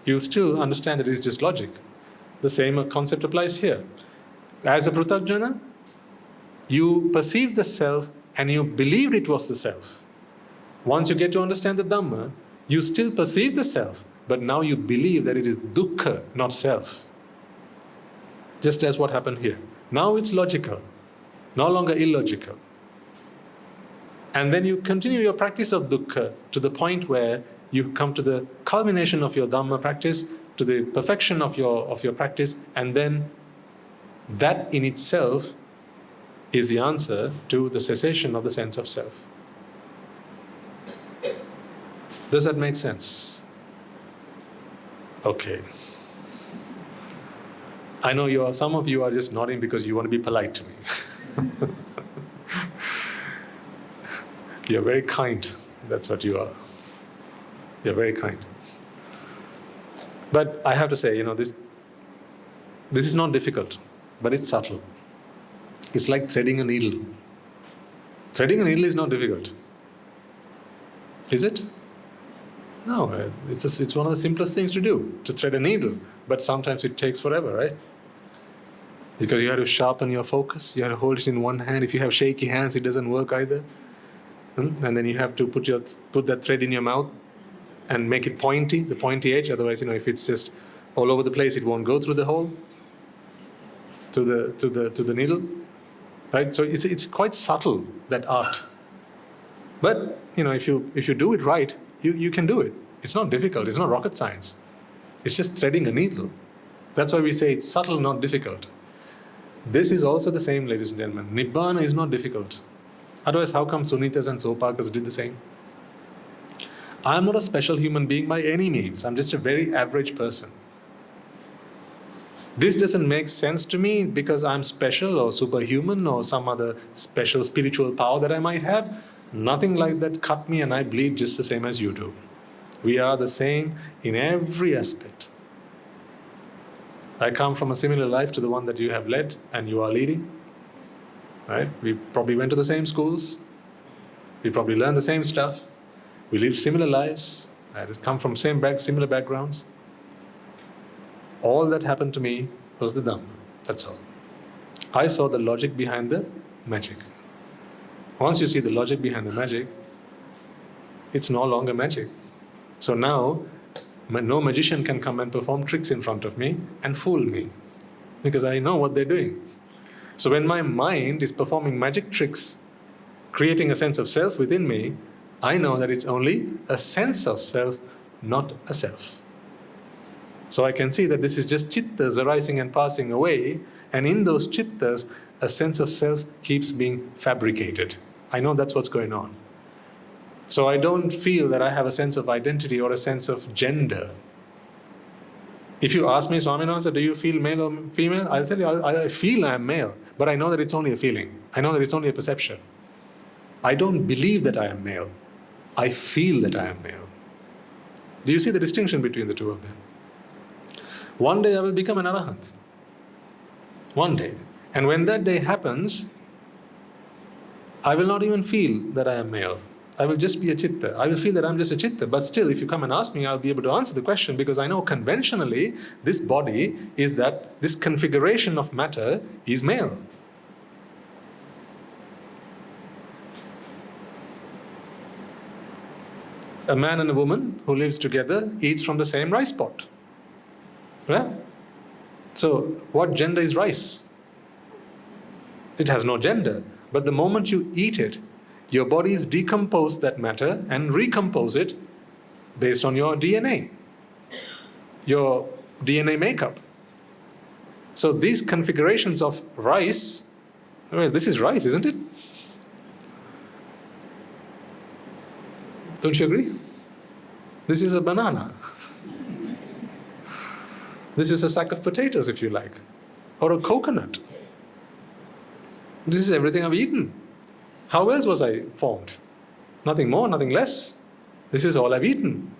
you'll still understand that it is just logic. The same concept applies here. As a Pratagjana, you perceived the self and you believed it was the self. Once you get to understand the Dhamma, you still perceive the self, but now you believe that it is dukkha, not self. Just as what happened here. Now it's logical, no longer illogical. And then you continue your practice of dukkha to the point where you come to the culmination of your Dhamma practice, to the perfection of your practice, and then that in itself is the answer to the cessation of the sense of self. Does that make sense? Okay. I know some of you are just nodding because you want to be polite to me. You're very kind. That's what you are. You're very kind. But I have to say, this is not difficult, but it's subtle. It's like threading a needle. Threading a needle is not difficult. Is it? No, it's one of the simplest things to do, to thread a needle. But sometimes it takes forever, right? Because you have to sharpen your focus, you have to hold it in one hand. If you have shaky hands, it doesn't work either. And then you have to put that thread in your mouth and make it pointy, the pointy edge. Otherwise, if it's just all over the place, it won't go through the hole, to the needle. Right? So it's quite subtle, that art. But if you do it right, you can do it. It's not difficult, it's not rocket science. It's just threading a needle. That's why we say it's subtle, not difficult. This is also the same, ladies and gentlemen. Nibbāna is not difficult. Otherwise, how come Sunitas and Sopakas did the same? I'm not a special human being by any means. I'm just a very average person. This doesn't make sense to me because I'm special or superhuman or some other special spiritual power that I might have. Nothing like that. Cut me and I bleed just the same as you do. We are the same in every aspect. I come from a similar life to the one that you have led and you are leading. Right? We probably went to the same schools. We probably learned the same stuff. We lived similar lives. I come from similar backgrounds. All that happened to me was the Dhamma. That's all. I saw the logic behind the magic. Once you see the logic behind the magic, it's no longer magic. So now, no magician can come and perform tricks in front of me and fool me, because I know what they're doing. So when my mind is performing magic tricks, creating a sense of self within me, I know that it's only a sense of self, not a self. So I can see that this is just chittas arising and passing away, and in those chittas, a sense of self keeps being fabricated. I know that's what's going on. So I don't feel that I have a sense of identity or a sense of gender. If you ask me, Swaminatha, do you feel male or female? I'll tell you, I feel I'm male, but I know that it's only a feeling. I know that it's only a perception. I don't believe that I am male. I feel that I am male. Do you see the distinction between the two of them? One day I will become an arahant. One day. And when that day happens, I will not even feel that I am male. I will just be a chitta. I will feel that I'm just a chitta. But still, if you come and ask me, I'll be able to answer the question, because I know conventionally this body is that this configuration of matter is male. A man and a woman who lives together eats from the same rice pot. Yeah? So what gender is rice? It has no gender. But the moment you eat it, your bodies decompose that matter and recompose it based on your DNA makeup. So these configurations of rice, well, this is rice, isn't it? Don't you agree? This is a banana. This is a sack of potatoes, if you like, or a coconut. This is everything I've eaten. How else was I formed? Nothing more, nothing less. This is all I've eaten.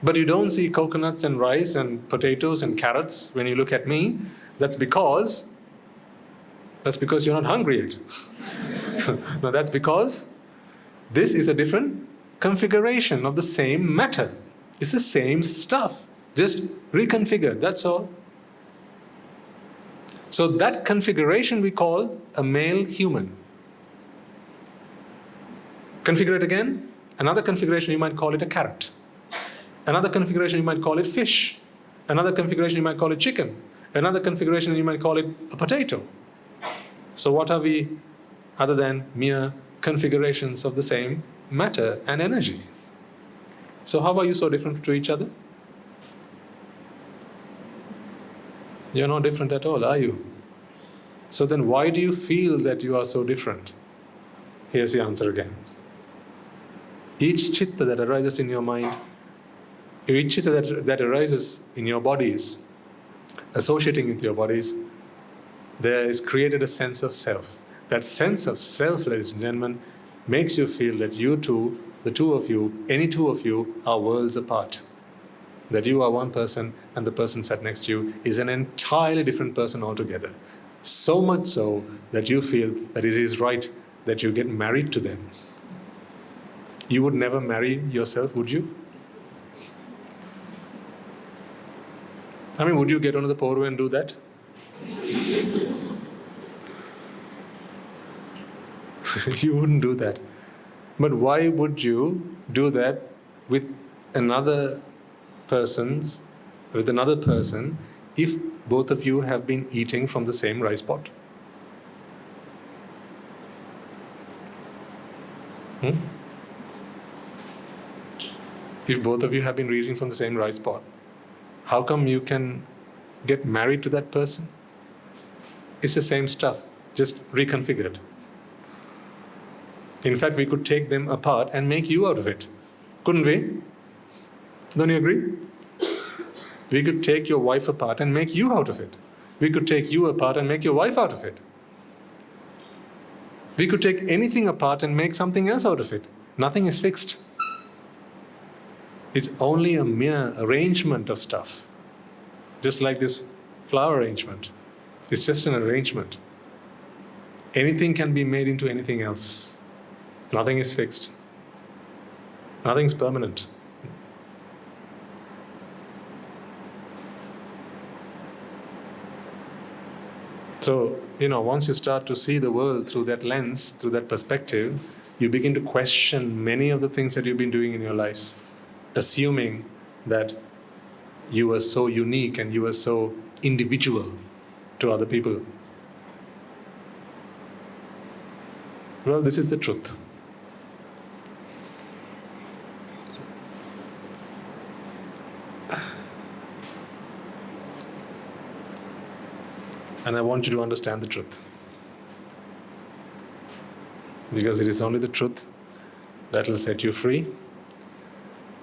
But you don't see coconuts and rice and potatoes and carrots when you look at me. That's because you're not hungry yet. No, that's because this is a different configuration of the same matter. It's the same stuff, just reconfigured, that's all. So that configuration we call a male human. Configure it again. Another configuration, you might call it a carrot. Another configuration, you might call it fish. Another configuration, you might call it chicken. Another configuration, you might call it a potato. So what are we other than mere configurations of the same matter and energy? So how are you so different to each other? You're not different at all, are you? So then why do you feel that you are so different? Here's the answer again. Each chitta that arises in your mind, each chitta that arises in your bodies, associating with your bodies, there is created a sense of self. That sense of self, ladies and gentlemen, makes you feel that you two, the two of you, any two of you, are worlds apart. That you are one person and the person sat next to you is an entirely different person altogether. So much so that you feel that it is right that you get married to them. You would never marry yourself, would you? I mean, would you get onto the Poru and do that? You wouldn't do that. But why would you do that with another person if both of you have been eating from the same rice pot? If both of you have been eating from the same rice pot, how come you can get married to that person? It's the same stuff, just reconfigured. In fact, we could take them apart and make you out of it. Couldn't we? Don't you agree? We could take your wife apart and make you out of it. We could take you apart and make your wife out of it. We could take anything apart and make something else out of it. Nothing is fixed. It's only a mere arrangement of stuff. Just like this flower arrangement. It's just an arrangement. Anything can be made into anything else. Nothing is fixed. Nothing's permanent. So, once you start to see the world through that lens, through that perspective, you begin to question many of the things that you've been doing in your lives, assuming that you are so unique and you are so individual to other people. Well, this is the truth. And I want you to understand the truth. Because it is only the truth that will set you free.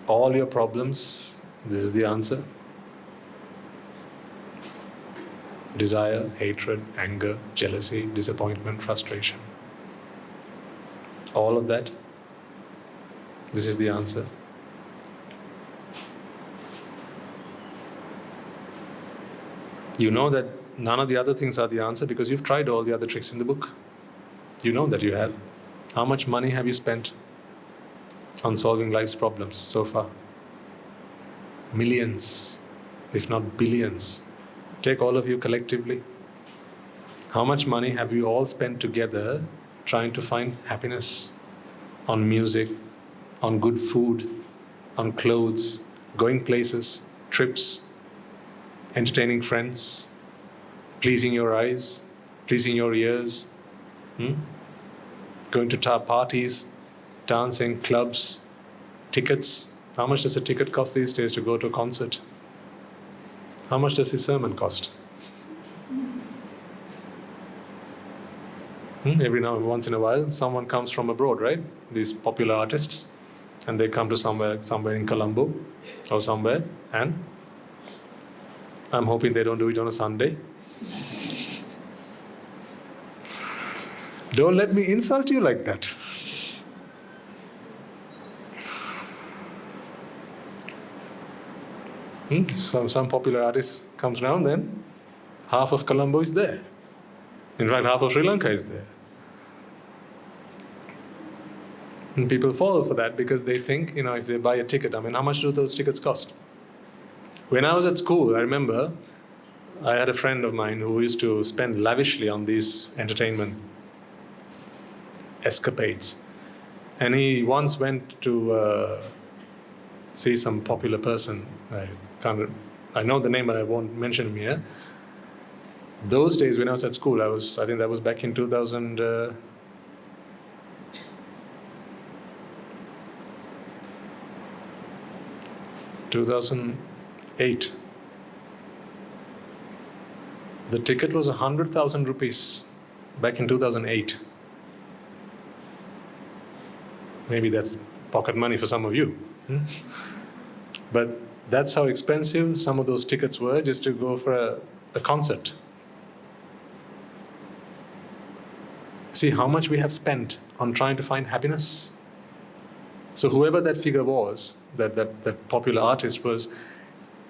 All your problems, this is the answer. Desire, hatred, anger, jealousy, disappointment, frustration. All of that, this is the answer. You know that none of the other things are the answer because you've tried all the other tricks in the book. You know that you have. How much money have you spent on solving life's problems so far? Millions, if not billions. Take all of you collectively. How much money have you all spent together trying to find happiness? On music, on good food, on clothes, going places, trips, entertaining friends, pleasing your eyes, pleasing your ears, going to parties, dancing, clubs, tickets. How much does a ticket cost these days to go to a concert? How much does his sermon cost? Every now and once in a while, someone comes from abroad, right? These popular artists, and they come to somewhere in Colombo or somewhere, and I'm hoping they don't do it on a Sunday. Don't let me insult you like that. Some popular artist comes around, then half of Colombo is there. In fact, half of Sri Lanka is there. And people fall for that because they think, if they buy a ticket, how much do those tickets cost? When I was at school, I remember I had a friend of mine who used to spend lavishly on these entertainment escapades. And he once went to see some popular person. I know the name, but I won't mention him here. Those days when I was at school, I think that was back in 2008. The ticket was 100,000 rupees back in 2008. Maybe that's pocket money for some of you. But that's how expensive some of those tickets were just to go for a concert. See how much we have spent on trying to find happiness. So whoever that figure was, that popular artist was,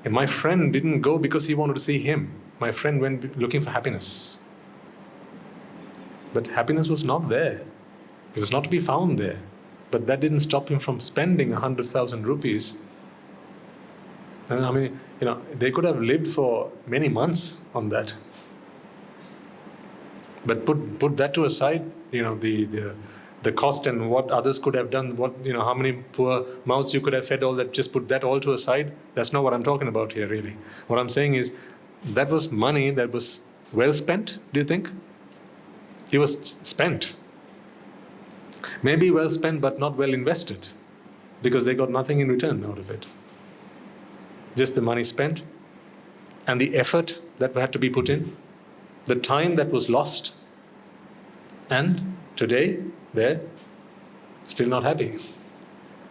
and my friend didn't go because he wanted to see him. My friend went looking for happiness. But happiness was not there. It was not to be found there. But that didn't stop him from spending 100,000 rupees. And they could have lived for many months on that. But put that to aside, the cost and what others could have done, how many poor mouths you could have fed, all that, just put that all to aside. That's not what I'm talking about here, really. What I'm saying is, that was money that was well spent, do you think? It was spent. Maybe well spent, but not well invested, because they got nothing in return out of it. Just the money spent, and the effort that had to be put in, the time that was lost, and today, they're still not happy.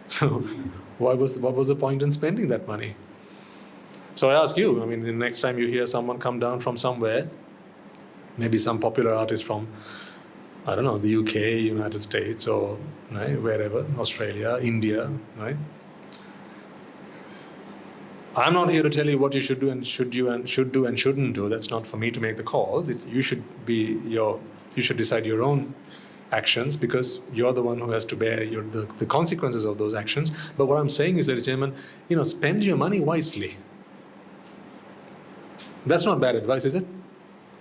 So, what was the point in spending that money? So I ask you, the next time you hear someone come down from somewhere, maybe some popular artist from, I don't know, the UK, United States, or wherever, Australia, India, right? I'm not here to tell you what you should do and shouldn't do. That's not for me to make the call. You should decide your own actions, because you're the one who has to bear the consequences of those actions. But what I'm saying is, ladies and gentlemen, spend your money wisely. That's not bad advice, is it?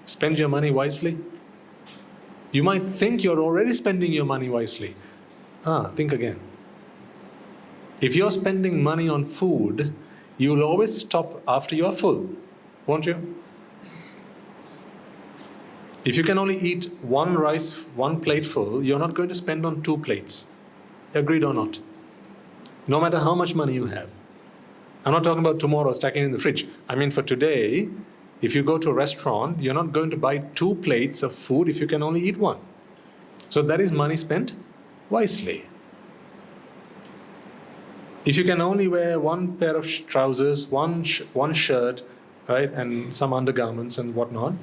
Spend your money wisely. You might think you're already spending your money wisely. Think again. If you're spending money on food, you'll always stop after you're full, won't you? If you can only eat one rice, one plate full, you're not going to spend on 2 plates. Agreed or not? No matter how much money you have. I'm not talking about tomorrow stacking in the fridge. I mean for today, if you go to a restaurant, you're not going to buy 2 plates of food if you can only eat one. So that is money spent wisely. If you can only wear 1 pair of trousers, one shirt, right, and some undergarments and whatnot,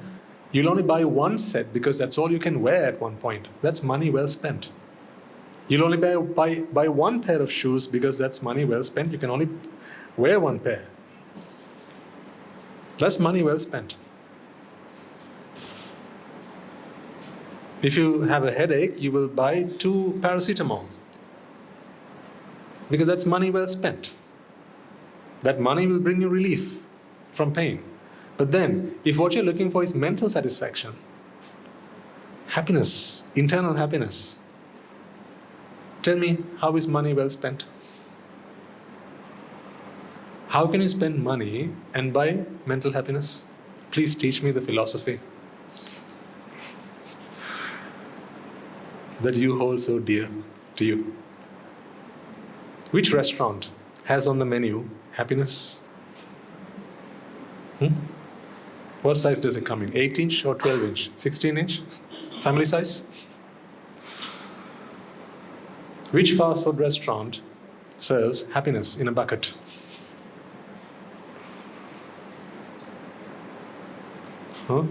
you'll only buy 1 set because that's all you can wear at one point. That's money well spent. You'll only buy 1 pair of shoes because that's money well spent. You can only wear 1 pair. That's money well spent. If you have a headache, you will buy 2 paracetamol. Because that's money well spent. That money will bring you relief from pain. But then, if what you're looking for is mental satisfaction, happiness, internal happiness, tell me, how is money well spent? How can you spend money and buy mental happiness? Please teach me the philosophy that you hold so dear to you. Which restaurant has on the menu happiness? What size does it come in? 8-inch or 12-inch? 16-inch? Family size? Which fast food restaurant serves happiness in a bucket? Huh?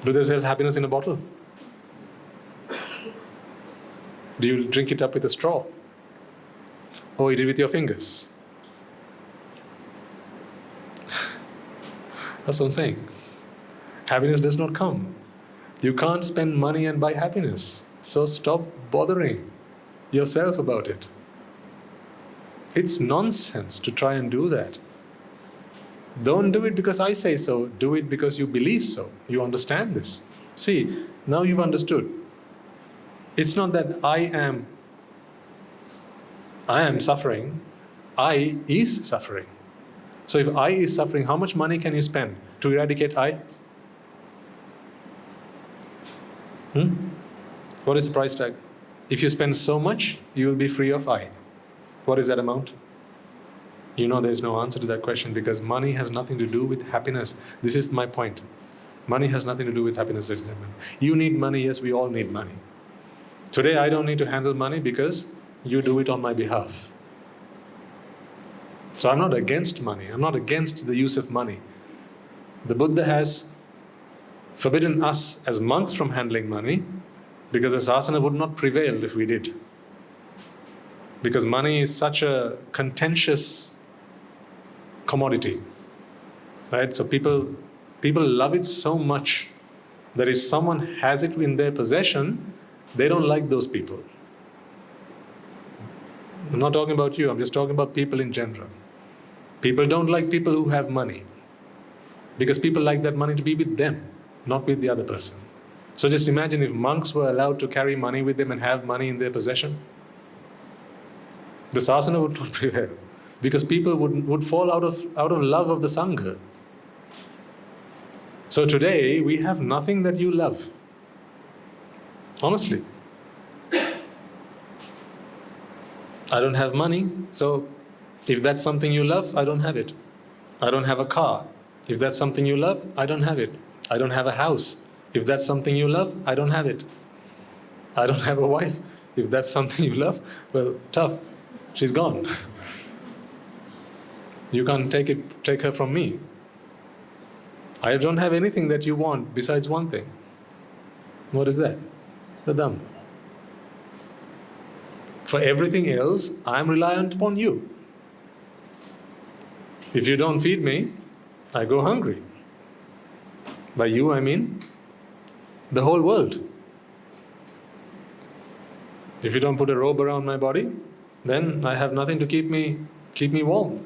Do they sell happiness in a bottle? Do you drink it up with a straw? Or eat it with your fingers? That's what I'm saying. Happiness does not come. You can't spend money and buy happiness. So stop bothering yourself about it. It's nonsense to try and do that. Don't do it because I say so. Do it because you believe so. You understand this. See, now you've understood. It's not that I am suffering. I is suffering. So if I is suffering, how much money can you spend to eradicate I? What is the price tag? If you spend so much, you will be free of I. What is that amount? You know there is no answer to that question because money has nothing to do with happiness. This is my point. Money has nothing to do with happiness, ladies and gentlemen. You need money, yes, we all need money. Today I don't need to handle money because you do it on my behalf. So I'm not against money. I'm not against the use of money. The Buddha has forbidden us as monks from handling money because the sasana would not prevail if we did. Because money is such a contentious commodity. Right? So people love it so much that if someone has it in their possession, they don't like those people. I'm not talking about you, I'm just talking about people in general. People don't like people who have money because people like that money to be with them, not with the other person. So just imagine if monks were allowed to carry money with them and have money in their possession. The sasana would not prevail because people would fall out of love of the Sangha. So today we have nothing that you love. Honestly. I don't have money, so if that's something you love, I don't have it. I don't have a car. If that's something you love, I don't have it. I don't have a house. If that's something you love, I don't have it. I don't have a wife. If that's something you love, well, tough. She's gone. You can't take her from me. I don't have anything that you want besides one thing. What is that? The Dhamma. For everything else, I am reliant upon you. If you don't feed me, I go hungry. By you, I mean the whole world. If you don't put a robe around my body, then I have nothing to keep me warm.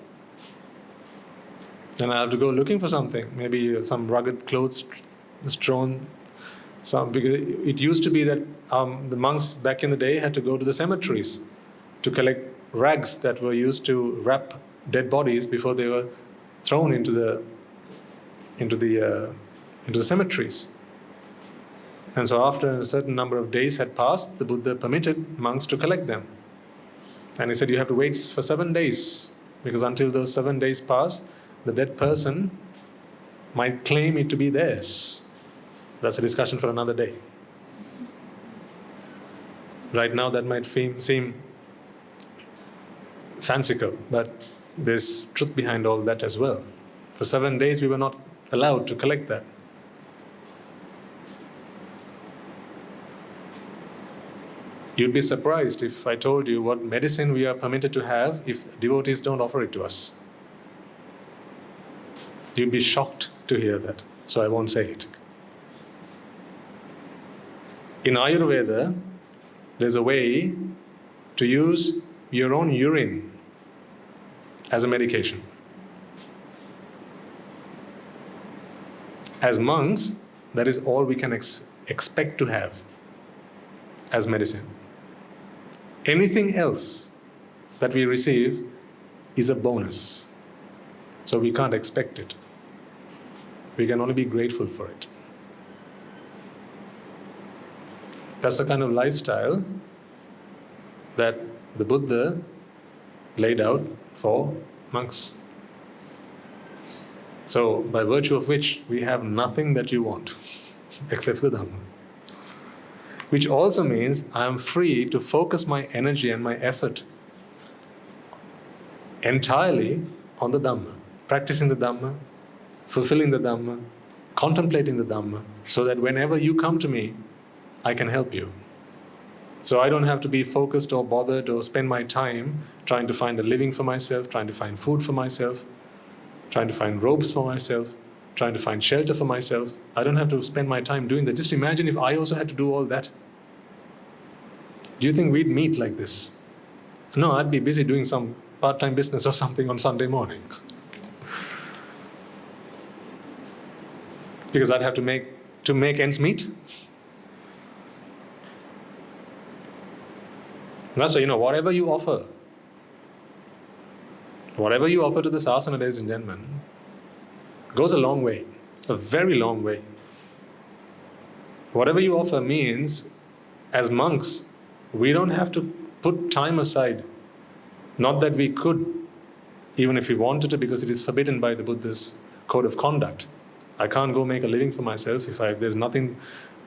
Then I have to go looking for something, maybe some rugged clothes strewn. Because it used to be that the monks back in the day had to go to the cemeteries to collect rags that were used to wrap dead bodies before they were thrown into the cemeteries. And so after a certain number of days had passed, the Buddha permitted monks to collect them. And he said, you have to wait for 7 days, because until those 7 days pass, the dead person might claim it to be theirs. That's a discussion for another day. Right now that might seem fanciful, but there's truth behind all that as well. For 7 days we were not allowed to collect that. You'd be surprised if I told you what medicine we are permitted to have if devotees don't offer it to us. You'd be shocked to hear that, so I won't say it. In Ayurveda, there's a way to use your own urine as a medication. As monks, that is all we can expect to have as medicine. Anything else that we receive is a bonus. So we can't expect it. We can only be grateful for it. That's the kind of lifestyle that the Buddha laid out for monks. So, by virtue of which we have nothing that you want except the Dhamma. Which also means I am free to focus my energy and my effort entirely on the Dhamma, practicing the Dhamma, fulfilling the Dhamma, contemplating the Dhamma, so that whenever you come to me, I can help you. So I don't have to be focused or bothered or spend my time trying to find a living for myself, trying to find food for myself, trying to find robes for myself, trying to find shelter for myself. I don't have to spend my time doing that. Just imagine if I also had to do all that. Do you think we'd meet like this? No, I'd be busy doing some part-time business or something on Sunday morning. Because I'd have to make ends meet. That's why, whatever you offer to the sasana, ladies and gentlemen, goes a long way, a very long way. Whatever you offer means, as monks, we don't have to put time aside. Not that we could, even if we wanted to, because it is forbidden by the Buddha's code of conduct. I can't go make a living for myself. If there's nothing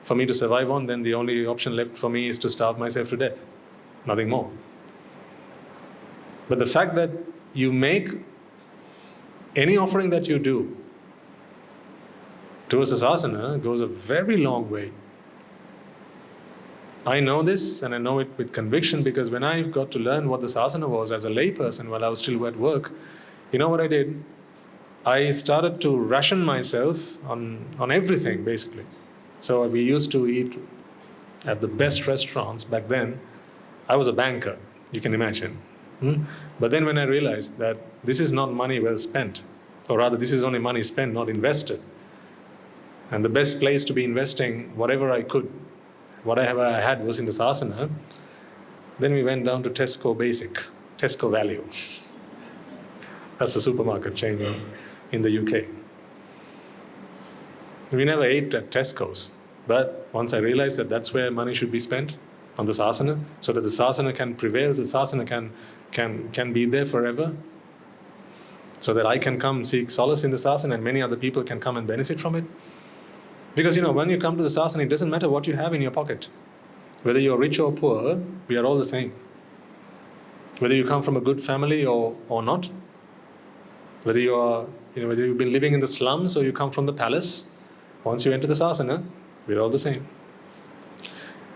for me to survive on, then the only option left for me is to starve myself to death. Nothing more. But the fact that you make any offering that you do towards the sasana goes a very long way. I know this, and I know it with conviction, because when I got to learn what the sasana was as a layperson while I was still at work, you know what I did? I started to ration myself on everything, basically. So we used to eat at the best restaurants back then. I was a banker, you can imagine. But then when I realized that this is not money well spent, or rather this is only money spent, not invested, and the best place to be investing whatever I could, whatever I had was in the sasana, then we went down to Tesco Basic, Tesco Value. That's a supermarket chain in the UK. We never ate at Tesco's, but once I realized that that's where money should be spent, on the sasana, so that the sasana can prevail, the sasana can be there forever, so that I can come seek solace in the sasana and many other people can come and benefit from it. Because when you come to the sasana, it doesn't matter what you have in your pocket. Whether you're rich or poor, we are all the same. Whether you come from a good family or not, whether whether you've been living in the slums or you come from the palace, once you enter the sasana, we're all the same.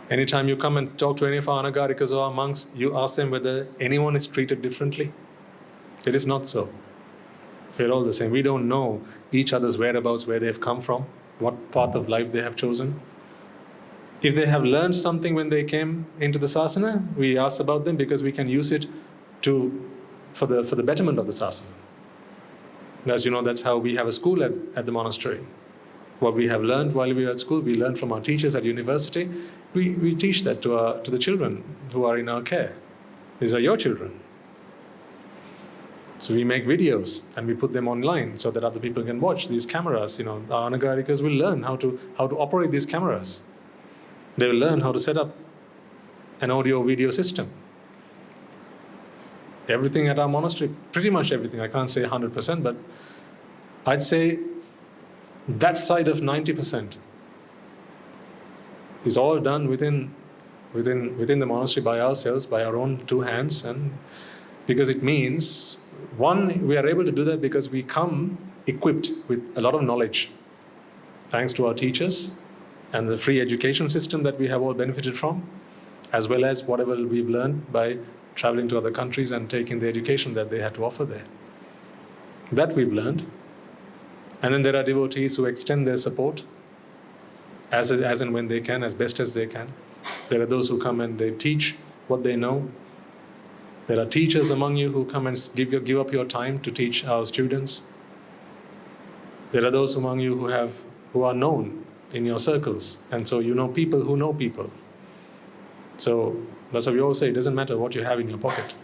Anytime you come and talk to any of our anagarikas or our monks, you ask them whether anyone is treated differently. It is not so. We're all the same. We don't know each other's whereabouts, where they have come from, what path of life they have chosen. If they have learned something when they came into the sasana, we ask about them because we can use it for the betterment of the sasana. As you know, that's how we have a school at the monastery. What we have learned while we were at school, we learned from our teachers at university. We teach that to the children who are in our care. These are your children. So we make videos and we put them online so that other people can watch these cameras. Our anagarikas will learn how to operate these cameras. They will learn how to set up an audio-video system. Everything at our monastery, pretty much everything, I can't say 100%, but I'd say that side of 90% is all done within the monastery by ourselves, by our own two hands, and because it means, one, we are able to do that because we come equipped with a lot of knowledge, thanks to our teachers and the free education system that we have all benefited from, as well as whatever we've learned by traveling to other countries and taking the education that they had to offer there. That we've learned. And then there are devotees who extend their support as and when they can, as best as they can. There are those who come and they teach what they know. There are teachers among you who come and give up your time to teach our students. There are those among you who are known in your circles, and so you know people who know people. So that's why we always say, it doesn't matter what you have in your pocket.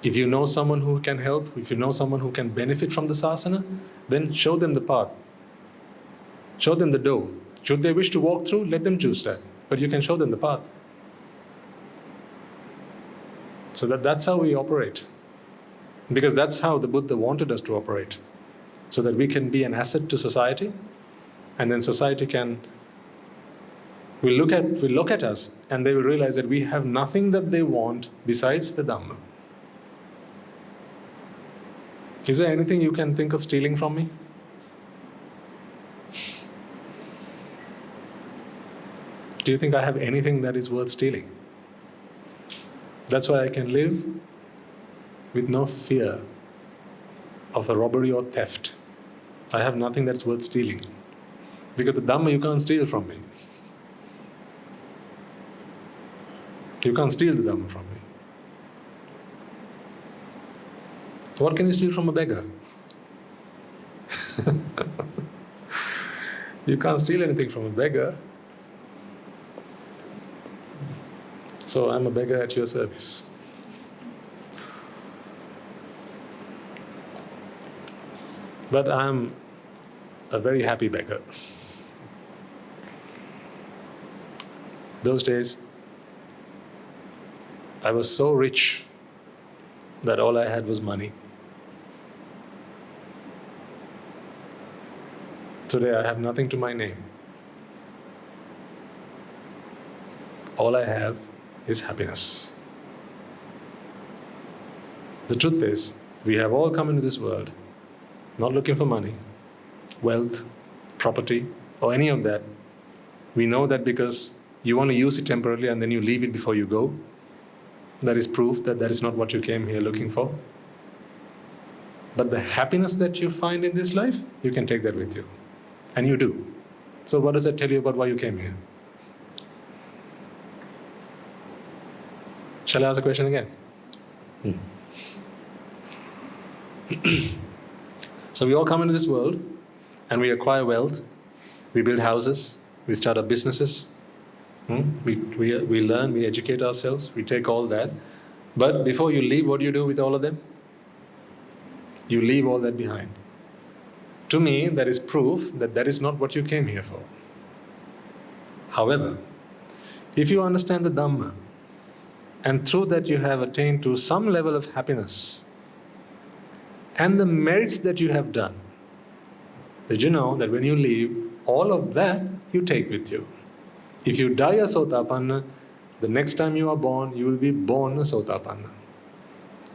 If you know someone who can help, if you know someone who can benefit from the sasana, then show them the path. Show them the door. Should they wish to walk through, let them choose that. But you can show them the path. So that's how we operate. Because that's how the Buddha wanted us to operate. So that we can be an asset to society, and then society will look at us, and they will realize that we have nothing that they want besides the Dhamma. Is there anything you can think of stealing from me? Do you think I have anything that is worth stealing? That's why I can live with no fear of a robbery or theft. I have nothing that's worth stealing. Because the Dhamma you can't steal from me. You can't steal the Dhamma from me. What can you steal from a beggar? You can't steal anything from a beggar. So I'm a beggar at your service. But I'm a very happy beggar. Those days, I was so rich that all I had was money. Today I have nothing to my name. All I have is happiness. The truth is, we have all come into this world not looking for money, wealth, property, or any of that. We know that because you want to use it temporarily and then you leave it before you go. That is proof that that is not what you came here looking for. But the happiness that you find in this life, you can take that with you. And you do. So what does that tell you about why you came here? Shall I ask a question again? So we all come into this world and we acquire wealth, we build houses, we start up businesses, we learn, we educate ourselves, we take all that. But before you leave, what do you do with all of them? You leave all that behind. To me, that is proof that that is not what you came here for. However, if you understand the Dhamma, and through that you have attained to some level of happiness, and the merits that you have done, did you know that when you leave, all of that you take with you? If you die a Sotapanna, the next time you are born, you will be born a Sotapanna.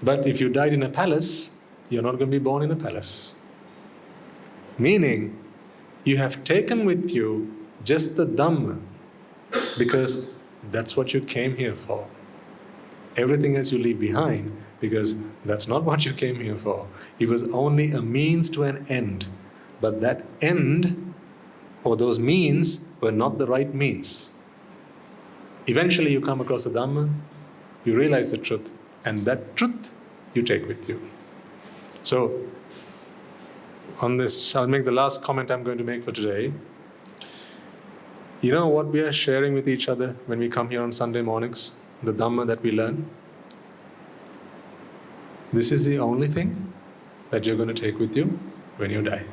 But if you died in a palace, you're not going to be born in a palace. Meaning, you have taken with you just the Dhamma, because that's what you came here for. Everything else you leave behind, because that's not what you came here for. It was only a means to an end. But that end, or those means, were not the right means. Eventually you come across the Dhamma, you realize the truth, and that truth you take with you. So, on this, I'll make the last comment I'm going to make for today. You know what we are sharing with each other when we come here on Sunday mornings? The Dhamma that we learn. This is the only thing that you're going to take with you when you die.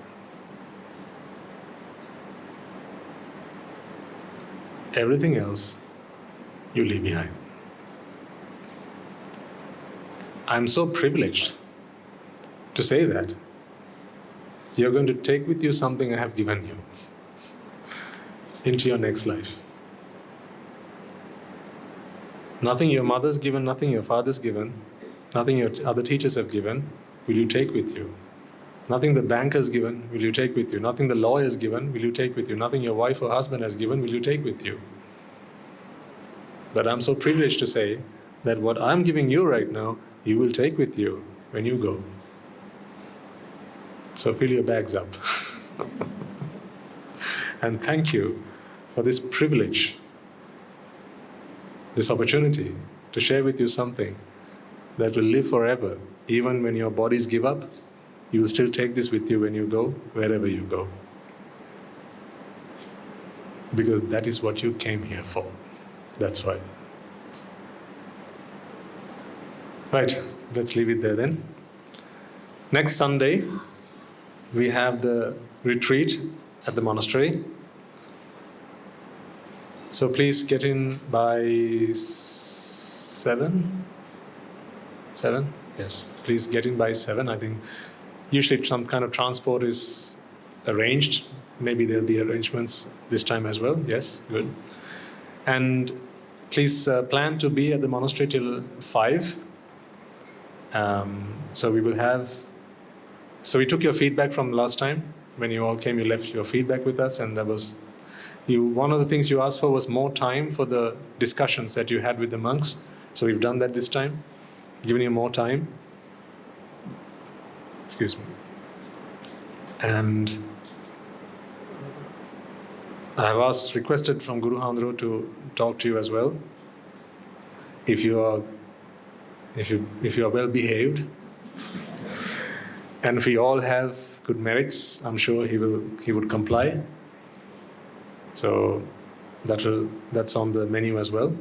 Everything else you leave behind. I'm so privileged to say that. You're going to take with you something I have given you into your next life. Nothing your mother's given, nothing your father's given, nothing your other teachers have given, will you take with you. Nothing the banker's given, will you take with you. Nothing the lawyer's given, will you take with you. Nothing your wife or husband has given, will you take with you. But I'm so privileged to say that what I'm giving you right now, you will take with you when you go. So fill your bags up. And thank you for this privilege, this opportunity to share with you something that will live forever. Even when your bodies give up, you will still take this with you when you go, wherever you go. Because that is what you came here for. That's why. Right, let's leave it there then. Next Sunday, we have the retreat at the monastery. So please get in by 7? 7? Yes, please get in by 7. I think usually some kind of transport is arranged. Maybe there'll be arrangements this time as well. Yes, good. And please plan to be at the monastery till 5. So we will have... So we took your feedback from last time. When you all came, you left your feedback with us, and that was... one of the things you asked for was more time for the discussions that you had with the monks. So we've done that this time, given you more time. Excuse me. And I have requested from Guru Handro to talk to you as well. If you are well behaved, and if we all have good merits, I'm sure he would comply. So that's on the menu as well.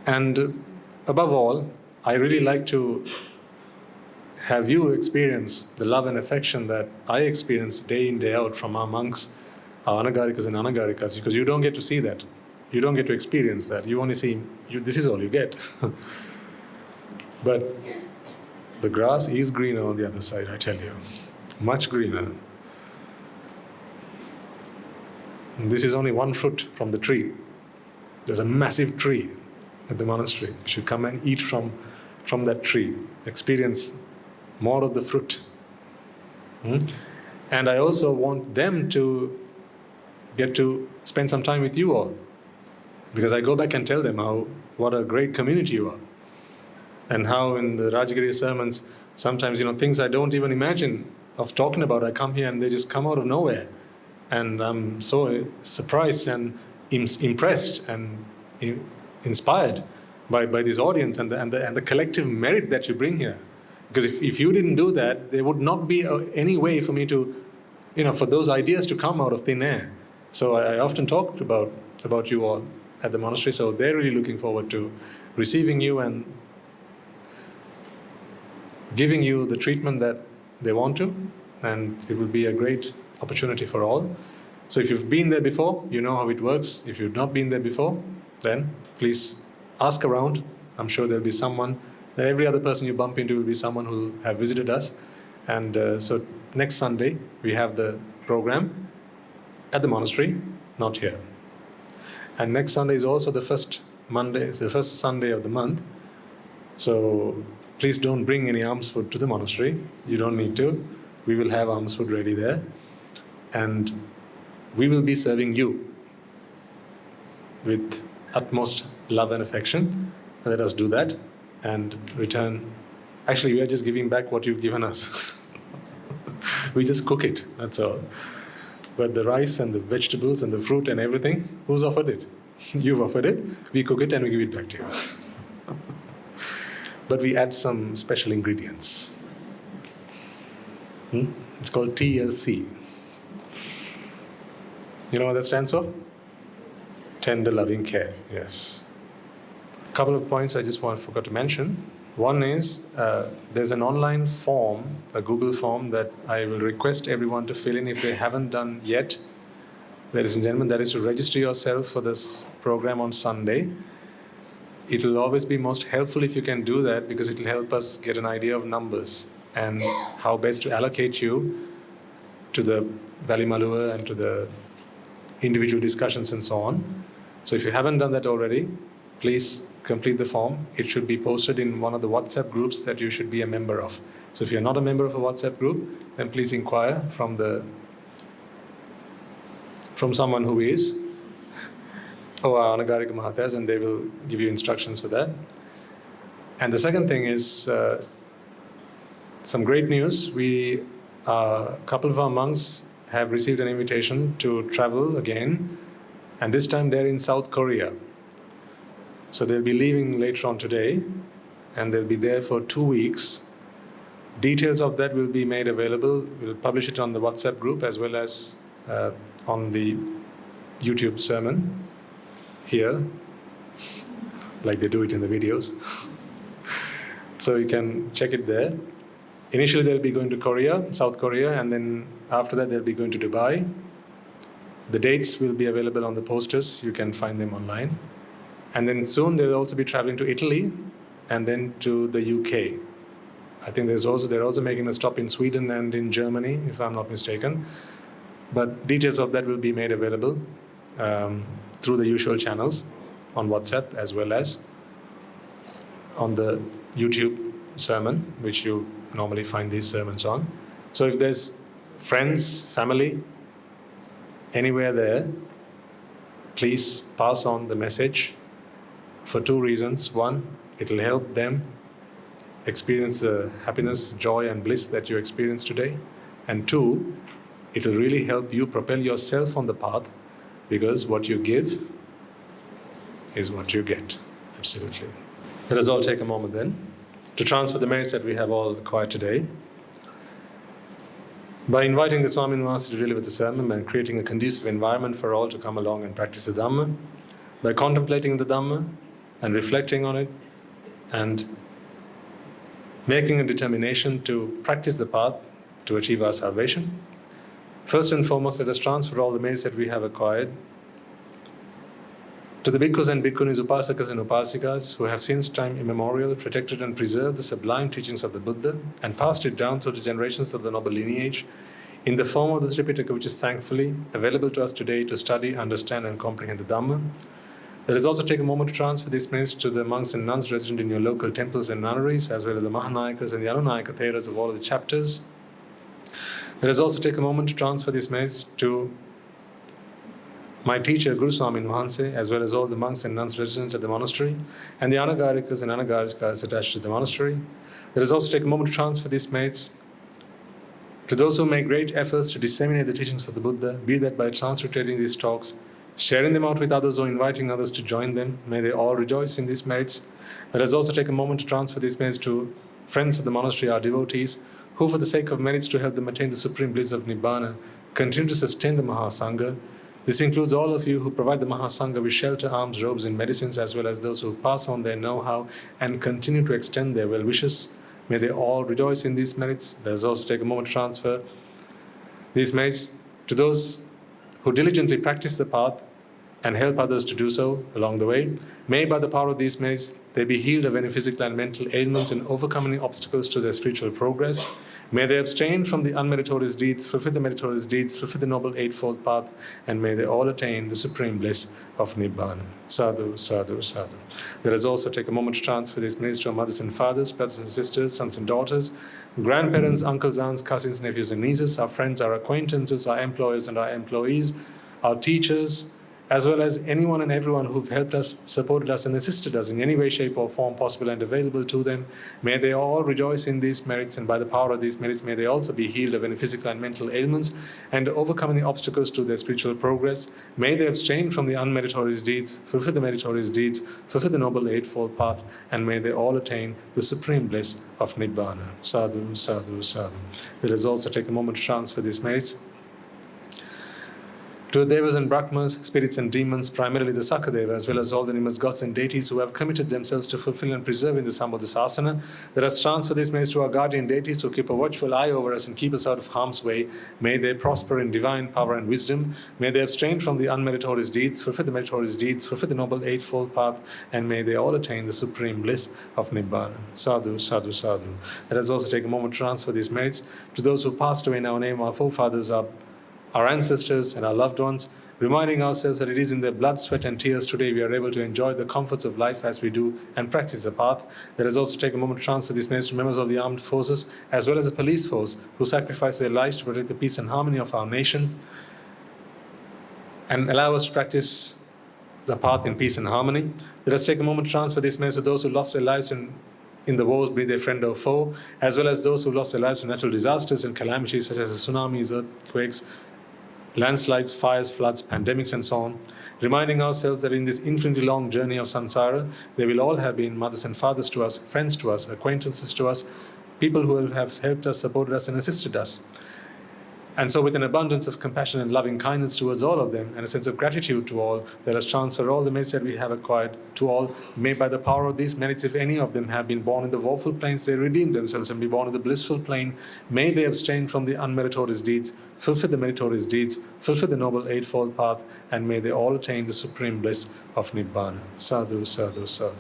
And above all, I really like to have you experience the love and affection that I experience day in, day out from our monks, our anagarikas and anagarikas, because you don't get to see that. You don't get to experience that. You only see, this is all you get. But the grass is greener on the other side, I tell you. Much greener. And this is only one fruit from the tree. There's a massive tree at the monastery. You should come and eat from that tree. Experience more of the fruit. And I also want them to get to spend some time with you all. Because I go back and tell them what a great community you are. And how in the Rajagiriya sermons, sometimes, things I don't even imagine of talking about, I come here and they just come out of nowhere. And I'm so surprised and impressed and inspired by this audience and the collective merit that you bring here. Because if you didn't do that, there would not be any way for me to, for those ideas to come out of thin air. So I often talked about you all at the monastery. So they're really looking forward to receiving you and giving you the treatment that they want to. And it will be a great opportunity for all. So if you've been there before, you know how it works. If you've not been there before, then please ask around. I'm sure there'll be someone. Every other person you bump into will be someone who will have visited us. And so next Sunday, we have the program at the monastery, not here. And next Sunday is also the first Sunday of the month. So please don't bring any alms food to the monastery. You don't need to. We will have alms food ready there. And we will be serving you with utmost love and affection. Let us do that and return. Actually, we are just giving back what you've given us. We just cook it, that's all. But the rice and the vegetables and the fruit and everything, who's offered it? You've offered it. We cook it and we give it back to you. But we add some special ingredients. It's called TLC. You know what that stands for? Tender loving care, yes. A couple of points I just forgot to mention. One is, there's an online form, a Google form that I will request everyone to fill in if they haven't done yet. ladies and gentlemen, that is to register yourself for this program on Sunday. It will always be most helpful if you can do that, because it will help us get an idea of numbers and how best to allocate you to the Valimalua and to the individual discussions and so on. So if you haven't done that already, please complete the form. It should be posted in one of the WhatsApp groups that you should be a member of. So if you're not a member of a WhatsApp group, then please inquire from someone who is, or our Anagarika Mahathas, and they will give you instructions for that. And the second thing is some great news. A couple of our monks have received an invitation to travel again, and this time they're in South Korea. So they'll be leaving later on today, and they'll be there for 2 weeks. Details of that will be made available. We'll publish it on the WhatsApp group as well as on the YouTube sermon here, like they do it in the videos. So you can check it there. Initially they'll be going to Korea, South Korea, and then after that they'll be going to Dubai. The dates will be available on the posters. You can find them online. And then soon they'll also be traveling to Italy and then to the UK. I think they're also making a stop in Sweden and in Germany, if I'm not mistaken. But details of that will be made available through the usual channels on WhatsApp as well as on the YouTube sermon, which you normally find these sermons on. So if there's friends, family, anywhere there, please pass on the message for 2 reasons. One, it will help them experience the happiness, joy and bliss that you experience today. And 2, it will really help you propel yourself on the path, because what you give is what you get. Absolutely. Let us all take a moment then to transfer the merits that we have all acquired today. By inviting the Swami Master to deliver the sermon and creating a conducive environment for all to come along and practice the Dhamma, by contemplating the Dhamma and reflecting on it and making a determination to practice the path to achieve our salvation, first and foremost, let us transfer all the merits that we have acquired to the bhikkhus and bhikkhunis, upasakas and upasikas, who have since time immemorial protected and preserved the sublime teachings of the Buddha and passed it down through the generations of the noble lineage in the form of the Tripitaka, which is thankfully available to us today to study, understand and comprehend the Dhamma. Let us also take a moment to transfer these merits to the monks and nuns resident in your local temples and nunneries, as well as the Mahanayakas and the Anunayaka Theras of all of the chapters. Let us also take a moment to transfer these merits to my teacher, Guru Swami Nuhanse, as well as all the monks and nuns resident at the monastery, and the Anagarikas and Anagarikas attached to the monastery. Let us also take a moment to transfer these merits to those who make great efforts to disseminate the teachings of the Buddha, be that by transliterating these talks, sharing them out with others or inviting others to join them. May they all rejoice in these merits. Let us also take a moment to transfer these merits to friends of the monastery, our devotees, who for the sake of merits to help them attain the supreme bliss of Nibbana, continue to sustain the Mahasangha. This includes all of you who provide the Mahasangha with shelter, alms, robes and medicines, as well as those who pass on their know-how and continue to extend their well wishes. May they all rejoice in these merits. Let us also take a moment to transfer these merits to those who diligently practice the path and help others to do so along the way. May by the power of these merits, they be healed of any physical and mental ailments and overcome any obstacles to their spiritual progress. May they abstain from the unmeritorious deeds, fulfill the meritorious deeds, fulfill the noble eightfold path, and may they all attain the supreme bliss of Nibbana. Sadhu, sadhu, sadhu. Let us also take a moment to transfer these merits to our mothers and fathers, brothers and sisters, sons and daughters, grandparents, uncles, aunts, cousins, nephews and nieces, our friends, our acquaintances, our employers and our employees, our teachers, as well as anyone and everyone who've helped us, supported us and assisted us in any way, shape or form possible and available to them. May they all rejoice in these merits, and by the power of these merits may they also be healed of any physical and mental ailments and overcome any obstacles to their spiritual progress. May they abstain from the unmeritorious deeds, fulfill the meritorious deeds, fulfill the noble eightfold path, and may they all attain the supreme bliss of Nibbana. Sadhu, sadhu, sadhu. Let us also take a moment to transfer these merits To the Devas and Brahmas, spirits and demons, primarily the Sakadeva, as well as all the numerous gods and deities who have committed themselves to fulfill and preserve in the Sambuddhasasana, let us transfer these messages to our guardian deities who keep a watchful eye over us and keep us out of harm's way. May they prosper in divine power and wisdom. May they abstain from the unmeritorious deeds, fulfill the meritorious deeds, fulfill the noble eightfold path, and may they all attain the supreme bliss of Nibbana. Sadhu, sadhu, sadhu. Let us also take a moment to transfer these merits to those who passed away in our name, our forefathers, our ancestors and our loved ones, reminding ourselves that it is in their blood, sweat and tears today we are able to enjoy the comforts of life as we do and practice the path. Let us also take a moment to transfer these messages to members of the armed forces as well as the police force who sacrifice their lives to protect the peace and harmony of our nation and allow us to practice the path in peace and harmony. Let us take a moment to transfer these messages to those who lost their lives in the wars, be they friend or foe, as well as those who lost their lives to natural disasters and calamities such as the tsunamis, earthquakes, landslides, fires, floods, pandemics and so on, reminding ourselves that in this infinitely long journey of samsara, they will all have been mothers and fathers to us, friends to us, acquaintances to us, people who have helped us, supported us and assisted us. And so with an abundance of compassion and loving kindness towards all of them and a sense of gratitude to all, let us transfer all the merits that we have acquired to all. May by the power of these merits, if any of them have been born in the woeful planes, they redeem themselves and be born in the blissful plane. May they abstain from the unmeritorious deeds, fulfill the meritorious deeds, fulfill the noble eightfold path, and may they all attain the supreme bliss of Nibbana. Sadhu, sadhu, sadhu.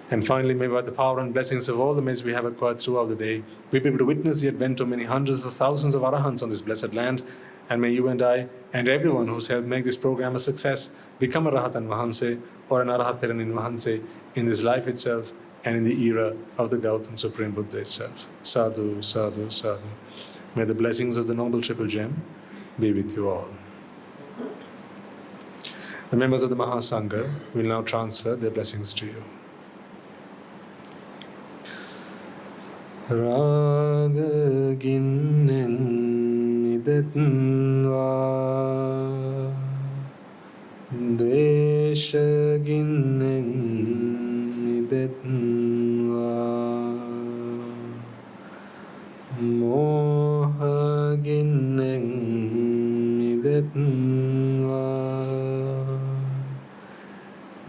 And finally, may by the power and blessings of all the merits we have acquired throughout the day, we be able to witness the advent of many hundreds of thousands of arahants on this blessed land, and may you and I, and everyone who's helped make this program a success, become a Rahatan Vahanse or an Arahat Teranin Vahanse in this life itself and in the era of the Gautam Supreme Buddha itself. Sadhu, sadhu, sadhu. May the blessings of the Noble Triple Gem be with you all. The members of the Mahasangha will now transfer their blessings to you. Raga ginnen idatva Dvesha ginnen idatva Moha ginnen idatva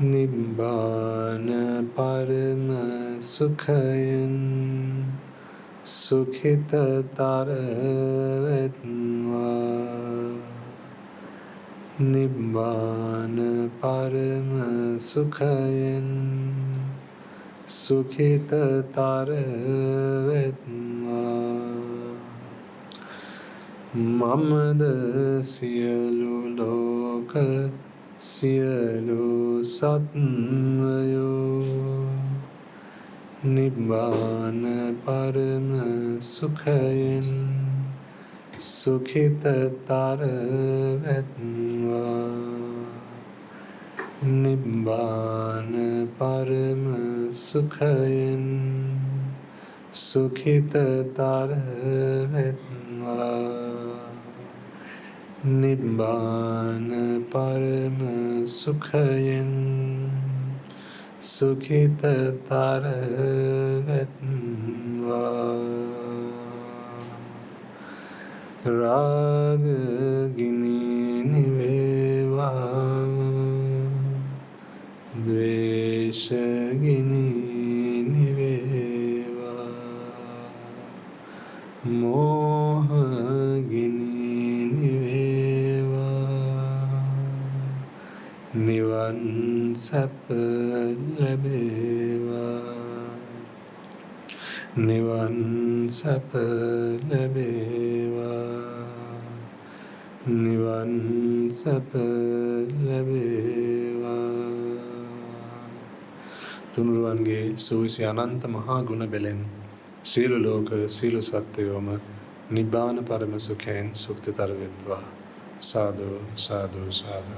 Nibbāna parama sukhayan Sukhita taravetva Nibbāna parama sukhayan Sukhita taravetva Mamada siyalu loka siyalu satvayo Nibbāna parama sukhayan Sukhita taravetva Nibbāna parama sukhayan Sukhita taravetva Nibbāna parama sukhayan Sukhita taravetva Rajagiriya niveva Dveshagini niveva Mohagini niveva Nivan sapa labeva Nivan sapa labeva Nivan sapa labeva Tunuruvange suvisi ananta mahaguna belen Silu loka silu satyoma Nibbāna parama sukhain sukta taravetva Sadhu, sadhu, sadhu.